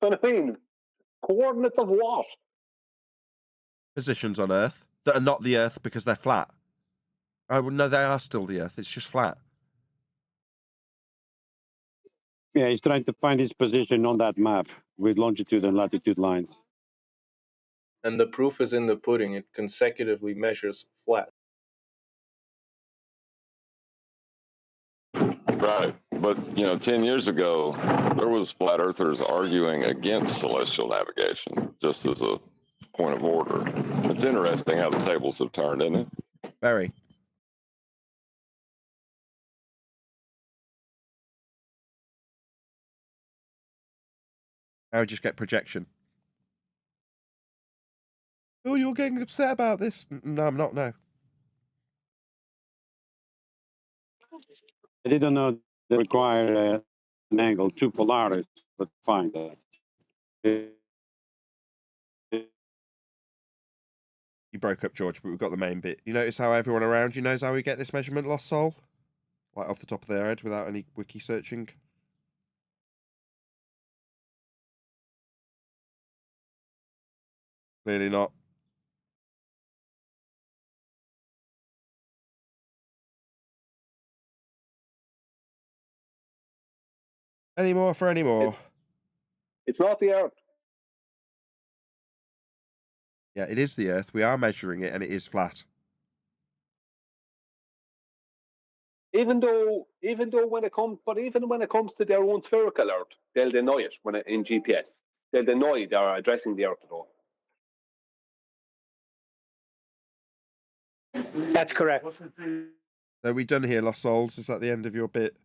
What I mean, coordinates of what? Positions on Earth that are not the Earth because they're flat. Oh, well, no, they are still the Earth. It's just flat. Yeah, he's trying to find his position on that map with longitude and latitude lines. And the proof is in the pudding. It consecutively measures flat. Right. But, 10 years ago, there was flat earthers arguing against celestial navigation, just as a point of order. It's interesting how the tables have turned, isn't it? Very. I would just get projection. Oh, you're getting upset about this? No, I'm not, no. I didn't know they require an angle 2 Polaris, but fine. You broke up, George, but we've got the main bit. You notice how everyone around you knows how we get this measurement, Lost Soul? Like off the top of their head without any wiki searching? Clearly not. Any more for any more? It's not the Earth. Yeah, it is the Earth. We are measuring it, and it is flat. Even though when it comes to their own spherical Earth, they'll deny it in GPS. They'll deny they're addressing the Earth at all. That's correct. So we done here, Lost Souls? Is that the end of your bit?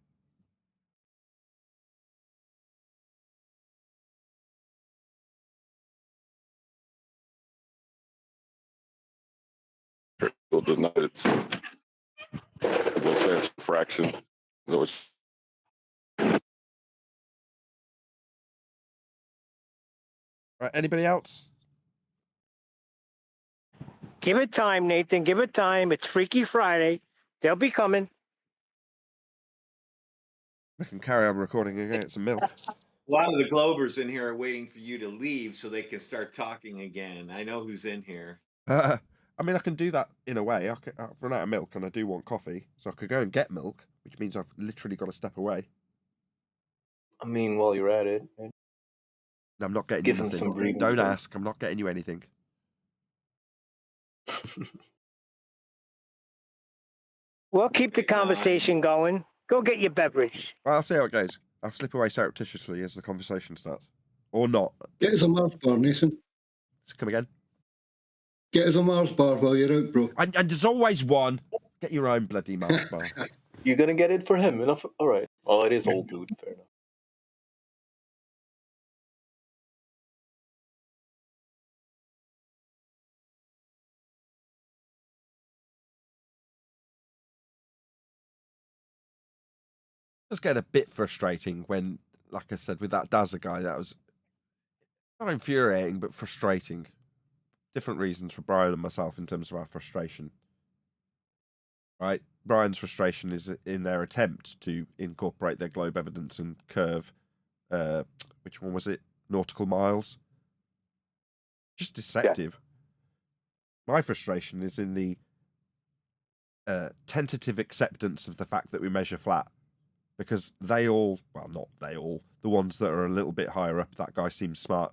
We'll deny it's. We'll say it's a fraction. Is that what Right, anybody else? Give it time, Nathan. Give it time. It's Freaky Friday. They'll be coming. We can carry on recording again. Get some milk. A lot of the Globers in here are waiting for you to leave so they can start talking again. I know who's in here. I mean, I can do that in a way. I've run out of milk and I do want coffee, so I could go and get milk, which means I've literally got to step away. I mean, while you're at it, no, I'm not getting give you him nothing. some breathing Don't space. ask. I'm not getting you anything. We'll keep the conversation going. Go get your beverage. Well, I'll see how it goes. I'll slip away surreptitiously as the conversation starts. Or not. Get us a Mars bar, Nathan. Come again? Get us a Mars bar while you're out, bro. And there's always one. Get your own bloody Mars bar. You're gonna get it for him. Enough. All right. Oh, it is old dude. Fair enough. Just get a bit frustrating when, like I said, with that Daza guy, that was not infuriating, but frustrating. Different reasons for Brian and myself in terms of our frustration. Right? Brian's frustration is in their attempt to incorporate their globe evidence and curve, which one was it? Nautical miles. Just deceptive. Yeah. My frustration is in the tentative acceptance of the fact that we measure flat. Because they all, well, not they all, the ones that are a little bit higher up, that guy seems smart.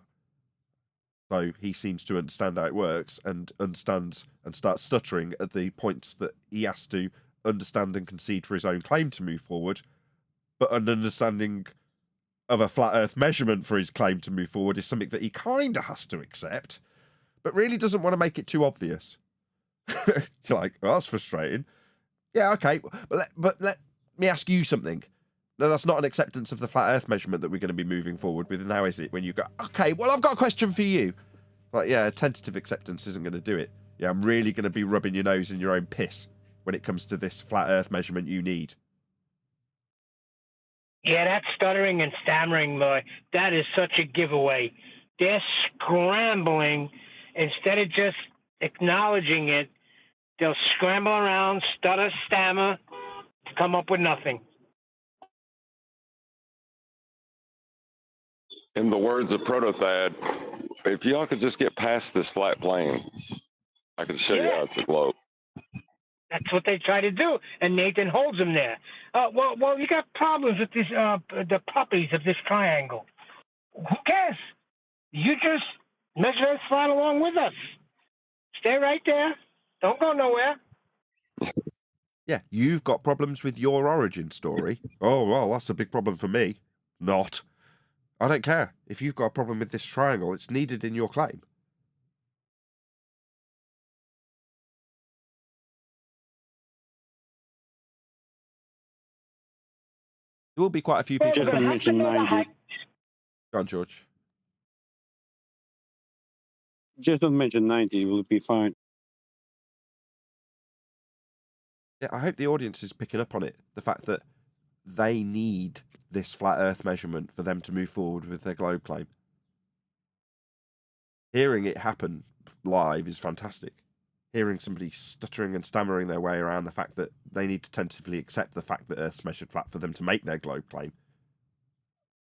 So he seems to understand how it works and understands and starts stuttering at the points that he has to understand and concede for his own claim to move forward. But an understanding of a flat earth measurement for his claim to move forward is something that he kind of has to accept, but really doesn't want to make it too obvious. You're like, well, that's frustrating. Yeah, okay, but let me ask you something. No, that's not an acceptance of the flat earth measurement that we're going to be moving forward with. And how is it when you go, okay, well, I've got a question for you. Like, yeah, tentative acceptance isn't going to do it. Yeah, I'm really going to be rubbing your nose in your own piss when it comes to this flat earth measurement you need. Yeah, that stuttering and stammering, boy, that is such a giveaway. They're scrambling. Instead of just acknowledging it, they'll scramble around, stutter, stammer, to come up with nothing. In the words of Protothad, if y'all could just get past this flat plane, I could show you how it's a globe. That's what they try to do, and Nathan holds them there. Well, you got problems with this, the puppies of this triangle. Who cares? You just measure it flat along with us. Stay right there. Don't go nowhere. Yeah, you've got problems with your origin story. Oh, well, that's a big problem for me. Not. I don't care. If you've got a problem with this triangle, it's needed in your claim. There will be quite a few people. Just mention 90. Go on, George. Just don't mention 90. It will be fine. Yeah, I hope the audience is picking up on it. The fact that they need this flat Earth measurement for them to move forward with their globe claim. Hearing it happen live is fantastic. Hearing somebody stuttering and stammering their way around the fact that they need to tentatively accept the fact that Earth's measured flat for them to make their globe claim.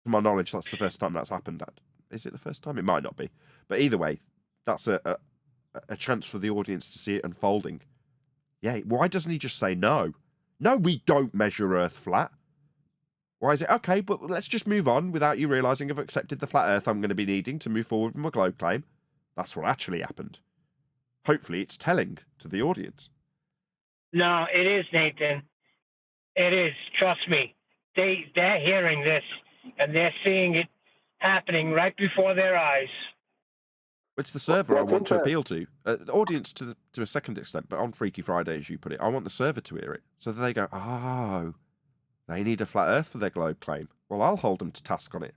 To my knowledge, that's the first time that's happened. Is it the first time? It might not be. But either way, that's a chance for the audience to see it unfolding. Yeah, why doesn't he just say no? No, we don't measure Earth flat. Why is it, okay, but let's just move on without you realising I've accepted the flat Earth I'm going to be needing to move forward with my globe claim? That's what actually happened. Hopefully it's telling to the audience. No, it is, Nathan. It is. Trust me. They're hearing this, and they're seeing it happening right before their eyes. It's the server I want to appeal to. The audience to a second extent, but on Freaky Friday, as you put it, I want the server to hear it. So that they go, oh, they need a flat Earth for their globe claim. Well, I'll hold them to task on it.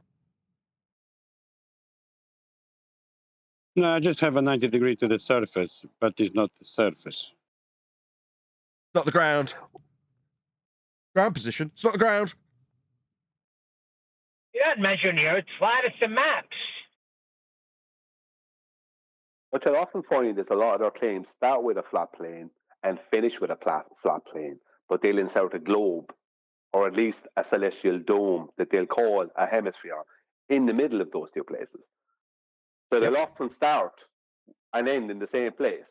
No, I just have a 90 degree to the surface, but it's not the surface. Not the ground. Ground position. It's not the ground. You're not measuring the Earth flat. It's the maps. What you'll often find is a lot of their claims start with a flat plane and finish with a flat plane, but they'll insert a globe or at least a celestial dome that they'll call a hemisphere in the middle of those two places. So they'll often start and end in the same place,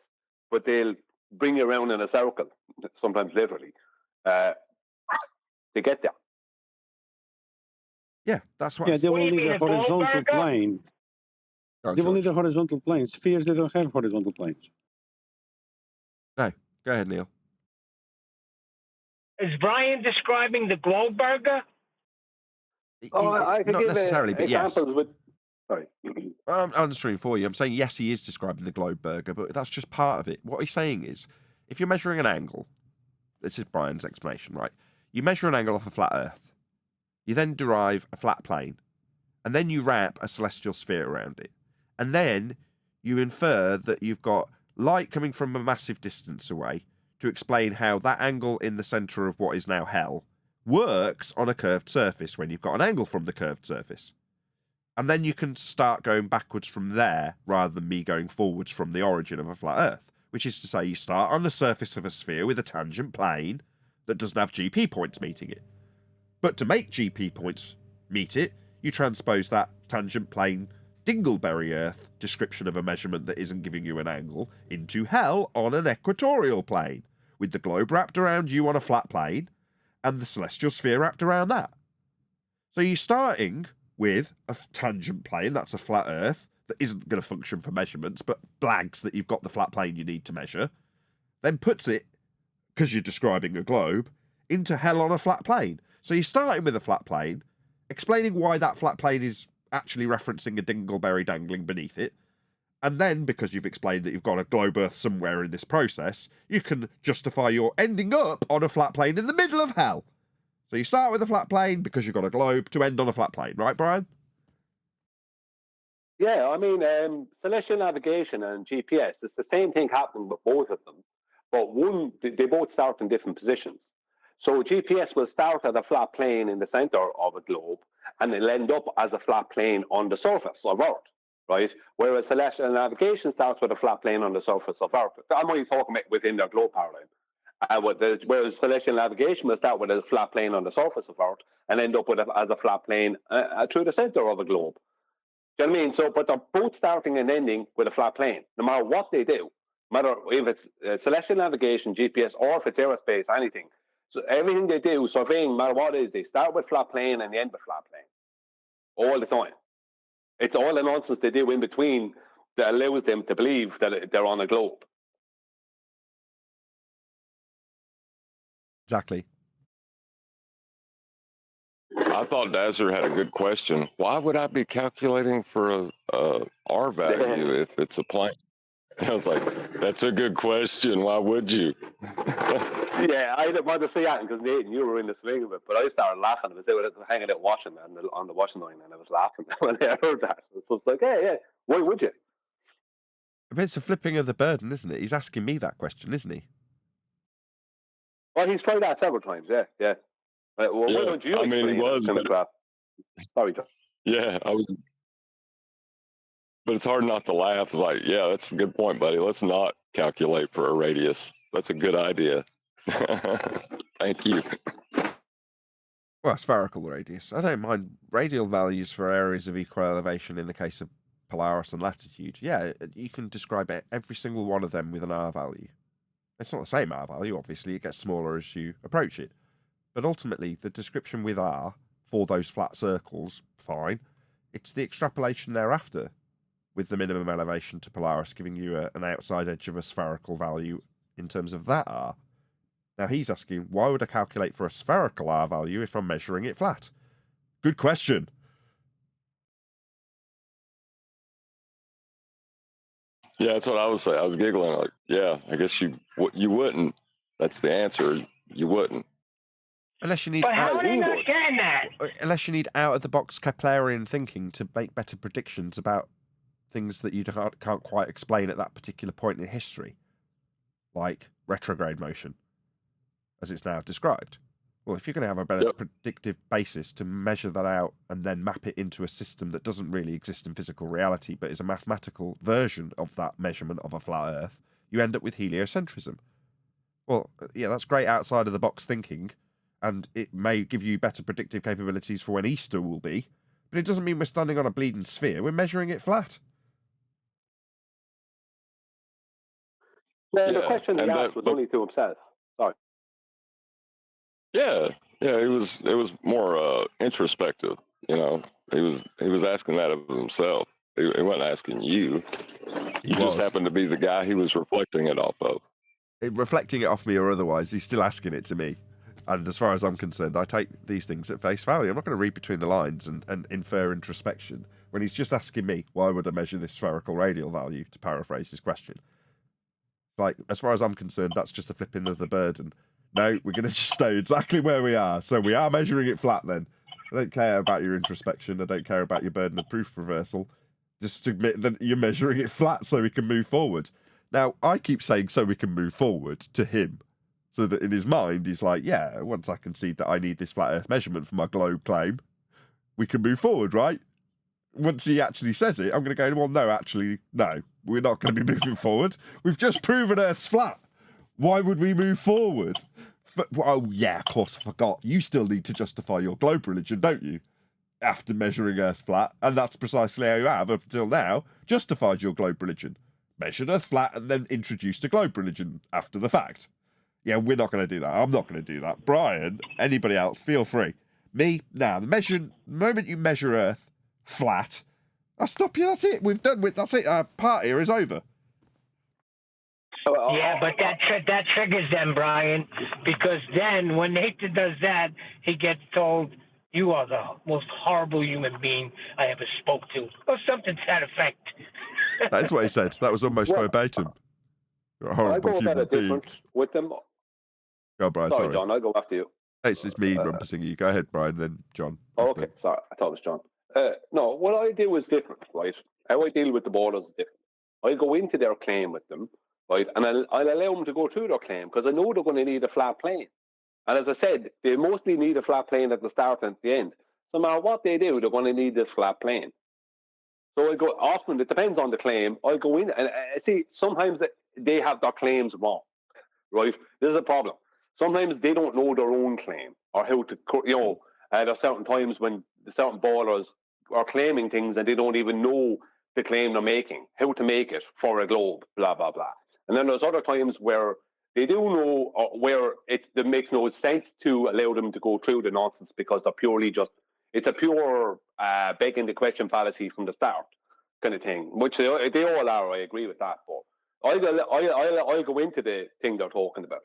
but they'll bring you around in a circle, sometimes literally, to get there. Yeah, that's what. Yeah, they will need a horizontal plane. They will need a horizontal plane. Spheres, they don't have horizontal planes. No, go ahead, Neil. Is Brian describing the globe burger? I can not give necessarily, but yes. examples with. Sorry. I'm answering for you. I'm saying yes, he is describing the globe burger, but that's just part of it. What he's saying is, if you're measuring an angle, this is Brian's explanation, right? You measure an angle off a flat Earth. You then derive a flat plane, and then you wrap a celestial sphere around it. And then you infer that you've got light coming from a massive distance away to explain how that angle in the centre of what is now hell works on a curved surface when you've got an angle from the curved surface. And then you can start going backwards from there rather than me going forwards from the origin of a flat Earth, which is to say you start on the surface of a sphere with a tangent plane that doesn't have GP points meeting it. But to make GP points meet it, you transpose that tangent plane Dingleberry Earth description of a measurement that isn't giving you an angle into hell on an equatorial plane, with the globe wrapped around you on a flat plane and the celestial sphere wrapped around that. So you're starting with a tangent plane, that's a flat Earth, that isn't going to function for measurements, but blags that you've got the flat plane you need to measure, then puts it, because you're describing a globe, into hell on a flat plane. So you're starting with a flat plane, explaining why that flat plane is actually referencing a dingleberry dangling beneath it, and then, because you've explained that you've got a globe Earth somewhere in this process, you can justify your ending up on a flat plane in the middle of hell. So you start with a flat plane because you've got a globe to end on a flat plane, right, Brian? Yeah, I mean, celestial navigation and GPS, it's the same thing happening with both of them, but they both start in different positions. So GPS will start at a flat plane in the center of a globe, and it'll end up as a flat plane on the surface of Earth, right? Whereas celestial navigation starts with a flat plane on the surface of Earth. I'm only talking about within their globe paradigm. Whereas celestial navigation will start with a flat plane on the surface of Earth and end up with as a flat plane through the center of a globe. Do you know what I mean? So, but they're both starting and ending with a flat plane. No matter what they do, no matter if it's celestial navigation, GPS, or if it's aerospace, anything. So everything they do, surveying, no matter what it is, they start with flat plane and they end with flat plane. All the time. It's all the nonsense they do in between that allows them to believe that they're on a globe. Exactly. I thought Dazzler had a good question. Why would I be calculating for a R value if it's a plane? I was like, that's a good question. Why would you? Yeah, I didn't want to say that because Nathan, you were in the swing of it, but I started laughing. I was hanging out watching on the watching line, and I was laughing when I heard that. So it's like, yeah, why would you? But it's a flipping of the burden, isn't it? He's asking me that question, isn't he? Well, he's tried that several times. Yeah. Well, why don't you explain he was. Sorry, John. Yeah, I was. But it's hard not to laugh. It's like, yeah, that's a good point, buddy. Let's not calculate for a radius. That's a good idea. Thank you. Well, spherical radius. I don't mind radial values for areas of equal elevation in the case of Polaris and latitude. Yeah, you can describe every single one of them with an R value. It's not the same R value, obviously. It gets smaller as you approach it. But ultimately, the description with R for those flat circles, fine. It's the extrapolation thereafter with the minimum elevation to Polaris giving you an outside edge of a spherical value in terms of that R. Now he's asking, why would I calculate for a spherical R value if I'm measuring it flat? Good question. Yeah, that's what I was saying. I was giggling like, yeah, I guess you wouldn't. That's the answer. You wouldn't. Unless you need But how are they not getting that? Unless you need out-of-the-box Keplerian thinking to make better predictions about things that you can't quite explain at that particular point in history, like retrograde motion, as it's now described. Well, if you're going to have a better predictive basis to measure that out and then map it into a system that doesn't really exist in physical reality but is a mathematical version of that measurement of a flat Earth, you end up with heliocentrism. Well, yeah, that's great outside-of-the-box thinking, and it may give you better predictive capabilities for when Easter will be, but it doesn't mean we're standing on a bleeding sphere. We're measuring it flat. The question he asked was only to himself. Sorry. Yeah, it was more introspective. You know, he was asking that of himself. He wasn't asking you. You just happened to be the guy he was reflecting it off of. Reflecting it off me or otherwise, he's still asking it to me. And as far as I'm concerned, I take these things at face value. I'm not going to read between the lines and infer introspection when he's just asking me, why would I measure this spherical radial value, to paraphrase his question. Like, as far as I'm concerned, that's just a flipping of the burden. No, we're going to just stay exactly where we are. So we are measuring it flat then. I don't care about your introspection. I don't care about your burden of proof reversal. Just admit that you're measuring it flat so we can move forward. Now, I keep saying so we can move forward to him. So that in his mind, he's like, yeah, once I concede that I need this flat Earth measurement for my globe claim, we can move forward, right? Once he actually says it, I'm going to go, well, no, actually, no, we're not going to be moving forward. We've just proven Earth's flat. Why would we move forward? Oh, yeah, of course, I forgot. You still need to justify your globe religion, don't you? After measuring Earth flat. And that's precisely how you have, up until now, justified your globe religion. Measured Earth flat and then introduced a globe religion after the fact. Yeah, we're not going to do that. I'm not going to do that. Brian, anybody else, feel free. Me, nah, the moment you measure Earth flat, I'll stop you. That's it. We've done with. That's it. Our part here is over. Yeah, but that triggers them, Brian, because then when Nathan does that, he gets told, "You are the most horrible human being I ever spoke to," or something to that effect. That's what he said. That was almost verbatim. You're a horrible human being. With them. Go, Brian. Sorry, John. I'll go after you. It's me rumpusing you. Go ahead, Brian. Then John. Okay, sorry. I thought it was John. No, what I do is different, right? How I deal with the borders is different. I go into their claim with them, right? And I'll allow them to go through their claim because I know they're going to need a flat plane. And as I said, they mostly need a flat plane at the start and at the end. So no matter what they do, they're going to need this flat plane. So I go, often, it depends on the claim. I go in and see, sometimes they have their claims wrong, right? This is a problem. Sometimes they don't know their own claim or how to, there are certain times when the certain borders are claiming things and they don't even know the claim they're making, how to make it for a globe, blah, blah, blah. And then there's other times where they do know, where it makes no sense to allow them to go through the nonsense because they're purely just, it's a pure begging the question fallacy from the start kind of thing, which they all are. I agree with that. But I'll go into the thing they're talking about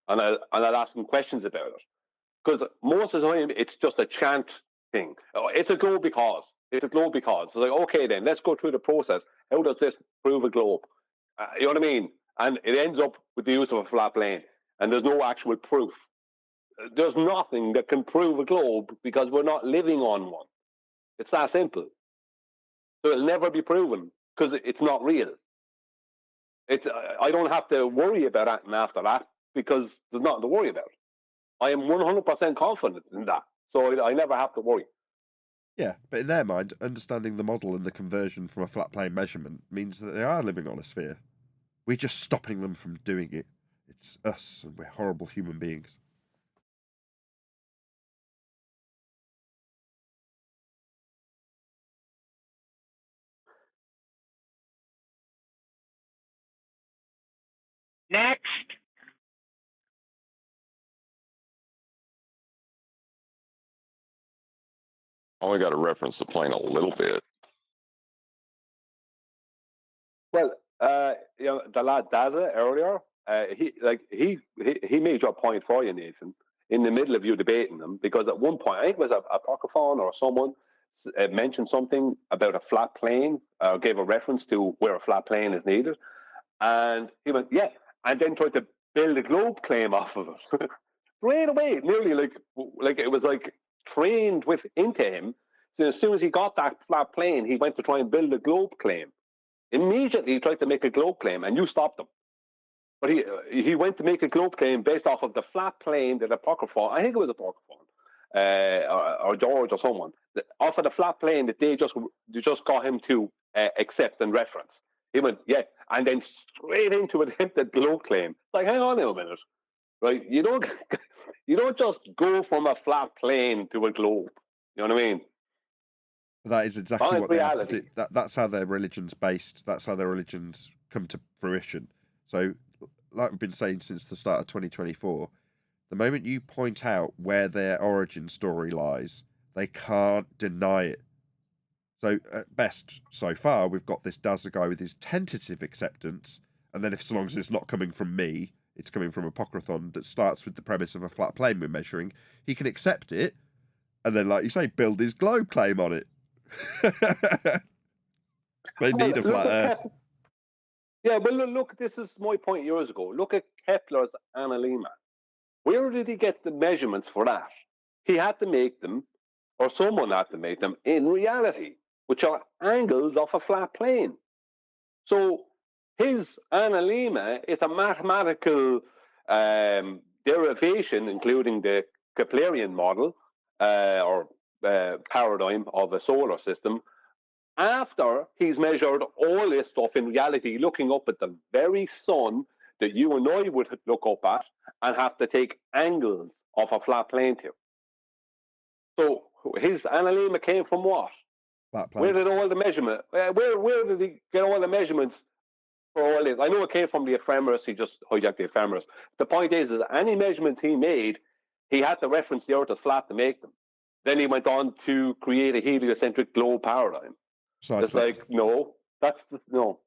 and I'll ask them questions about it. Because most of the time, it's just a chant thing. It's a globe because. It's a globe because. It's like, okay, then, let's go through the process. How does this prove a globe? You know what I mean? And it ends up with the use of a flat plane. And there's no actual proof. There's nothing that can prove a globe because we're not living on one. It's that simple. So it'll never be proven because it's not real. I don't have to worry about anything after that because there's nothing to worry about. I am 100% confident in that, so I never have to worry. Yeah, but in their mind, understanding the model and the conversion from a flat plane measurement means that they are living on a sphere. We're just stopping them from doing it. It's us, and we're horrible human beings. Next. Only got to reference the plane a little bit. Well, the lad Daza earlier, he made your point for you, Nathan, in the middle of you debating them, because at one point, I think it was a Pocophone or someone mentioned something about a flat plane, gave a reference to where a flat plane is needed, and he went, yeah, and then tried to build a globe claim off of it. Right away, nearly like it was like trained into him. So as soon as he got that flat plane, he went to try and build a globe claim. Immediately, he tried to make a globe claim, and you stopped him. But he went to make a globe claim based off of the flat plane that Apocryphon, I think it was Apocryphon, or George or someone, off of the flat plane that they just got him to accept and reference. He went, yeah, and then straight into an attempted globe claim. It's like, hang on a minute, right? You don't just go from a flat plane to a globe. You know what I mean? That is exactly what they have to do. That's how their religion's based. That's how their religions come to fruition. So, like we've been saying since the start of 2024, the moment you point out where their origin story lies, they can't deny it. So, at best, so far, we've got this Dazzler guy with his tentative acceptance, and then if so long as it's not coming from me, it's coming from Apocryphon that starts with the premise of a flat plane we're measuring, he can accept it, and then, like you say, build his globe claim on it. They need a flat Earth. Yeah, but look, this is my point years ago. Look at Kepler's analemma. Where did he get the measurements for that? He had to make them, or someone had to make them in reality, which are angles of a flat plane. So his analemma is a mathematical derivation, including the Keplerian model or paradigm of a solar system, after he's measured all this stuff in reality, looking up at the very sun that you and I would look up at and have to take angles of a flat plane to. So his analemma came from what? Flat plane. Where did all the measurement? Where did he get all the measurements for all this? I know it came from the ephemeris. He just hijacked the ephemeris. The point is any measurements he made, he had to reference the Earth as flat to make them. Then he went on to create a heliocentric globe paradigm. Precisely. It's like, no, that's just, no.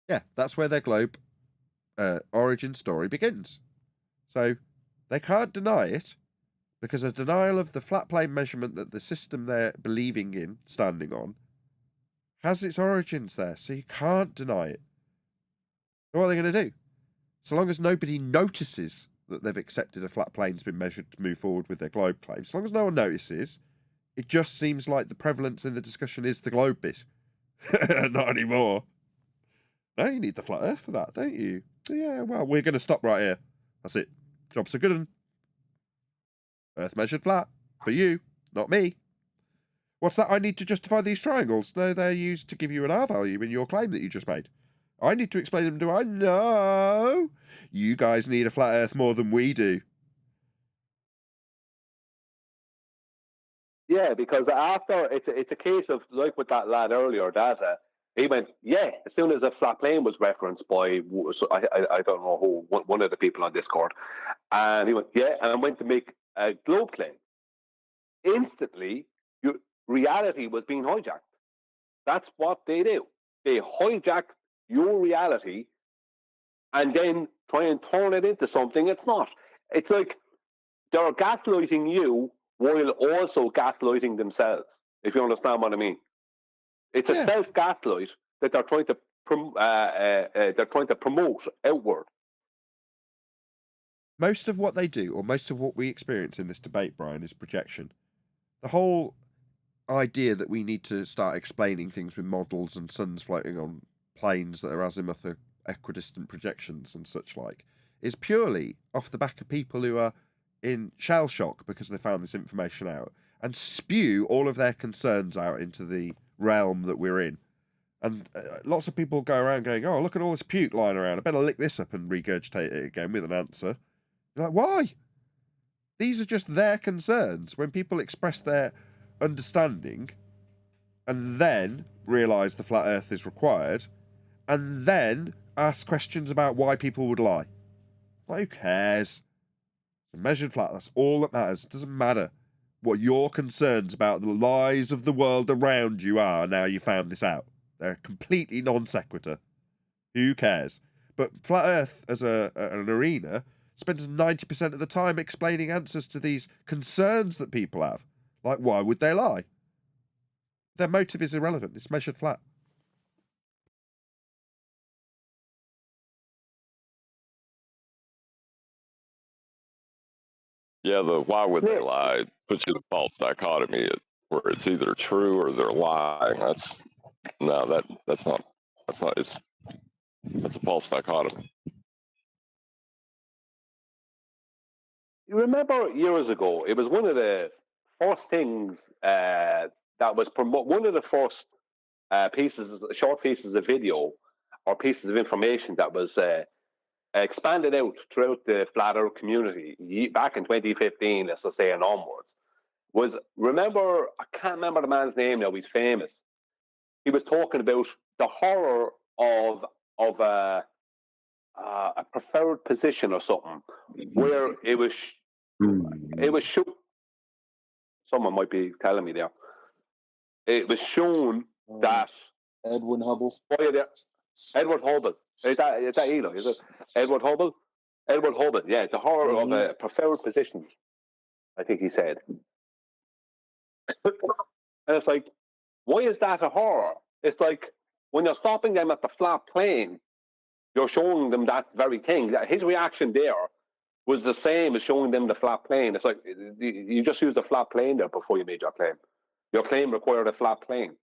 Yeah, that's where their globe origin story begins. So they can't deny it because a denial of the flat plane measurement that the system they're believing in, standing on, has its origins there. So you can't deny it. So what are they going to do? So long as nobody notices that they've accepted a flat plane's been measured to move forward with their globe claim, so long as no one notices, it just seems like the prevalence in the discussion is the globe bit. Not anymore. No, you need the flat Earth for that, don't you? Yeah, well, we're going to stop right here. That's it. Job's a good one. Earth measured flat. For you, not me. What's that? I need to justify these triangles. No, they're used to give you an R value in your claim that you just made. I need to explain them, do I? No. You guys need a flat Earth more than we do. Yeah, because after it's a case of like with that lad earlier, Daza. He went, yeah. As soon as a flat plane was referenced by, so I don't know who, one of the people on Discord, and he went, yeah, and went to make a globe claim. Instantly, your reality was being hijacked. That's what they do. They hijack your reality and then try and turn it into something it's not. It's like they're gaslighting you while also gaslighting themselves, if you understand what I mean. It's a self-gaslight that they're trying to promote outward. Most of what they do, or most of what we experience in this debate, Brian, is projection. The whole idea that we need to start explaining things with models and suns floating on planes that are azimuth equidistant projections and such like is purely off the back of people who are in shell shock because they found this information out and spew all of their concerns out into the realm that we're in. And lots of people go around going, oh, look at all this puke lying around. I better lick this up and regurgitate it again with an answer. You're like, why? These are just their concerns. When people express their understanding and then realise the flat earth is required and then ask questions about why people would lie. Well, who cares? It's a measured flat. That's all that matters. It doesn't matter what your concerns about the lies of the world around you are now you found this out. They're completely non sequitur. Who cares? But Flat Earth, as an arena, spends 90% of the time explaining answers to these concerns that people have. Like, why would they lie? Their motive is irrelevant. It's measured flat. Yeah, the why would they lie puts you in a false dichotomy where it's either true or they're lying. That's not it's that's a false dichotomy. You remember years ago, it was one of the first things that was one of the first short pieces of video or pieces of information that was expanded out throughout the flat earth community back in 2015, let's just say, and onwards. Remember, I can't remember the man's name now, he's famous. He was talking about the horror of a preferred position or something, where it was shown. Someone might be telling me there. It was shown that Edwin Hubble. Edward Hubble. Is that Eli? Is it Edward Hubble? Edward Hubble. Yeah, the horror of a preferred position, I think he said. And it's like, why is that a horror? It's like when you're stopping them at the flat plane, you're showing them that very thing. His reaction there was the same as showing them the flat plane. It's like you just used a flat plane there before you made your claim. Your claim required a flat plane.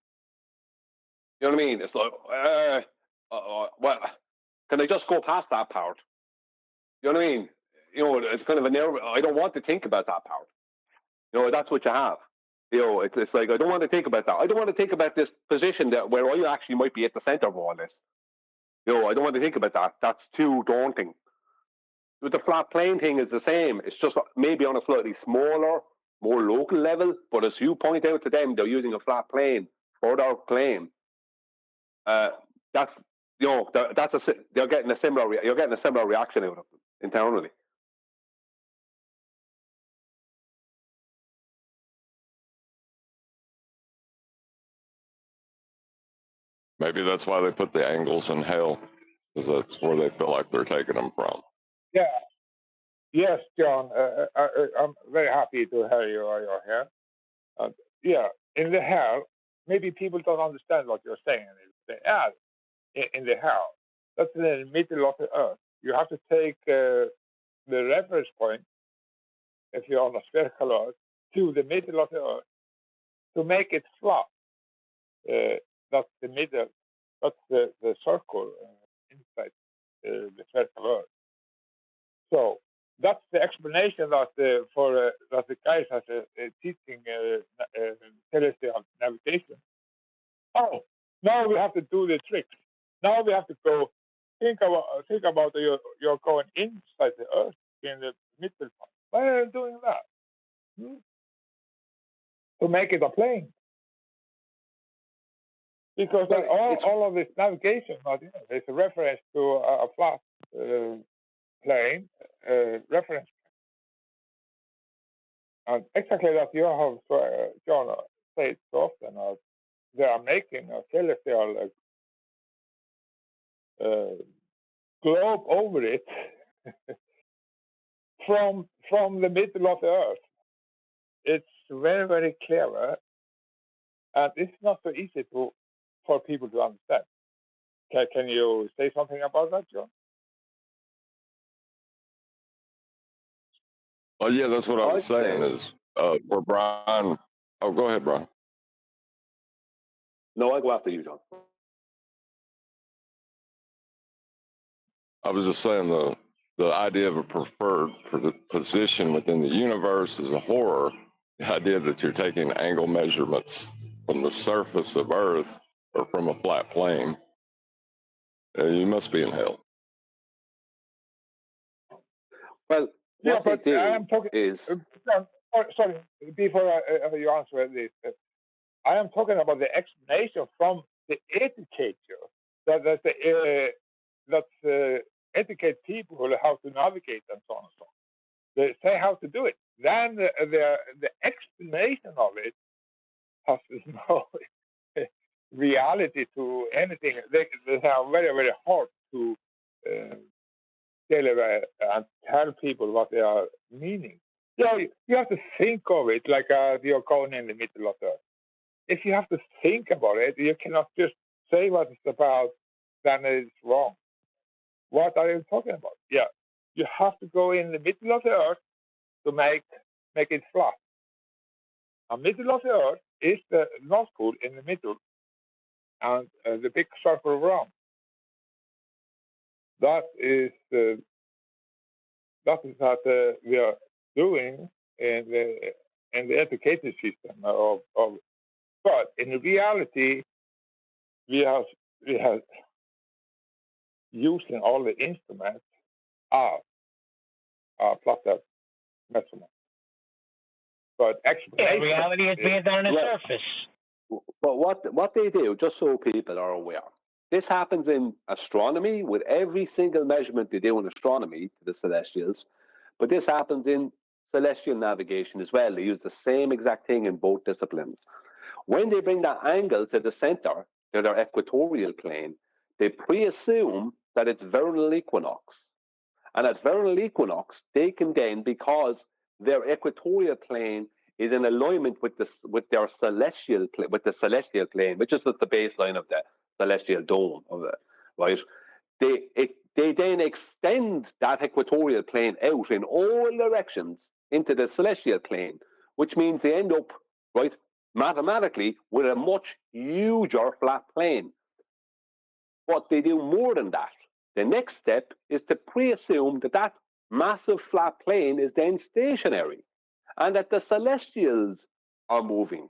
You know what I mean? It's like, well, can I just go past that part? You know what I mean? You know, it's kind of I don't want to think about that part. You know, that's what you have. You know, it's like, I don't want to think about that. I don't want to think about this position where I actually might be at the center of all this. You know, I don't want to think about that. That's too daunting. But the flat plane thing is the same. It's just maybe on a slightly smaller, more local level. But as you point out to them, they're using a flat plane for their claim. That's they're getting a similar. You're getting a similar reaction out of them internally. Maybe that's why they put the angles in hell, because that's where they feel like they're taking them from. Yeah. Yes, John. I'm very happy to hear you're here. Yeah, in the hell, maybe people don't understand what you're saying. In the hell, that's in the middle of the earth. You have to take the reference point, if you're on a spherical earth, to the middle of the earth to make it flat. That's the middle. That's the circle inside the spherical earth. So that's the explanation that that the guys are teaching celestial navigation. Oh, now we have to do the tricks. Now we have to go think about you're going inside the earth in the middle part. Why are you doing that? to make it a plane. Because all of this navigation is a reference to a flat plane reference. And exactly that you have, John, said so often, they are making a celestial globe over it from the middle of the earth. It's very, very clever, and it's not so easy for people to understand. Can you say something about that, John? Well, yeah, that's what I was saying is where Brian. Oh, go ahead, Brian. No, I go after you, John. I was just saying the idea of a preferred position within the universe is a horror. The idea that you're taking angle measurements from the surface of Earth or from a flat plane, you must be in hell. Well, yeah, but I am talking. Is sorry, before you answer this, I am talking about the explanation from the educator that educate people how to navigate and so on and so on. They say how to do it. Then the explanation of it has no reality to anything. They are very, very hard to deliver and tell people what they are meaning. Yeah, you have to think of it like you're going in the middle of the earth. If you have to think about it, you cannot just say what it's about, then it's wrong. What are you talking about? Yeah, you have to go in the middle of the earth to make it flat. The middle of the earth is the North Pole in the middle, and the big circle around. That is what we are doing in the education system but in reality we have using all the instruments are flat earth measurement. But explanation. Reality is being done on the surface. But what they do, just so people are aware, this happens in astronomy with every single measurement they do in astronomy to the celestials, but this happens in celestial navigation as well. They use the same exact thing in both disciplines. When they bring that angle to the center, to their equatorial plane, they pre-assume that it's vernal equinox. And at vernal equinox, they can then, because their equatorial plane is in alignment with their celestial with the celestial plane, which is at the baseline of the celestial dome of it, right? They then extend that equatorial plane out in all directions into the celestial plane, which means they end up, right, mathematically with a much huger flat plane. But they do more than that. The next step is to pre-assume that massive flat plane is then stationary and that the celestials are moving.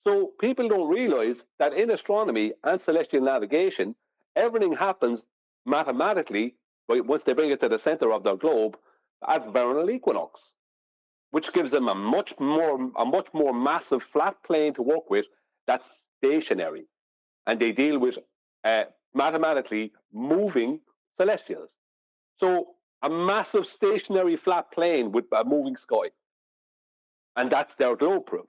So people don't realize that in astronomy and celestial navigation, everything happens mathematically, right, once they bring it to the center of their globe at vernal equinox, which gives them a much more massive flat plane to work with that's stationary. And they deal with mathematically moving celestials. So a massive stationary flat plane with a moving sky. And that's their globe proof.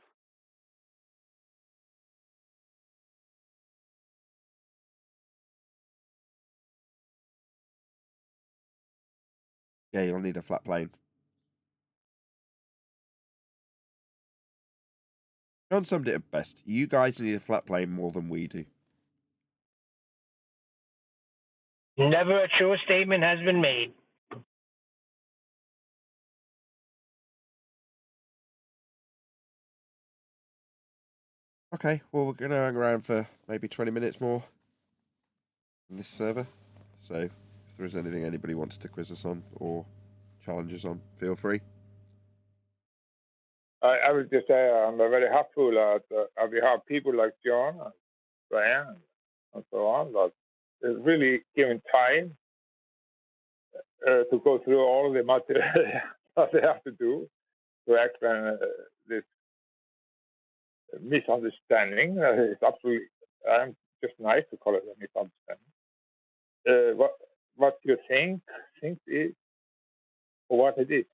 Yeah, you'll need a flat plane. John summed it up best. You guys need a flat plane more than we do. Never a true statement has been made. Okay, well, we're going to hang around for maybe 20 minutes more on this server. So if there is anything anybody wants to quiz us on or challenge us on, feel free. I would just say I'm very happy that we have people like John and Brian and so on that is really giving time to go through all the material that they have to do to explain this misunderstanding. It's absolutely, just nice to call it a misunderstanding. What you think is what it is.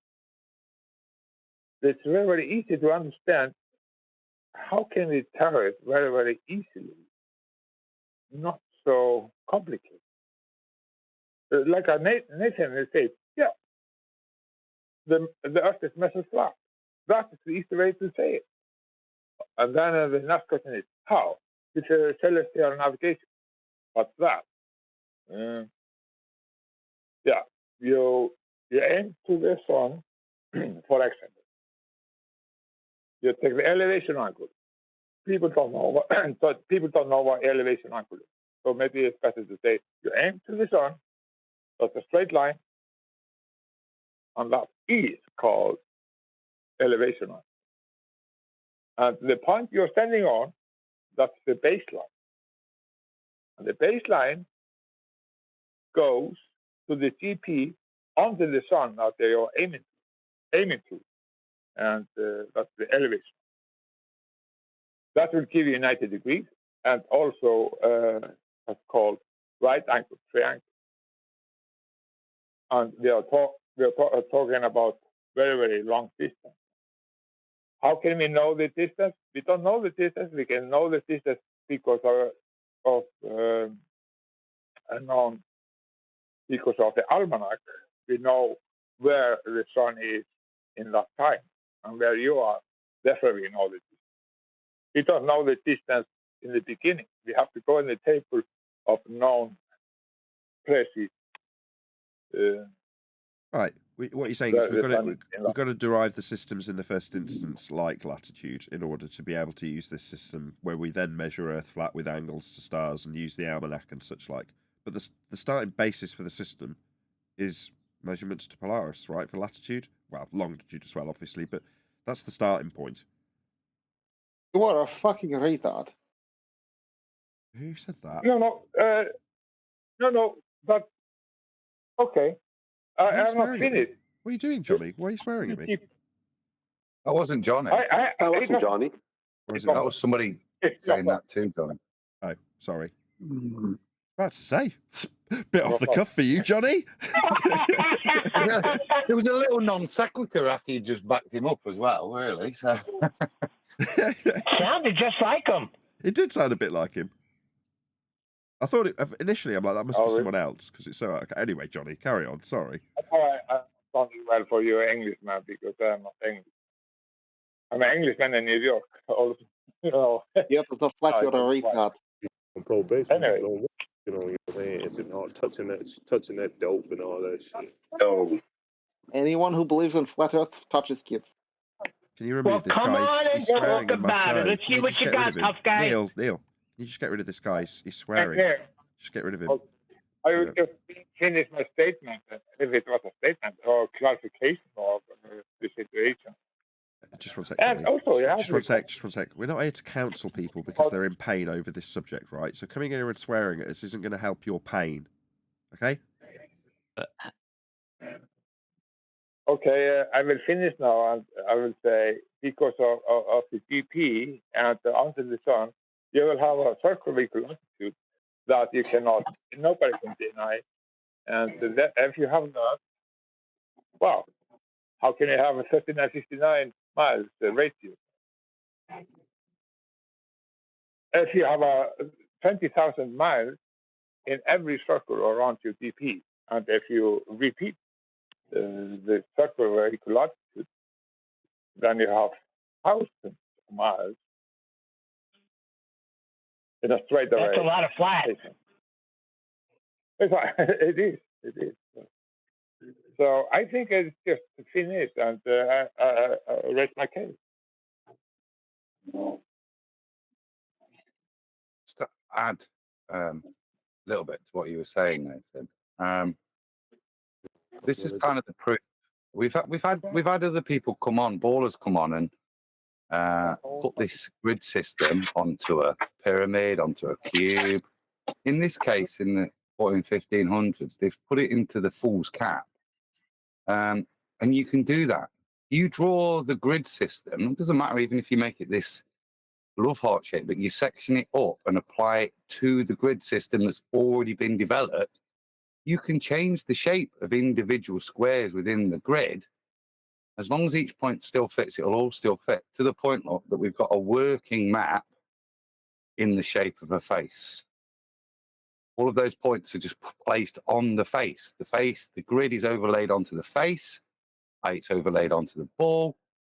It's very, very easy to understand. How can we tell it very, very easily? Not so complicated. Like Nathan said, yeah, the Earth is measured flat. That is the easy way to say it. And then the next question is how? It's a celestial navigation. What's that? Yeah, you aim to the sun, for example. You take the elevation angle. People don't know what elevation angle is. So maybe it's better to say you aim to the sun. That's a straight line, and that is called elevation angle. And the point you're standing on, that's the baseline. And the baseline goes to the GP onto the sun that they are aiming to. And that's the elevation. That will give you 90 degrees, and also what's called right angle triangle. And we are talking about very, very long distance. How can we know the distance? We don't know the distance. We can know the distance because of the almanac. We know where the sun is in that time and where you are. Therefore, we know the distance. We don't know the distance in the beginning. We have to go in the table of known places. Right. What you're saying is we've got to derive the systems in the first instance, like latitude, in order to be able to use this system where we then measure Earth flat with angles to stars and use the almanac and such like. But the starting basis for the system is measurements to Polaris, right, for latitude? Well, longitude as well, obviously, but that's the starting point. You are a fucking retard. Who said that? No, but okay. I'm not finished. What are you doing, Johnny? Why are you swearing at me? That wasn't Johnny. That wasn't Johnny. That was somebody saying that too, Johnny. Oh, sorry. About to say, bit off the cuff for you, Johnny. There was a little non sequitur after you just backed him up as well, really. So sounded just like him. It did sound a bit like him. I thought initially, I'm like, that must be someone else because it's so. Okay. Anyway, Johnny, carry on. Sorry. I'm not well for you, Englishman, because I'm not English. I'm an Englishman in New York. Also, you know. Yeah, but the flat you're a retard. Probation anyway. don't work, you know what I'm saying? It's not touching that dope and all that shit. Oh. Anyone who believes in flat Earth touches kids. Can you remove this guy? He's swearing in my show. Let's see what you got, tough guy. Neil, can you just get rid of this guy? He's swearing. Just get rid of him. I will just finish my statement, if it was a statement or clarification of the situation. Just one sec. Just one sec. We're not here to counsel people because they're in pain over this subject, right? So coming here and swearing at us isn't going to help your pain. Okay? Okay, I will finish now, and I will say because of the GP and under the sun, you will have a circular altitude that you cannot, nobody can deny. And if you have that, well, how can you have a 3959 miles radius? If you have a 20,000 miles in every circle around your GP, and if you repeat the circular altitude, then you have thousands of miles in a straight array. That's a lot of flat. It is. So I think it's just finished, and I rest my case. Just to add a little bit to what you were saying, Nathan. This is kind of the proof. We've had other people come on, ballers come on, and put this grid system onto a pyramid, onto a cube. In this case, in the 1500s, they've put it into the fool's cap, and you can do that. You draw the grid system. It doesn't matter even if you make it this love heart shape, but you section it up and apply it to the grid system that's already been developed, you can change the shape of individual squares within the grid. As long as each point still fits, it'll all still fit, to the point that we've got a working map in the shape of a face. All of those points are just placed on the face. The grid is overlaid onto the face, it's overlaid onto the ball,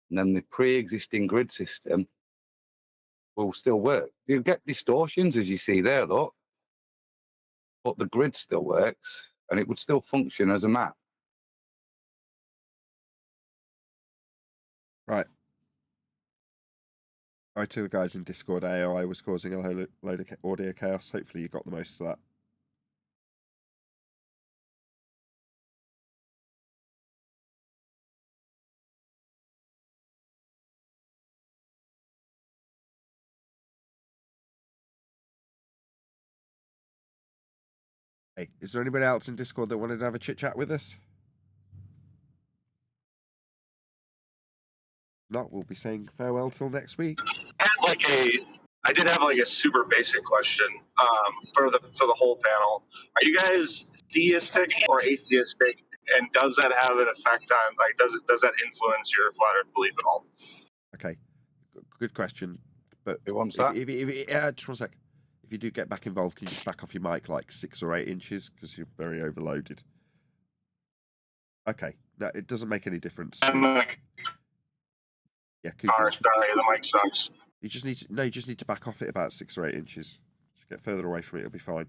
and then the pre-existing grid system will still work. You'll get distortions, as you see there, look, but the grid still works, and it would still function as a map. Right. Right to the guys in Discord, AI was causing a load of audio chaos. Hopefully you got the most of that. Hey, is there anybody else in Discord that wanted to have a chit chat with us? Not, we'll be saying farewell till next week. I did have like a super basic question for the whole panel. Are you guys theistic or atheistic, and does that have an effect on, like, does that influence your flat Earth belief at all? Okay, good question. But who wants if, that? Just one sec. If you do get back involved, can you just back off your mic like 6 or 8 inches because you're very overloaded? Okay, no, it doesn't make any difference. Yeah, Sorry, the mic sucks. You just need to back off it about 6 or 8 inches. Just get further away from it, it'll be fine.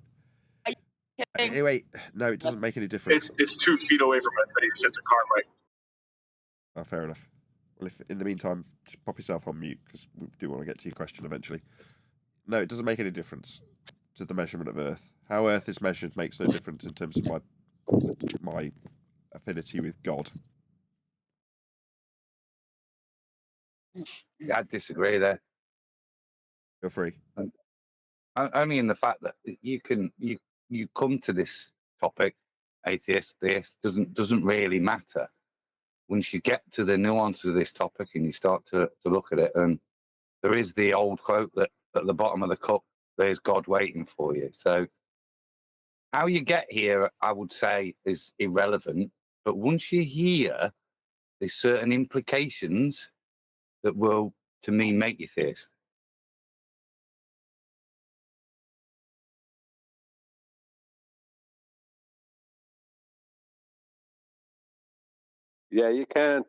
Anyway, no, it doesn't make any difference. It's 2 feet away from it, but it's a car mic. Oh, fair enough. Well, if in the meantime, just pop yourself on mute because we do want to get to your question eventually. No, it doesn't make any difference to the measurement of Earth. How Earth is measured makes no difference in terms of my affinity with God. Yeah, I disagree there. Feel free. Only in the fact that you come to this topic, atheist, theist, doesn't really matter. Once you get to the nuances of this topic and you start to look at it, and there is the old quote that at the bottom of the cup, there's God waiting for you. So how you get here, I would say, is irrelevant. But once you're here, there's certain implications that will, to me, make you theist. Yeah, you can't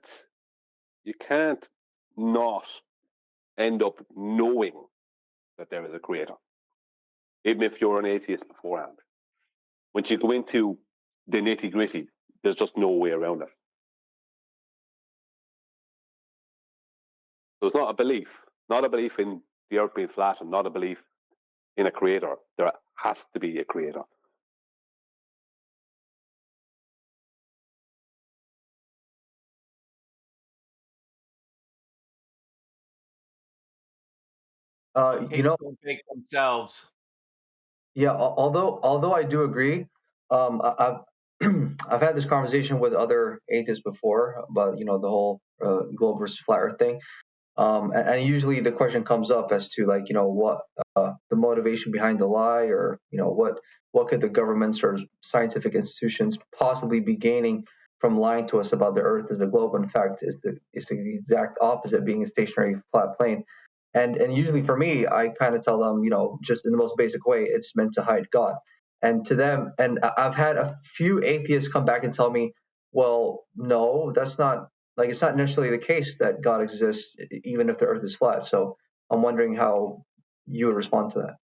not end up knowing that there is a creator, even if you're an atheist beforehand. Once you go into the nitty gritty, there's just no way around it. So it's not a belief in the earth being flat, and not a belief in a creator. There has to be a creator. Cakes don't bake themselves. Yeah, although I do agree, I've I've had this conversation with other atheists before about the whole globe versus flat Earth thing, and usually the question comes up as to like what the motivation behind the lie, or what could the governments or scientific institutions possibly be gaining from lying to us about the Earth as a globe. In fact, is the exact opposite, being a stationary flat plane. And usually for me, I kind of tell them, just in the most basic way, it's meant to hide God. And to them, and I've had a few atheists come back and tell me, well, no, that's not, like, it's not necessarily the case that God exists, even if the Earth is flat. So I'm wondering how you would respond to that.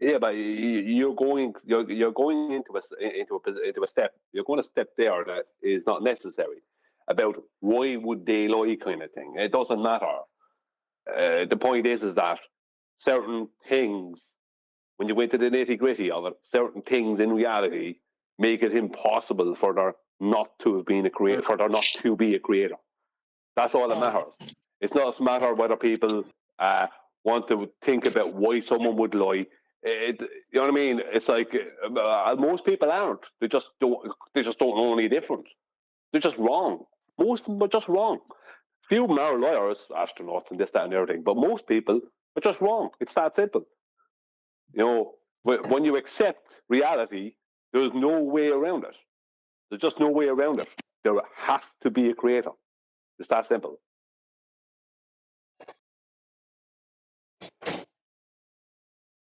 Yeah, but you're going into a step. You're going to step there that is not necessary about why would they lie, kind of thing. It doesn't matter. The point is that certain things, when you go into the nitty gritty of it, certain things in reality make it impossible for there not to have been a creator, for there not to be a creator. That's all that matters. It's not a matter whether people want to think about why someone would lie. You know what I mean? It's like most people aren't. They just don't know any different. They're just wrong. Most of them are just wrong. few of them are liars, astronauts, and this, that, and everything. But most people are just wrong. It's that simple. You know, when you accept reality, there's no way around it. There's just no way around it. There has to be a creator. It's that simple.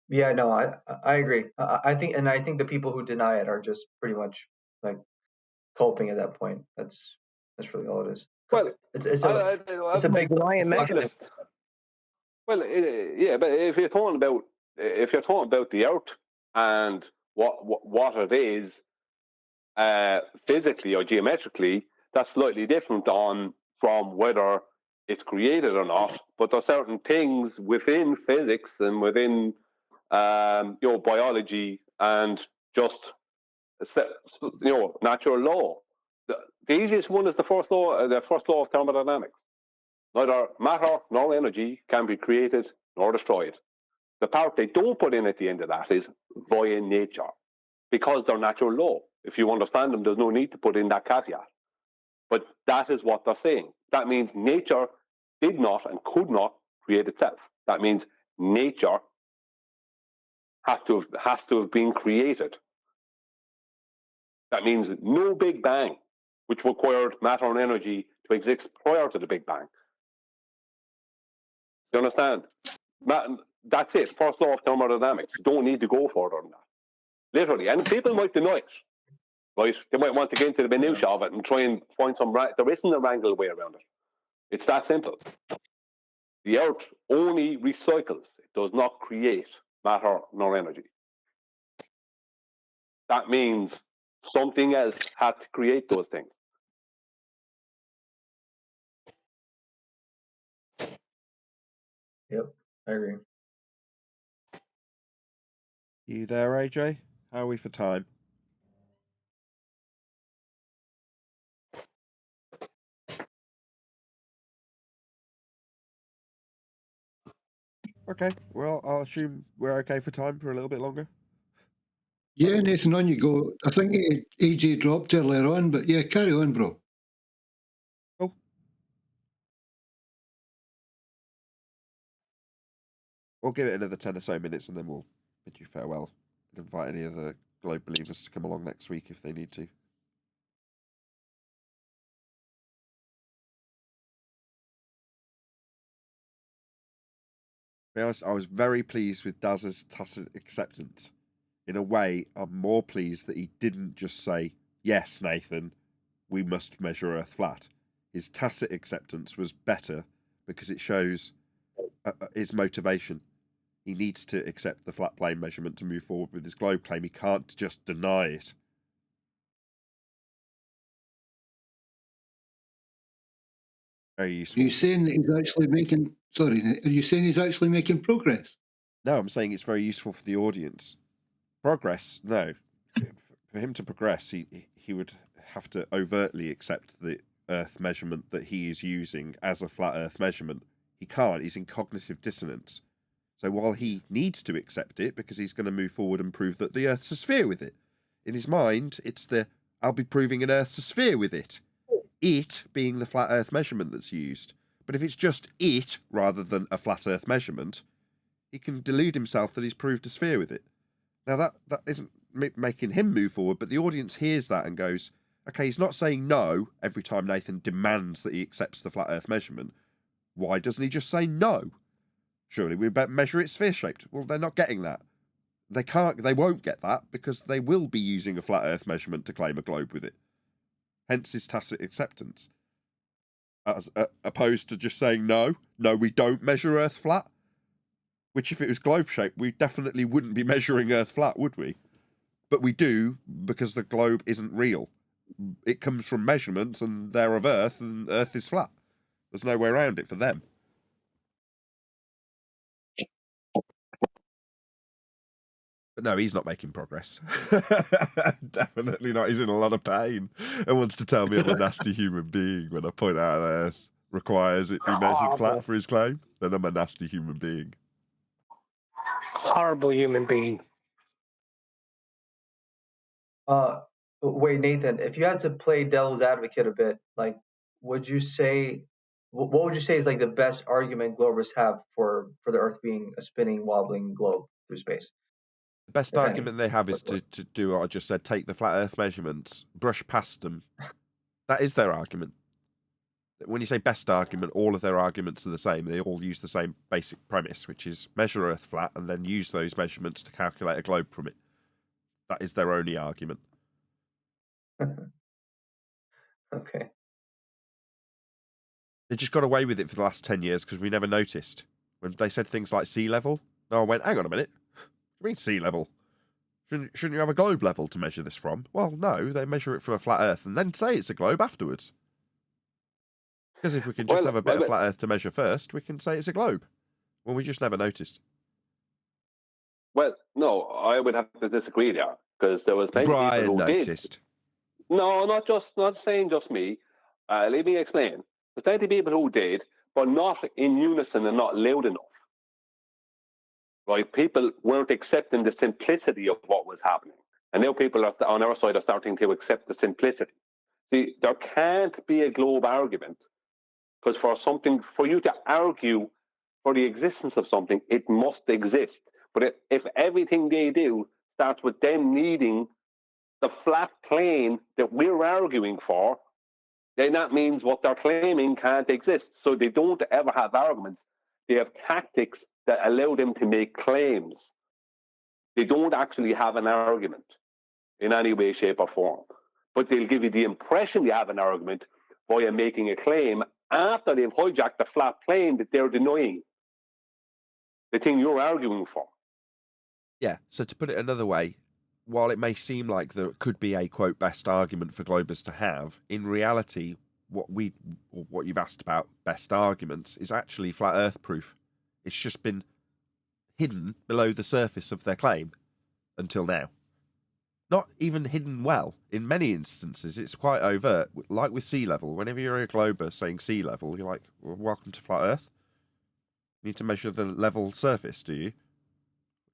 Yeah, no, I agree. I think the people who deny it are just pretty much like coping at that point. That's really all it is. Well, it's a big listen. Well, yeah, but if you're talking about the Earth and what it is physically or geometrically, that's slightly different from whether it's created or not. But there's certain things within physics and within biology and just natural law. The easiest one is the first law of thermodynamics. Neither matter nor energy can be created nor destroyed. The part they don't put in at the end of that is via nature, because they're natural law. If you understand them, there's no need to put in that caveat. But that is what they're saying. That means nature did not and could not create itself. That means nature has to have been created. That means no Big Bang, which required matter and energy to exist prior to the Big Bang. You understand? That's it. First law of thermodynamics. You don't need to go further than that. Literally. And people might deny it. Right? They might want to get into the minutiae of it and try and find some... There isn't a wrangle way around it. It's that simple. The Earth only recycles. It does not create matter nor energy. That means something else had to create those things. Yep, I agree. You there, AJ? How are we for time? Okay, well, I'll assume we're okay for time for a little bit longer. Yeah, Nathan, on you go. I think AJ dropped earlier on, but yeah, carry on, bro. Cool. We'll give it another 10 or so minutes and then we'll bid you farewell and invite any other Globe believers to come along next week if they need to. To be honest, I was very pleased with Daz's tacit acceptance. In a way, I'm more pleased that he didn't just say, yes, Nathan, we must measure Earth flat. His tacit acceptance was better because it shows his motivation. He needs to accept the flat plane measurement to move forward with his globe claim. He can't just deny it. Very useful. Are you saying that he's actually making... Sorry, are you saying he's actually making progress? No, I'm saying it's very useful for the audience. Progress? No. For him to progress, he would have to overtly accept the Earth measurement that he is using as a flat Earth measurement. He can't. He's in cognitive dissonance. So while he needs to accept it because he's going to move forward and prove that the Earth's a sphere with it, in his mind, it's I'll be proving an Earth's a sphere with it. It being the flat Earth measurement that's used. But if it's just it rather than a flat Earth measurement, he can delude himself that he's proved a sphere with it. Now that isn't making him move forward, but the audience hears that and goes, okay, he's not saying no every time Nathan demands that he accepts the flat Earth measurement. Why doesn't he just say no? Surely we better measure it sphere-shaped. Well, they're not getting that. They won't get that because they will be using a flat Earth measurement to claim a globe with it. Hence his tacit acceptance. As opposed to just saying no, we don't measure Earth flat. Which if it was globe-shaped, we definitely wouldn't be measuring Earth flat, would we? But we do because the globe isn't real. It comes from measurements and they're of Earth and Earth is flat. There's no way around it for them. But no, he's not making progress. Definitely not. He's in a lot of pain and wants to tell me I'm a nasty human being when I point out Earth requires it be measured flat for his claim. Then I'm a nasty human being. Horrible human being. Wait, Nathan, if you had to play devil's advocate a bit, like, would you say What would you say is like the best argument Globers have for the Earth being a spinning, wobbling globe through space? The best If any. argument they have is to do what I just said, take the flat Earth measurements, brush past them. That is their argument. When you say best argument, all of their arguments are the same. They all use the same basic premise, which is measure Earth flat and then use those measurements to calculate a globe from it. That is their only argument. Okay. They just got away with it for the last 10 years because we never noticed. When they said things like sea level, no one went, hang on a minute. What do you mean sea level? Shouldn't you have a globe level to measure this from? Well, no, they measure it from a flat Earth and then say it's a globe afterwards. Because if we can just have a bit of flat Earth to measure first, we can say it's a globe. Well, we just never noticed. Well, no, I would have to disagree there because there was plenty of people who noticed. Did. No, not saying just me. Let me explain. There's plenty of people who did, but not in unison and not loud enough. Right? People weren't accepting the simplicity of what was happening, and now people are on our side are starting to accept the simplicity. See, there can't be a globe argument because for you to argue for the existence of something, it must exist. But if everything they do starts with them needing the flat plane that we're arguing for, then that means what they're claiming can't exist. So they don't ever have arguments. They have tactics that allow them to make claims. They don't actually have an argument in any way, shape, or form. But they'll give you the impression they have an argument via making a claim after they've hijacked the flat plane that they're denying, the thing you're arguing for. Yeah, so to put it another way, while it may seem like there could be a, quote, best argument for Globers to have, in reality, what you've asked about best arguments is actually flat Earth proof. It's just been hidden below the surface of their claim until now. Not even hidden well. In many instances, it's quite overt, like with sea level. Whenever you're a Glober saying sea level, you're like, well, welcome to flat Earth. You need to measure the level surface, do you?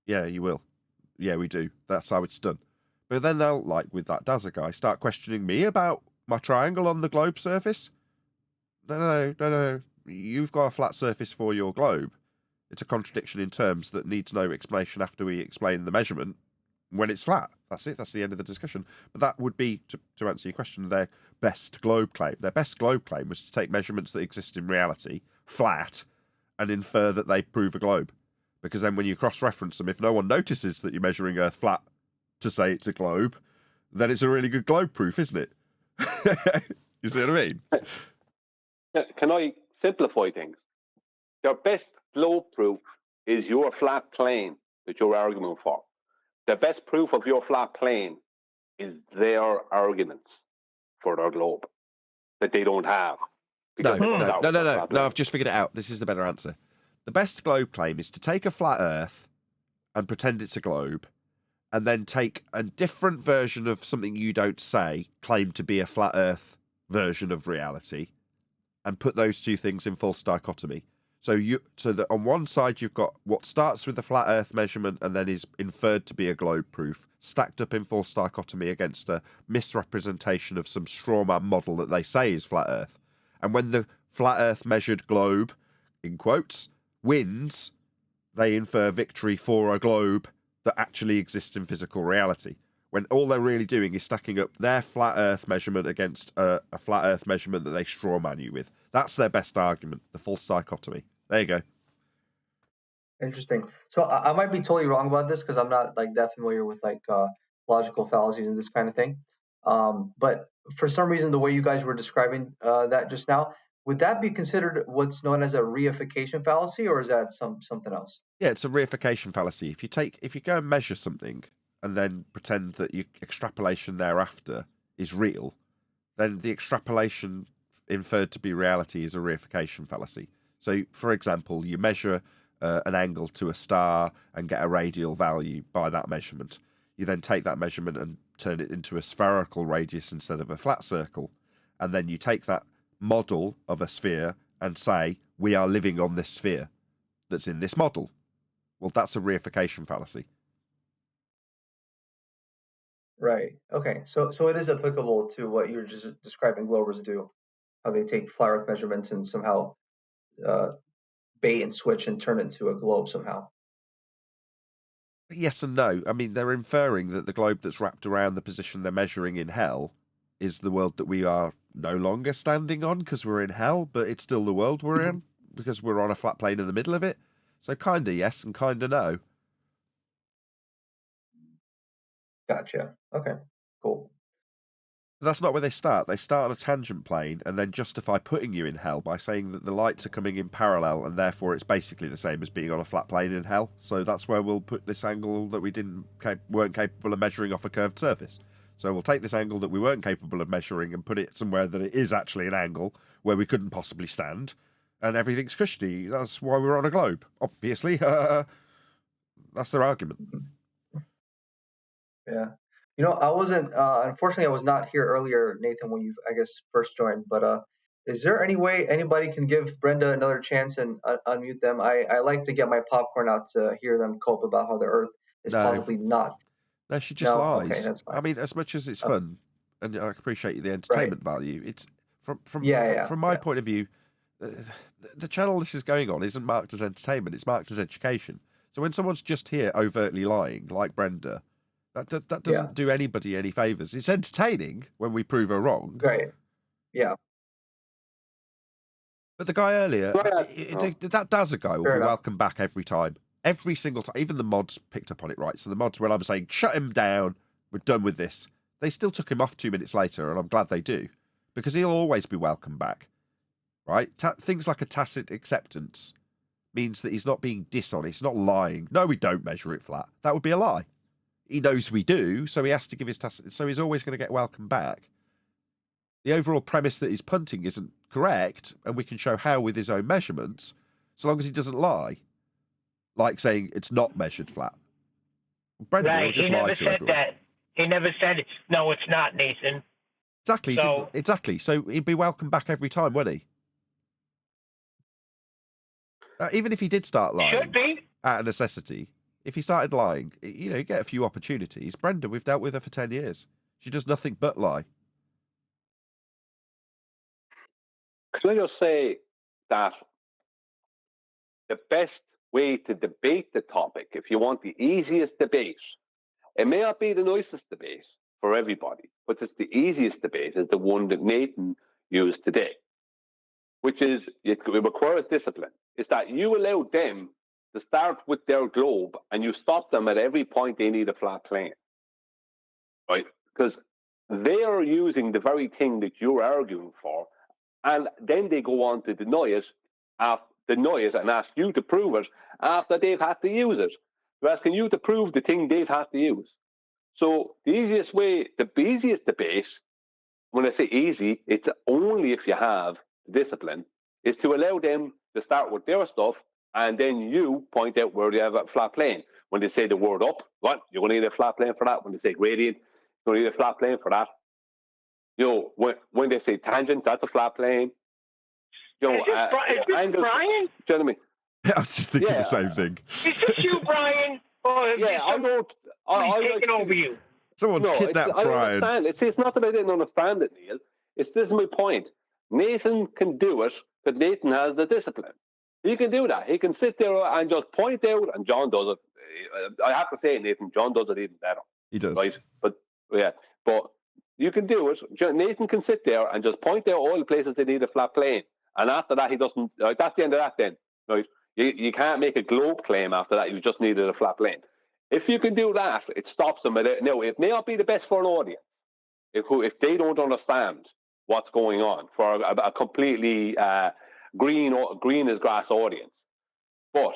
Yeah, you will. Yeah, we do. That's how it's done. But then they'll, like with that Dazzler guy, start questioning me about my triangle on the globe surface. No. You've got a flat surface for your globe. It's a contradiction in terms that needs no explanation after we explain the measurement when it's flat. That's it. That's the end of the discussion. But that would be, to answer your question, their best globe claim. Their best globe claim was to take measurements that exist in reality, flat, and infer that they prove a globe. Because then when you cross-reference them, if no one notices that you're measuring Earth flat to say it's a globe, then it's a really good globe proof, isn't it? You see what I mean? Can I simplify things? Your best globe proof is your flat plane that you're arguing for. The best proof of your flat plane is their arguments for their globe that they don't have. No, I've just figured it out. This is the better answer. The best globe claim is to take a flat Earth and pretend it's a globe, and then take a different version of something you don't say, claim to be a flat Earth version of reality, and put those two things in false dichotomy. So that on one side you've got what starts with the flat Earth measurement and then is inferred to be a globe proof, stacked up in false dichotomy against a misrepresentation of some strawman model that they say is flat Earth. And when the flat Earth measured globe, in quotes, wins, they infer victory for a globe that actually exists in physical reality. When all they're really doing is stacking up their flat Earth measurement against a flat Earth measurement that they strawman you with. That's their best argument, the false dichotomy. There you go. Interesting. So I might be totally wrong about this because I'm not like that familiar with like logical fallacies and this kind of thing. But for some reason, the way you guys were describing that just now, would that be considered what's known as a reification fallacy, or is that something else? Yeah, it's a reification fallacy. If you go and measure something and then pretend that your extrapolation thereafter is real, then the extrapolation inferred to be reality is a reification fallacy. So, for example, you measure an angle to a star and get a radial value by that measurement. You then take that measurement and turn it into a spherical radius instead of a flat circle. And then you take that model of a sphere and say, we are living on this sphere that's in this model. Well, that's a reification fallacy. Right. Okay. So it is applicable to what you're just describing Globers do. how they take flat Earth measurements and somehow bait and switch and turn it into a globe somehow. Yes and no. I mean, they're inferring that the globe that's wrapped around the position they're measuring in hell is the world that we are no longer standing on because we're in hell, but it's still the world we're in because we're on a flat plane in the middle of it. So kind of yes and kind of no. Gotcha. Okay, cool. That's not where they start. They start on a tangent plane and then justify putting you in hell by saying that the lights are coming in parallel and therefore it's basically the same as being on a flat plane in hell. So that's where we'll put this angle that we weren't capable of measuring off a curved surface. So we'll take this angle that we weren't capable of measuring and put it somewhere that it is actually an angle where we couldn't possibly stand, and everything's cushy. That's why we're on a globe, obviously. That's their argument. Yeah. You know, I wasn't, unfortunately, I was not here earlier, Nathan, when you, I guess, first joined. But is there any way anybody can give Brenda another chance and unmute them? I like to get my popcorn out to hear them cope about how the Earth is possibly not. No, she just lies. Okay, that's fine. I mean, as much as it's fun, and I appreciate the Right. entertainment value, it's from my point of view, the channel this is going on isn't marked as entertainment; it's marked as education. So when someone's just here overtly lying, like Brenda, that doesn't do anybody any favors. It's entertaining when we prove her wrong. Right. Yeah. But the guy earlier, that Dazza guy will be welcome back every time. Every single time. Even the mods picked up on it, right? So the mods, when I'm saying, shut him down, we're done with this, they still took him off 2 minutes later, and I'm glad they do. Because he'll always be welcome back, right? Things like a tacit acceptance means that he's not being dishonest, not lying. No, we don't measure it flat. That would be a lie. He knows we do, so he has to give his tacit... So he's always going to get welcome back. The overall premise that he's punting isn't correct, and we can show how with his own measurements, so long as he doesn't lie. Like saying it's not measured flat. Brendan will Right, just he never lie to said everyone. that. He never said, no, it's not, Nathan. Exactly, So- exactly. So he'd be welcome back every time, wouldn't he? Even if he did start lying, Should be. out of necessity, if he started lying, you know, you get a few opportunities. Brenda, we've dealt with her for 10 years. She does nothing but lie. Can I just say that the best way to debate the topic, if you want the easiest debate, it may not be the nicest debate for everybody, but it's the easiest debate, is the one that Nathan used today, which is, it requires discipline. It's that you allow them to start with their globe and you stop them at every point they need a flat plane, right? Because they are using the very thing that you're arguing for, and then they go on to deny it and ask you to prove it after they've had to use it. They're asking you to prove the thing they've had to use. So the easiest debate, when I say easy, it's only if you have discipline, is to allow them to start with their stuff, and then you point out where they have a flat plane. When they say the word up, what? You're going to need a flat plane for that. When they say gradient, you're going to need a flat plane for that. You know, when they say tangent, that's a flat plane. You know, is this angles, Brian? Gentlemen. I was just thinking the same thing. Is this you, Brian? Or I'm taking over you. Someone's kidnapped I Brian. understand. It's not that I didn't understand it, Neil. This is my point. Nathan can do it, but Nathan has the discipline. He can do that. He can sit there and just point out, and John does it. I have to say, Nathan, John does it even better. He does. Right? But you can do it. Nathan can sit there and just point out all the places they need a flat plane. And after that, he doesn't. That's the end of that then. Right? You can't make a globe claim after that. You just needed a flat plane. If you can do that, it stops them. No, it may not be the best for an audience if they don't understand what's going on for a completely green as grass audience. But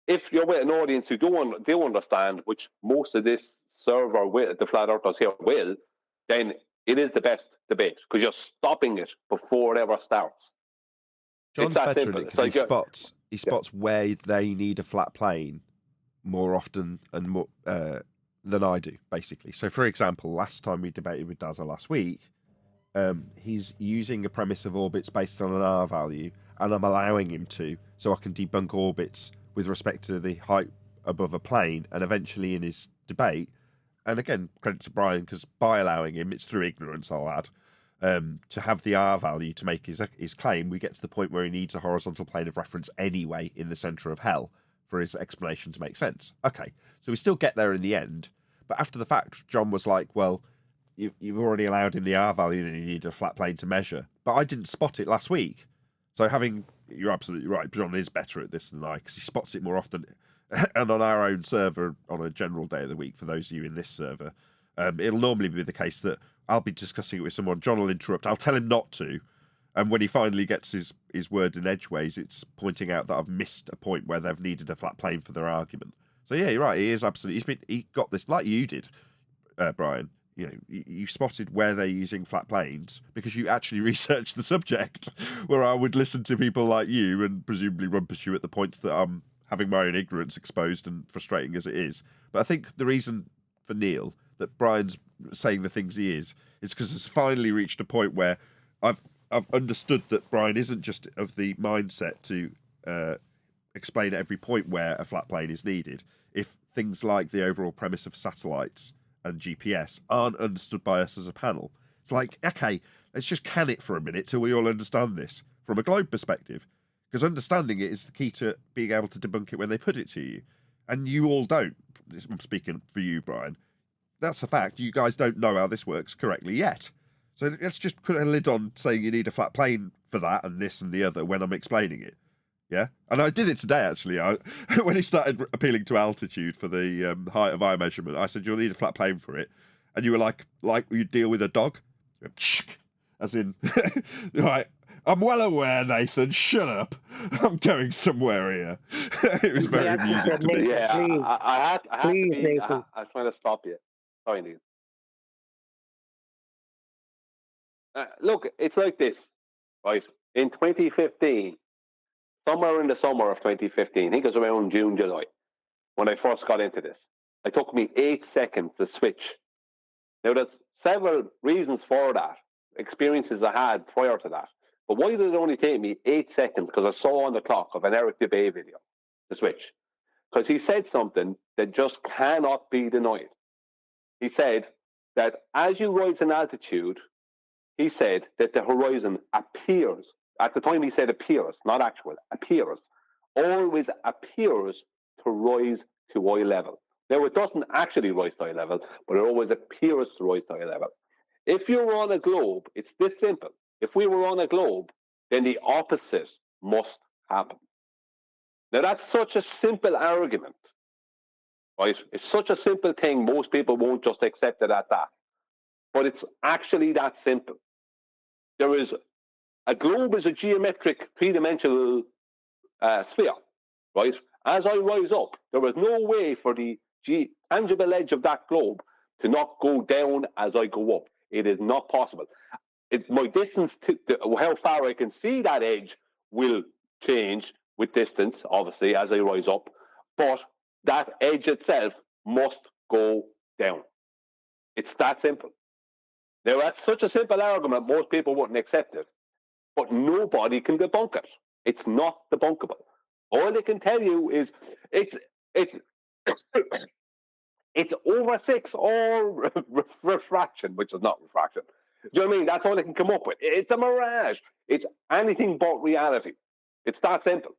if you're with an audience who do understand, which most of this server with the Flat Earthers here will, then it is the best debate because you're stopping it before it ever starts. John's better at it because he spots where they need a flat plane more often and more than I do, basically. So, for example, last time we debated with Dazza last week, he's using a premise of orbits based on an R value, and I'm allowing him to, so I can debunk orbits with respect to the height above a plane, and eventually in his debate, and again, credit to Brian, because by allowing him, it's through ignorance, I'll add, to have the R value to make his claim, we get to the point where he needs a horizontal plane of reference anyway in the center of hell for his explanation to make sense. Okay, so we still get there in the end, but after the fact, John was like, well, you've already allowed him the R value, and you need a flat plane to measure. But I didn't spot it last week. So you're absolutely right, John is better at this than I, because he spots it more often. And on our own server, on a general day of the week, for those of you in this server, it'll normally be the case that I'll be discussing it with someone, John will interrupt, I'll tell him not to, and when he finally gets his word in edgeways, it's pointing out that I've missed a point where they've needed a flat plane for their argument. So yeah, you're right, he is absolutely, he got this, like you did, Brian. You know, you spotted where they're using flat planes because you actually researched the subject, where I would listen to people like you and presumably rumpus you at the points that I'm having my own ignorance exposed, and frustrating as it is. But I think the reason for Neil that Brian's saying the things he is because it's finally reached a point where I've understood that Brian isn't just of the mindset to explain at every point where a flat plane is needed. If things like the overall premise of satellites and GPS aren't understood by us as a panel, it's like, okay, let's just can it for a minute till we all understand this from a globe perspective, because understanding it is the key to being able to debunk it when they put it to you, and you all don't. I'm speaking for you, Brian. That's a fact. You guys don't know how this works correctly yet. So let's just put a lid on saying you need a flat plane for that and this and the other when I'm explaining it. Yeah, and I did it today actually. When he started appealing to altitude for the height of eye measurement, I said you'll need a flat plane for it, and you were like you deal with a dog, as in, right. I'm well aware, Nathan. Shut up. I'm going somewhere here. It was very amusing to me. Yeah, I had to be. I was trying to stop you. Sorry, Neil. Look, it's like this, right? In 2015. Somewhere in the summer of 2015, I think it was around June, July, when I first got into this. It took me 8 seconds to switch. Now, there's several reasons for that, experiences I had prior to that. But why did it only take me 8 seconds? Because I saw on the clock of an Eric Dubay video to switch. Because he said something that just cannot be denied. He said that as you rise in altitude, he said that the horizon appears. At the time he said appears, not actual, appears. Always appears to rise to eye level. Now, it doesn't actually rise to eye level, but it always appears to rise to eye level. If you're on a globe, it's this simple. If we were on a globe, then the opposite must happen. Now, that's such a simple argument, right? It's such a simple thing, most people won't just accept it at that. But it's actually that simple. A globe is a geometric three-dimensional sphere, right? As I rise up, there is no way for the tangible edge of that globe to not go down as I go up. It is not possible. My distance to how far I can see that edge will change with distance, obviously, as I rise up, but that edge itself must go down. It's that simple. Now, that's such a simple argument, most people wouldn't accept it. But nobody can debunk it. It's not debunkable. All they can tell you is it's over 6 or refraction, which is not refraction. Do you know what I mean? That's all they can come up with. It's a mirage. It's anything but reality. It's that simple.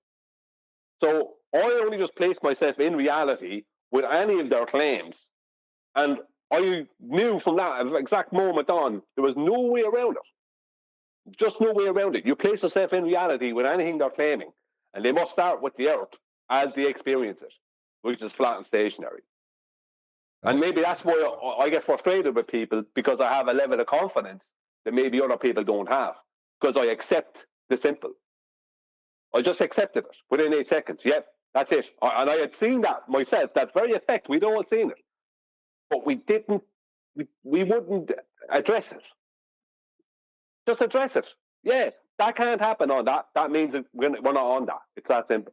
So I only just place myself in reality with any of their claims. And I knew from that exact moment on, there was no way around it. Just no way around it. You place yourself in reality with anything they're claiming, and they must start with the Earth as they experience it, which is flat and stationary. And maybe that's why I get frustrated with people, because I have a level of confidence that maybe other people don't have, because I accept the simple. I just accepted it within 8 seconds. Yep, that's it. And I had seen that myself, that very effect. We'd all seen it. But we wouldn't address it. Just address it. Yeah, that can't happen on that. That means that we're not on that. It's that simple.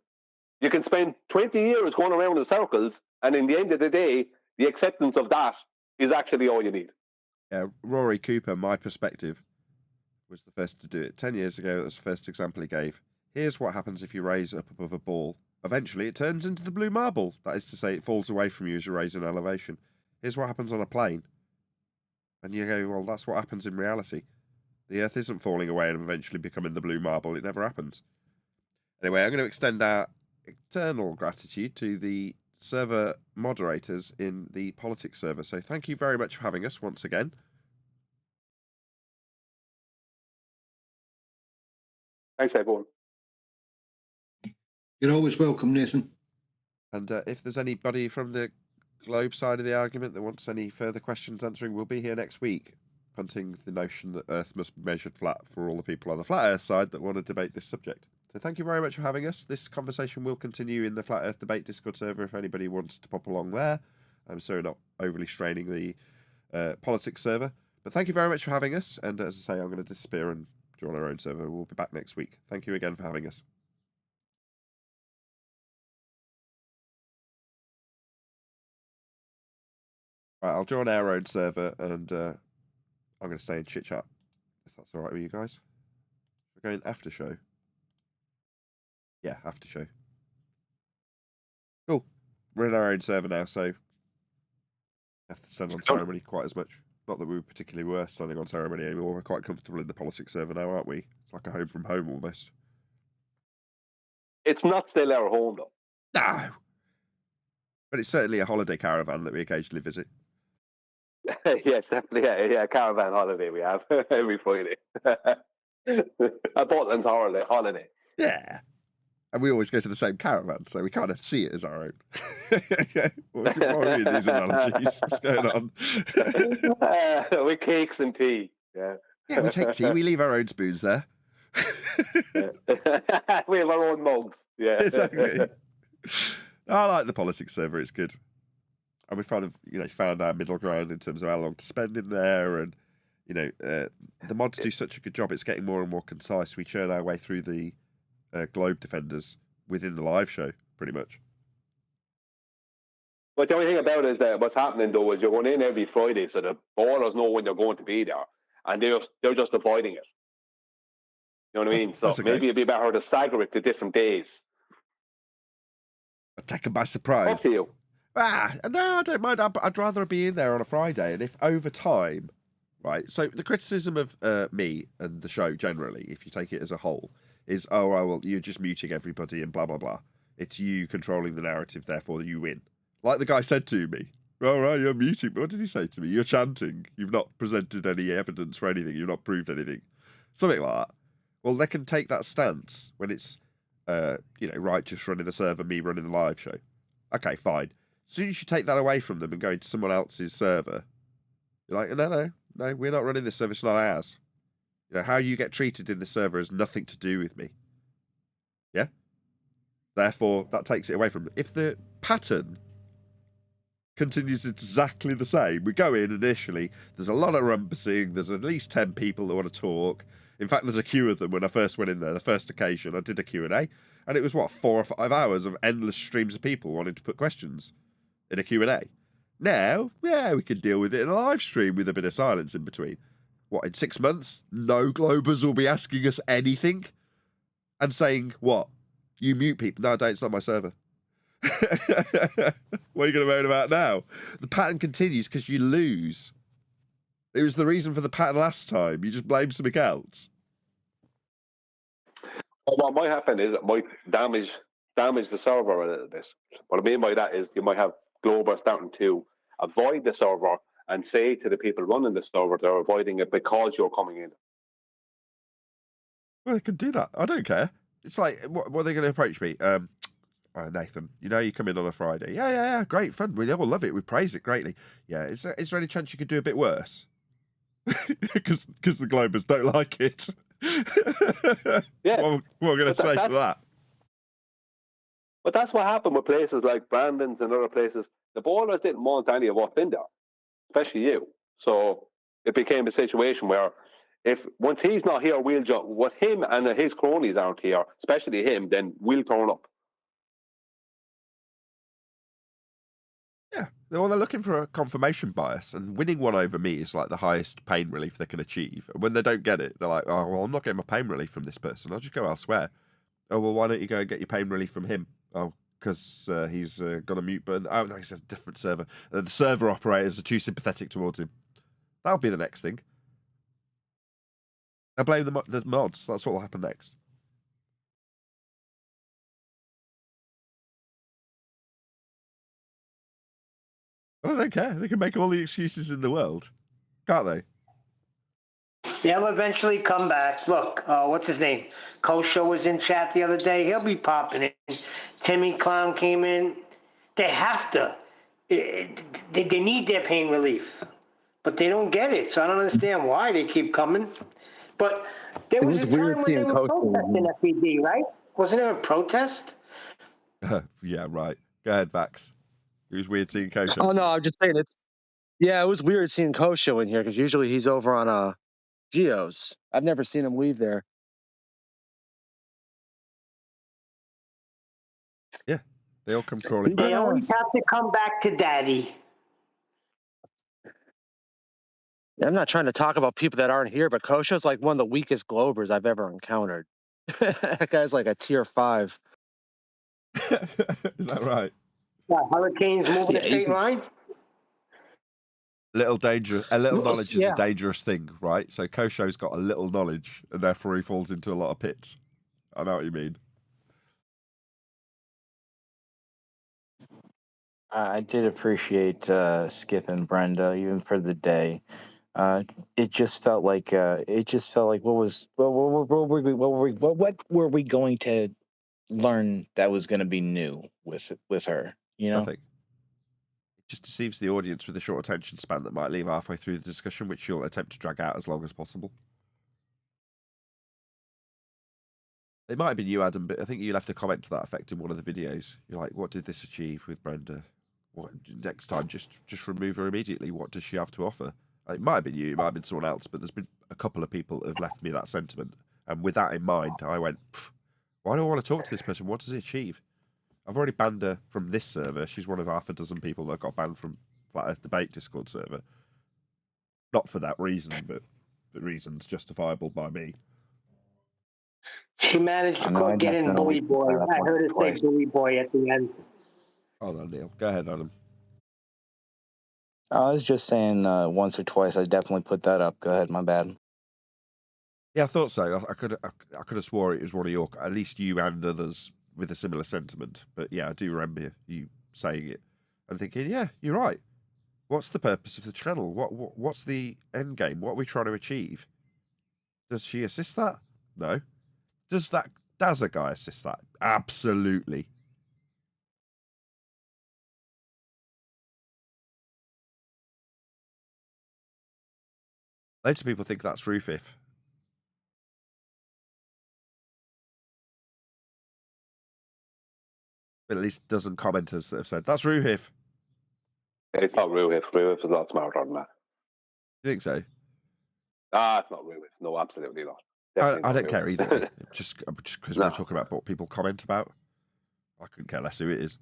You can spend 20 years going around in circles, and in the end of the day, the acceptance of that is actually all you need. Yeah, Rory Cooper, my perspective, was the first to do it. 10 years ago, that was the first example he gave. Here's what happens if you raise up above a ball. Eventually, it turns into the blue marble. That is to say, it falls away from you as you raise in elevation. Here's what happens on a plane. And you go, well, that's what happens in reality. The Earth isn't falling away and eventually becoming the blue marble. It never happens. Anyway, I'm going to extend our eternal gratitude to the server moderators in the politics server. So thank you very much for having us once again. Thanks, everyone. You're always welcome, Nathan. And if there's anybody from the globe side of the argument that wants any further questions answering, we'll be here next week, punting the notion that Earth must be measured flat for all the people on the flat Earth side that want to debate this subject. So thank you very much for having us. This conversation will continue in the Flat Earth Debate Discord server if anybody wants to pop along there. I'm sorry, not overly straining the politics server. But thank you very much for having us. And as I say, I'm going to disappear and join our own server. We'll be back next week. Thank you again for having us. Right, I'll join our own server and I'm going to stay in chit chat, if that's all right with you guys. We're going after show. Yeah, after show. Cool. We're in our own server now, so have to stand on ceremony quite as much. Not that we particularly were standing on ceremony anymore. We're quite comfortable in the politics server now, aren't we? It's like a home from home almost. It's not still our home, though. No. But it's certainly a holiday caravan that we occasionally visit. Yes, definitely. Yeah, caravan holiday we have every Friday. A Portland's holiday. Yeah. And we always go to the same caravan, so we kind of see it as our own. What are we in these analogies? What's going on? With cakes and tea. Yeah. Yeah, we take tea. We leave our own spoons there. We have our own mugs. Yeah. Exactly. I like the politics server. It's good. And we found our middle ground in terms of how long to spend in there. And, the mods do such a good job. It's getting more and more concise. We churn our way through the Globe Defenders within the live show, pretty much. But the only thing about it is that what's happening, though, is you're going in every Friday, so the ballers know when you're going to be there, and they're just avoiding it. You know what I mean? So maybe it'd be better to stagger it to different days. Take them by surprise. Up to you. No, I don't mind. I'd rather be in there on a Friday, and if over time, right? So the criticism of me and the show generally, if you take it as a whole, is well, you're just muting everybody and blah blah blah. It's you controlling the narrative, therefore you win. Like the guy said to me, "All right, you're muting." What did he say to me? You're chanting. You've not presented any evidence for anything. You've not proved anything. Something like that. Well, they can take that stance when it's, right, just running the server, me running the live show. Okay, fine. As soon as you take that away from them and go into someone else's server, you're like, no, we're not running this server. It's not ours. How you get treated in the server has nothing to do with me. Yeah? Therefore, that takes it away from me. If the pattern continues exactly the same, we go in initially, there's a lot of rumpusing, there's at least 10 people that want to talk. In fact, there's a queue of them when I first went in there. The first occasion, I did a Q&A, and it was, 4 or 5 hours of endless streams of people wanting to put questions in a Q&A. Now, yeah, we can deal with it in a live stream with a bit of silence in between. What, in 6 months, no Globers will be asking us anything? And saying, what? You mute people? No, don't, it's not my server. What are you going to moan about now? The pattern continues because you lose. It was the reason for the pattern last time. You just blame something else. Well, what might happen is it might damage the server a little bit. What I mean by that is you might have Globers starting to avoid the server and say to the people running the server they're avoiding it because you're coming in. Well, they can do that. I don't care. It's like, what are they going to approach me? Nathan, you come in on a Friday. Yeah, great fun. We all love it. We praise it greatly. Yeah, is there any chance you could do a bit worse? Because the Globers don't like it. Yeah. What am I going to say to that? But that's what happened with places like Brandon's and other places. The ballers didn't want any of what's in there, especially you. So it became a situation where once he's not here, we'll jump. With him and his cronies aren't here, especially him, then we'll turn up. Yeah, they're looking for a confirmation bias, and winning one over me is like the highest pain relief they can achieve. And when they don't get it, they're like, "Oh, well, I'm not getting my pain relief from this person. I'll just go elsewhere." Oh, well, why don't you go and get your pain relief from him? Oh, because he's got a mute button. Oh, no, he's a different server. The server operators are too sympathetic towards him. That'll be the next thing. I blame the mods. That's what will happen next. I don't care. They can make all the excuses in the world, can't they? They'll eventually come back. Look, what's his name? Kosho was in chat the other day. He'll be popping in. Timmy Clown came in. They have to. They need their pain relief, but they don't get it. So I don't understand why they keep coming. But there was a time when they were protesting FED, right? Wasn't there a protest? Yeah, right. Go ahead, Vax. It was weird seeing Kosho. Oh no, I'm just saying it was weird seeing Kosho in here because usually he's over on Geo's. I've never seen him leave there. Yeah, they all come crawling They back. always have to come back to Daddy. I'm not trying to talk about people that aren't here, but Kosho's like one of the weakest Globers I've ever encountered. That guy's like a tier 5. Is that right? What, Hurricanes moving a straight line? A little knowledge is a dangerous thing, right? So Kosho's got a little knowledge, and therefore he falls into a lot of pits. I know what you mean. I did appreciate Skip and Brenda even for the day. It just felt like what were we going to learn that was going to be new with her? You know, Nothing. It just deceives the audience with a short attention span that might leave halfway through the discussion, which you'll attempt to drag out as long as possible. It might have been you, Adam, but I think you left a comment to that effect in one of the videos. You're like, "What did this achieve with Brenda? What next time? Just remove her immediately. What does she have to offer?" It might have been you, it might have been someone else, but there's been a couple of people that have left me that sentiment, and with that in mind, I went, "Why do I want to talk to this person? What does it achieve?" I've already banned her from this server. She's one of half a dozen people that got banned from Flat Earth Debate Discord server. Not for that reason, but the reason's justifiable by me. She managed to get in Bully Boy. I heard her say Bully Boy at the end. Hold on, Neil. Go ahead, Adam. I was just saying once or twice. I definitely put that up. Go ahead, my bad. Yeah, I thought so. I could have swore it was one of your, at least you and others with a similar sentiment. But yeah, I do remember you saying it and thinking, yeah, you're right. What's the purpose of the channel? What's the end game? What are we trying to achieve? Does she assist that? No. Does that Dazza guy assist that? Absolutely. Loads of people think that's Roofif. But at least dozen commenters that have said, that's Roofif. It's not Ruhif. Ruhif is not smarter than that. You think so? It's not Ruhif. No, absolutely not. I don't care either. Mate. just because we're talking about what people comment about. I couldn't care less who it is.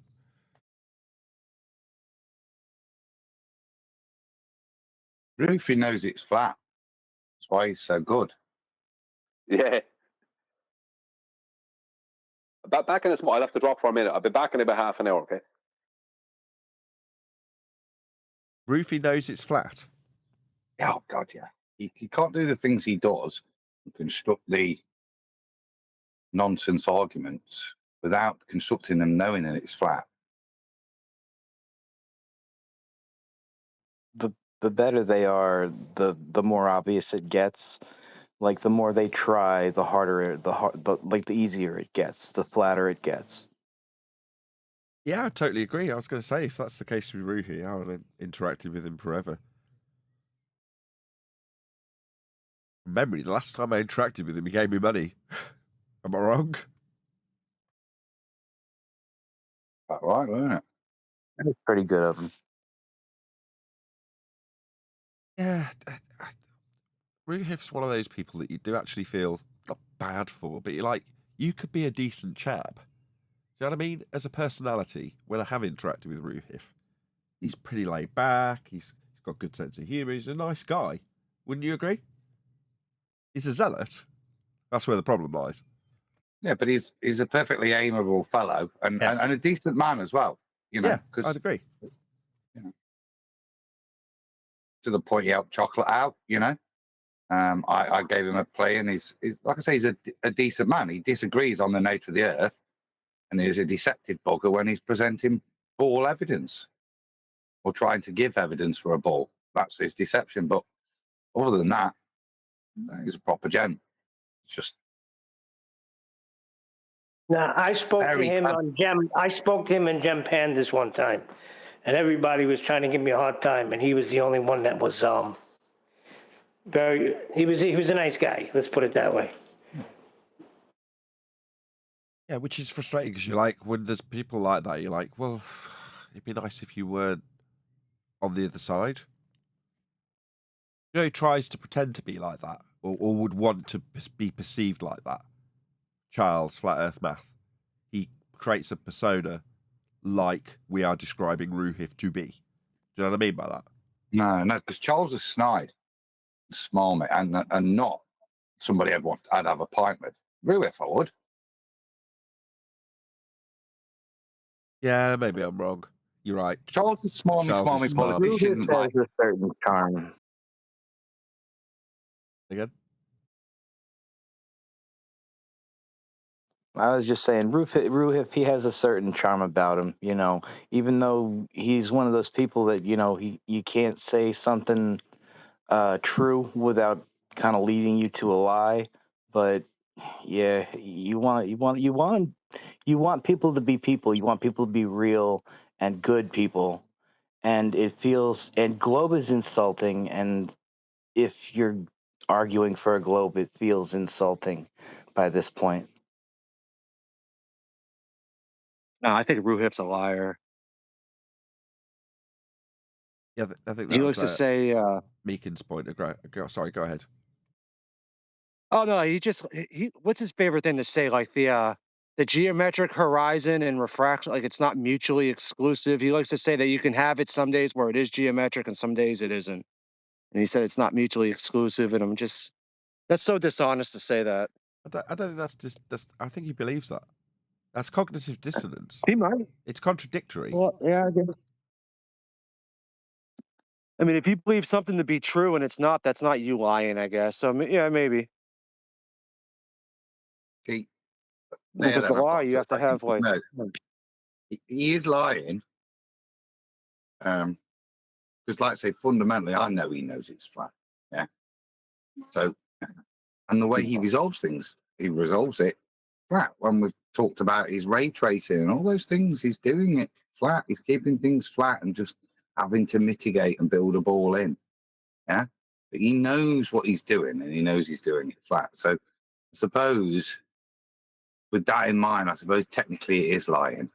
Roofy knows it's flat. That's why he's so good. Yeah. Back in this, I'll have to drop for a minute. I'll be back in about half an hour, okay? Roofy knows it's flat. Oh, God, yeah. He can't do the things he does and construct the nonsense arguments without constructing them knowing that it's flat. The better they are, the more obvious it gets. Like the more they try, the harder the easier it gets, the flatter it gets. Yeah, I totally agree. I was going to say, if that's the case with Roofy, I would have interacted with him forever. Memory, the last time I interacted with him, he gave me money. Am I wrong? That's right, wasn't it? That's pretty good of him. Yeah. Roofif's one of those people that you do actually feel not bad for, but you're like, you could be a decent chap. Do you know what I mean? As a personality, when I have interacted with Roofif, he's pretty laid back, he's got a good sense of humour, he's a nice guy. Wouldn't you agree? He's a zealot. That's where the problem lies. Yeah, but he's a perfectly amiable fellow and a decent man as well. You know, yeah, I'd agree. You know, to the point he helped chocolate out, you know. I gave him a play, and he's like I say, he's a decent man. He disagrees on the nature of the Earth, and he's a deceptive bugger when he's presenting ball evidence or trying to give evidence for a ball. That's his deception. But other than that, he's a proper gent. It's just Now, I spoke to very him on Gem. I spoke to him in Gem Pandas one time, and everybody was trying to give me a hard time, and he was the only one that was very. He was a nice guy. Let's put it that way. Yeah, which is frustrating because you're like, when there's people like that, you're like, well, it'd be nice if you weren't on the other side. You know, he tries to pretend to be like that, or would want to be perceived like that. Charles, Flat Earth Math. He creates a persona like we are describing Ruhif to be. Do you know what I mean by that? no, because Charles is snide, smarmy, and not somebody I'd have a pint with. Really, if I would. Yeah, maybe I'm wrong. You're right. Charles is smarmy politician. Ruhif has a certain charm. Again? I was just saying, Ruhif, he has a certain charm about him, you know, even though he's one of those people that, you know, you can't say something true without kind of leading you to a lie. But yeah, you want people to be people. You want people to be real and good people. And globe is insulting. And if you're arguing for a globe, it feels insulting by this point. No, I think Ruhif's a liar. Yeah, I think He that likes to was say, Meekin's point. Sorry, go ahead. "Oh no, he. What's his favorite thing to say? Like the geometric horizon and refraction, like it's not mutually exclusive. He likes to say that you can have it some days where it is geometric and some days it isn't. And he said it's not mutually exclusive. And that's so dishonest to say that. I don't think that's just. I think he believes that. That's cognitive dissonance. He might. It's contradictory. Well, yeah, I guess. I mean, if you believe something to be true and it's not, that's not you lying, I guess. So yeah, maybe. Because the lie, you have to have like. No, he is lying. Because, like I say, fundamentally, I know he knows it's flat. Yeah. So, and the way he resolves things, he resolves it flat. When we've talked about his ray tracing and all those things, he's doing it flat. He's keeping things flat and just having to mitigate and build a ball in. Yeah. But he knows what he's doing, and he knows he's doing it flat. So, I suppose, with that in mind, I suppose technically it is lying.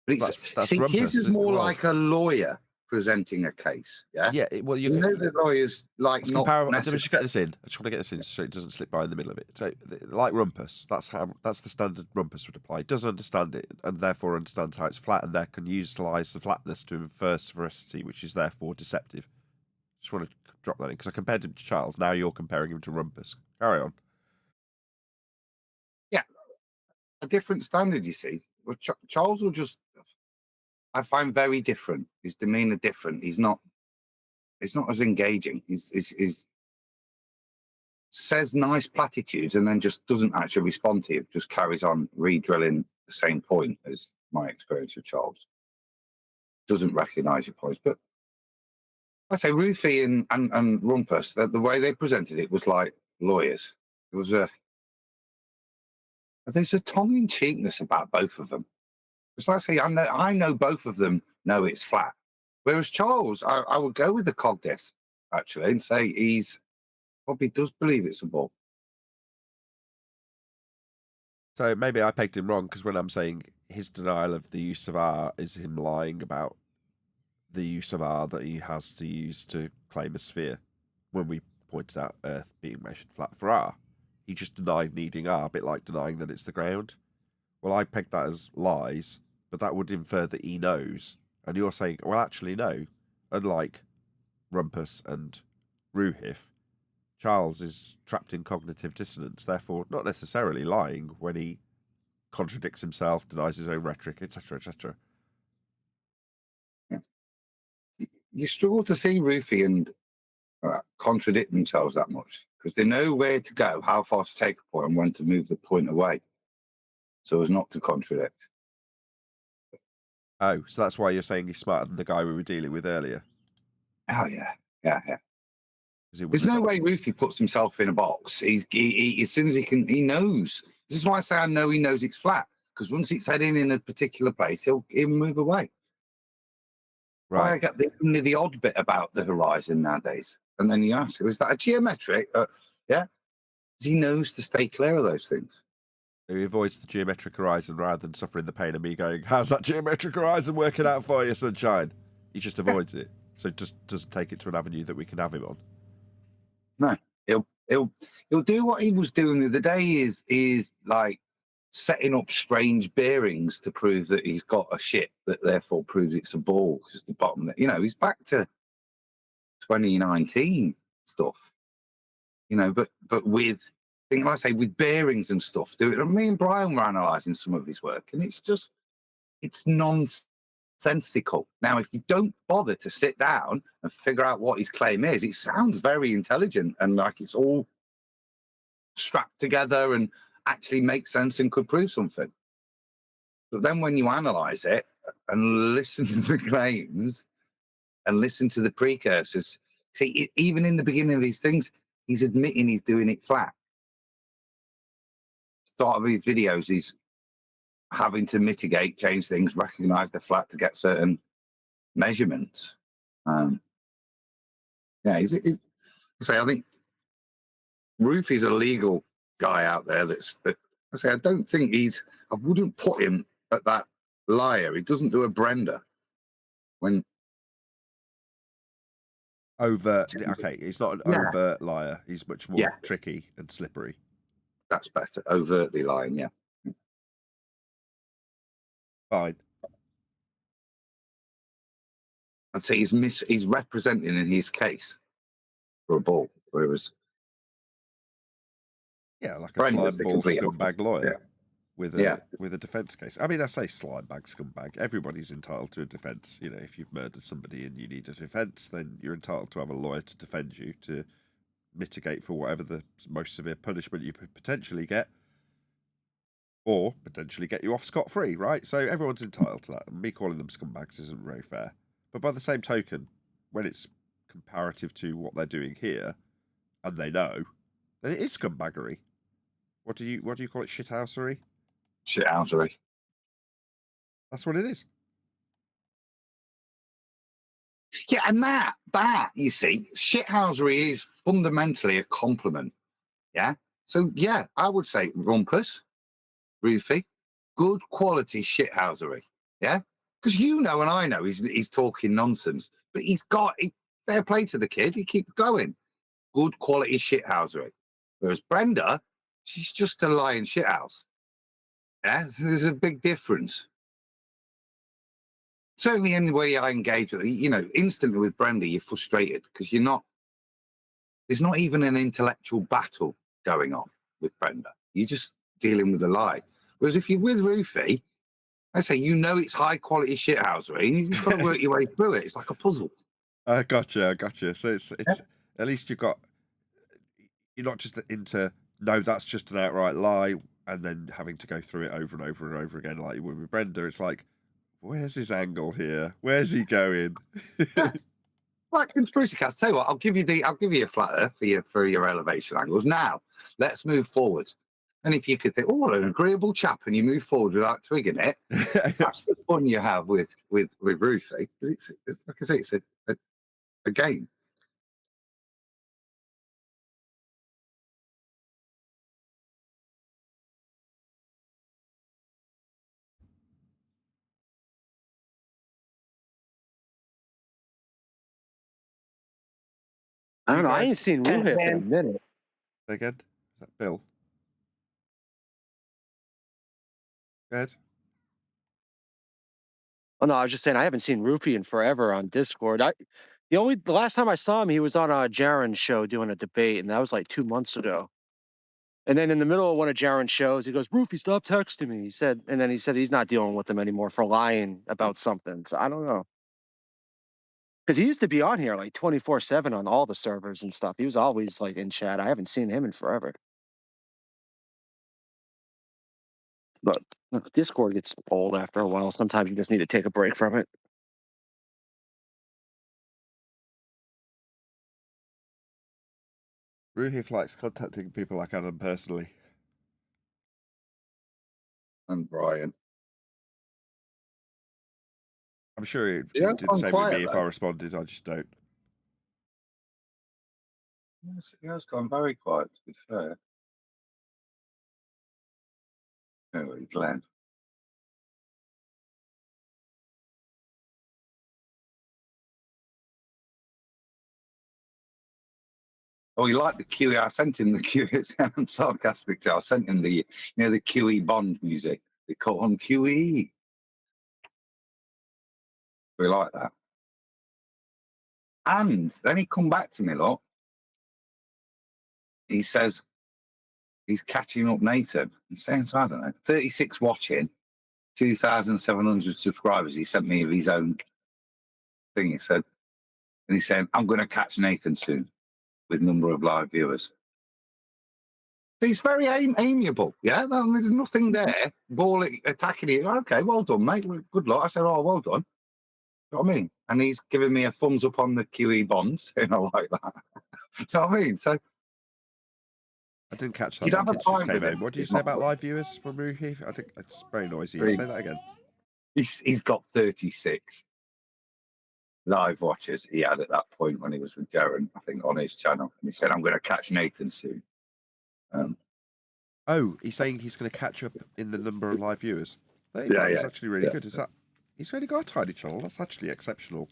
But That's see, rumpus his is as more well. like a lawyer presenting a case. Yeah. Yeah. Well, you know the lawyers like not comparable. Let me necessarily. just get this in. I just want to get this in so it doesn't slip by in the middle of it. So, like rumpus, that's the standard rumpus would apply. It doesn't understand it, and therefore understands how it's flat, and there can utilize the flatness to infer veracity, which is therefore deceptive. Just want to drop that in because I compared him to Charles. Now you're comparing him to rumpus. Carry on. Yeah, a different standard. You see, well, Charles will just. I find very different. His demeanor different. He's not as engaging. He's says nice platitudes and then just doesn't actually respond to you. Just carries on re-drilling the same point as my experience with Charles. Doesn't recognise your points. But I say Rufy and Rumpus, the way they presented it was like lawyers. It was there's a tongue-in-cheekness about both of them. It's like I say, I know both of them know it's flat. Whereas Charles, I would go with the cog disc, actually, and say he's probably does believe it's a ball. So maybe I pegged him wrong because when I'm saying his denial of the use of R is him lying about the use of R that he has to use to claim a sphere, when we pointed out Earth being measured flat for R. He just denied needing R, a bit like denying that it's the ground. Well, I pegged that as lies, but that would infer that he knows. And you're saying, well, actually, no. Unlike Rumpus and Ruhif, Charles is trapped in cognitive dissonance, therefore not necessarily lying when he contradicts himself, denies his own rhetoric, etc., etc. You struggle to see Rufy and contradict themselves that much because they know where to go, how far to take a point, and when to move the point away, so as not to contradict. Oh, so that's why you're saying he's smarter than the guy we were dealing with earlier? Oh yeah. There's no way Rufy puts himself in a box. He as soon as he can, he knows. This is why I say I know he knows it's flat, because once it's heading in a particular place, he'll move away. Right. Why I get the odd bit about the horizon nowadays, and then you ask, is that a geometric? Yeah, he knows to stay clear of those things. He avoids the geometric horizon rather than suffering the pain of me going, how's that geometric horizon working out for you, sunshine? He just avoids it. So just doesn't take it to an avenue that we can have him on. No, he'll do what he was doing the other day. Is like setting up strange bearings to prove that he's got a ship that therefore proves it's a ball because the bottom. He's back to 2019 stuff. But with like I say, with bearings and stuff. Me and Brian were analysing some of his work, and it's nonsensical. Now, if you don't bother to sit down and figure out what his claim is, it sounds very intelligent and like it's all strapped together and actually makes sense and could prove something. But then when you analyse it and listen to the claims and listen to the precursors, see, even in the beginning of these things, he's admitting he's doing it flat. Start of his videos, he's having to mitigate, change things, recognise they're flat to get certain measurements. I think Rufy's a legal guy out there I don't think I wouldn't put him at that liar. He doesn't do a Brenda. Okay, he's not an overt liar. He's much more tricky and slippery. That's better. Overtly lying, yeah. Fine. I'd say he's representing in his case for a ball, whereas like a slime ball scumbag lawyer with a defence case. I mean, I say slime bag scumbag. Everybody's entitled to a defence. If you've murdered somebody and you need a defence, then you're entitled to have a lawyer to defend you, to mitigate for whatever the most severe punishment you could potentially get, or potentially get you off scot-free, right? So everyone's entitled to that. And me calling them scumbags isn't very fair. But by the same token, when it's comparative to what they're doing here, and they know, then it is scumbaggery. What do you call it? Shithousery? Shithousery. That's what it is. Yeah, and that you see, shithousery is fundamentally a compliment. Yeah. So yeah, I would say rumpus, Rufy, good quality shithousery. Yeah. Because and I know he's talking nonsense, but he's got fair play to the kid. He keeps going. Good quality shithousery. Whereas Brenda, she's just a lying shithouse. Yeah, there's a big difference. Certainly, in the way I engage with instantly with Brenda, you're frustrated because there's not even an intellectual battle going on with Brenda. You're just dealing with a lie. Whereas if you're with Rufy, I say it's high quality shithousery, and you just got to work your way through it. It's like a puzzle. I gotcha. So it's at least you're not just into that's just an outright lie, and then having to go through it over and over and over again like you would with Brenda. It's like, where's his angle here? Where's he going? Like conspiracy cast. Tell you what, I'll give you a flat earth for your elevation angles. Now let's move forward. And if you could think, what an agreeable chap, and you move forward without twigging it, that's the fun you have with Rufy. It's like I say, it's a game. I don't know. I ain't seen Ruhip in a minute. Again? Is that Bill? Go ahead. Oh no, I was just saying I haven't seen Rufy in forever on Discord. The last time I saw him, he was on Jaron's show doing a debate, and that was like 2 months ago. And then in the middle of one of Jaron's shows, he goes, "Rufy, stop texting me." He said he's not dealing with him anymore for lying about something. So I don't know. Because he used to be on here like 24/7 on all the servers and stuff. He was always like in chat. I haven't seen him in forever. But Discord gets old after a while. Sometimes you just need to take a break from it. Ruhif likes contacting people like Adam personally. And Brian. I'm sure he'd Yeah, do the I'm same with quiet me if though. I responded. I just don't. Yes, it has gone very quiet, to be fair. Anyway, Glenn. Oh, you like the QE? I sent him the QE. I'm sarcastic. I sent him the, the QE Bond music. They call him QE. We like that. And then he come back to me, look. He says he's catching up Nathan. He's saying, so I don't know, 36 watching, 2,700 subscribers. He sent me his own thing. He said, and he's saying, I'm going to catch Nathan soon with number of live viewers. He's very amiable, yeah. There's nothing there. Ball attacking it. Okay, well done, mate. Good luck. I said, oh, well done. You know what I mean? And he's giving me a thumbs up on the QE bonds, I like that. You know what I mean? So I didn't catch that you'd link. have a It just pint came with in. him. What did you It's say not about good. live viewers from Ruhif? I think it's very noisy. Three. Say that again. He's got 36 live watchers he had at that point when he was with Darren, I think, on his channel. And he said, I'm going to catch Nathan soon. Oh, he's saying he's going to catch up in the number of live viewers. 35 is actually really good. Is that? He's only got a tiny channel. That's actually exceptional.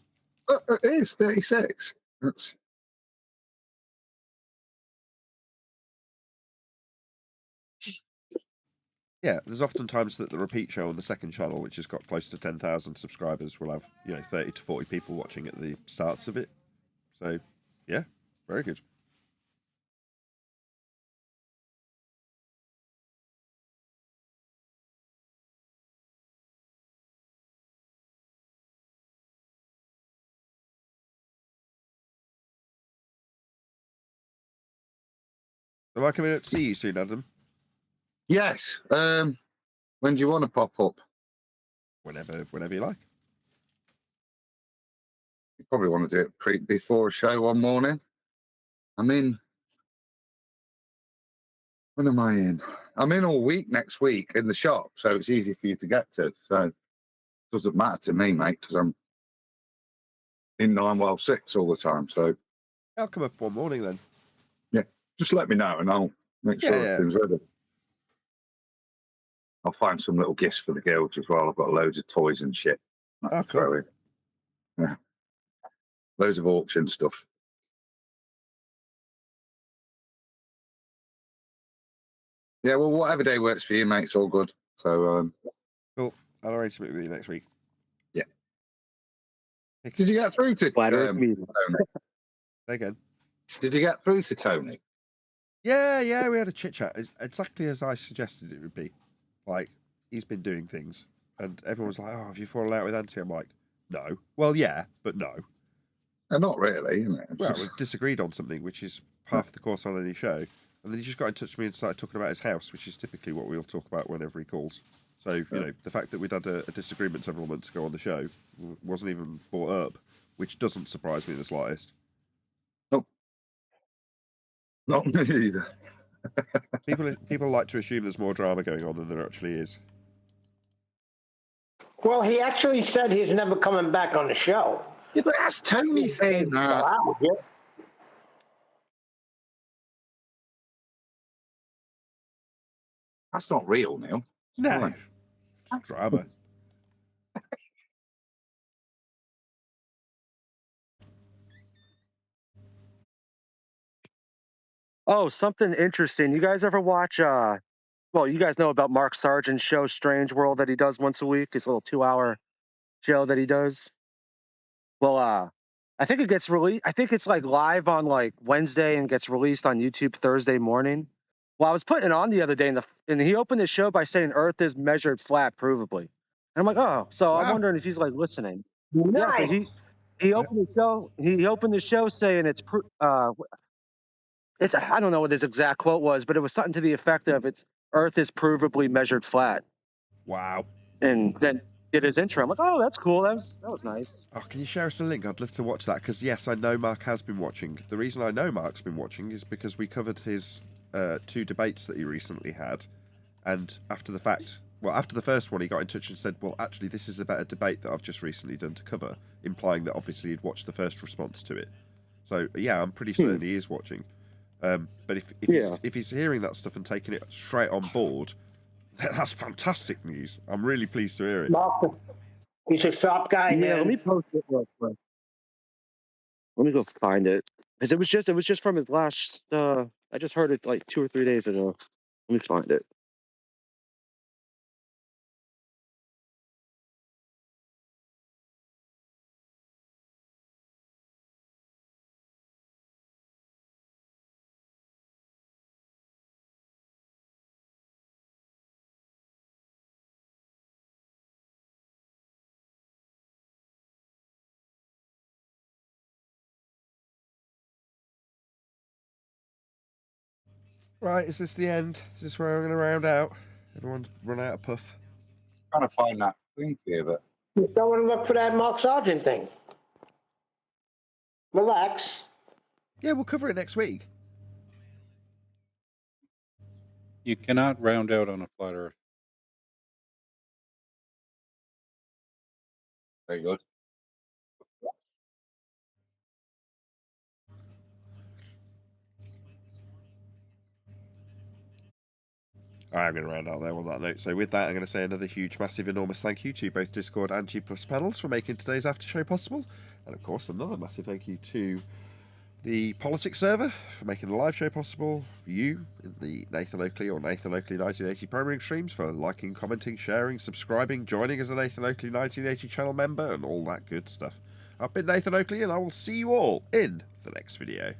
It is 36. That's... Yeah, there's often times that the repeat show on the second channel, which has got close to 10,000 subscribers, will have 30 to 40 people watching at the starts of it. So, yeah, very good. Am I coming up to see you soon, Adam? Yes. When do you want to pop up? Whenever you like. You probably want to do it before a show one morning. I'm in. When am I in? I'm in all week next week in the shop, so it's easy for you to get to. So it doesn't matter to me, mate, because I'm in 9-well-6 all the time. So I'll come up one morning then. yeah, just let me know and I'll make sure everything's ready. I'll find some little gifts for the girls as well. I've got loads of toys and shit. Oh, cool. Yeah. Loads of auction stuff. Yeah, well, whatever day works for you, mate, it's all good. So, cool. I'll arrange to meet with you next week. Yeah. Did you get through to Tony? Again. Did you get through to Tony? Yeah, we had a chit chat. It's exactly as I suggested it would be. Like, he's been doing things, and everyone's like, "Oh, have you fallen out with Auntie?" I'm like, "No." Well, yeah, but no. Not really, isn't it? Well, we disagreed on something, which is half the course on any show, and then he just got in touch with me and started talking about his house, which is typically what we'll talk about whenever he calls. So, you know, the fact that we'd had a disagreement several months ago on the show wasn't even brought up, which doesn't surprise me in the slightest. Nope. Not me either. People like to assume there's more drama going on than there actually is. Well, he actually said he's never coming back on the show. Yeah, but that's Tony saying that. That's not real, Neil. No. Drama. Oh, something interesting. You guys ever watch well, you guys know about Mark Sargent's show Strange World that he does once a week, his little 2-hour show that he does? Well, I think it gets released. I think it's like live on like Wednesday and gets released on YouTube Thursday morning. Well, I was putting it on the other day, and he opened the show by saying Earth is measured flat, provably. And I'm like, oh, so I'm wondering if he's like listening. Yeah, but He opened the show. He opened the show saying it's I don't know what his exact quote was, but it was something to the effect of "It's Earth is provably measured flat." Wow. And then did his intro. I'm like, oh, that's cool. That was nice. Oh, can you share us a link? I'd love to watch that because yes, I know Mark has been watching. The reason I know Mark's been watching is because we covered his 2 debates that he recently had, and after the first one, he got in touch and said, "Well, actually, this is about a debate that I've just recently done to cover," implying that obviously he'd watched the first response to it. So yeah, I'm pretty certain he is watching. But if he's hearing that stuff and taking it straight on board, that's fantastic news. I'm really pleased to hear it. Mark, he's a sharp guy, man. Let me post it real quick. Let me go find it because it was just from his last. I just heard it like 2 or 3 days ago. Let me find it. Right, is this the end? Is this where I'm going to round out? Everyone's run out of puff. Trying to find that link here, but You don't want to look for that Mark Sargent thing. Relax. Yeah, we'll cover it next week. you cannot round out on a flat Earth. Very good. I'm going to round out there on that note. So with that, I'm going to say another huge, massive, enormous thank you to both Discord and G Plus panels for making today's after show possible. And of course, another massive thank you to the Politics server for making the live show possible. You, in the Nathan Oakley or Nathan Oakley 1980 programming streams, for liking, commenting, sharing, subscribing, joining as a Nathan Oakley 1980 channel member, and all that good stuff. I've been Nathan Oakley, and I will see you all in the next video.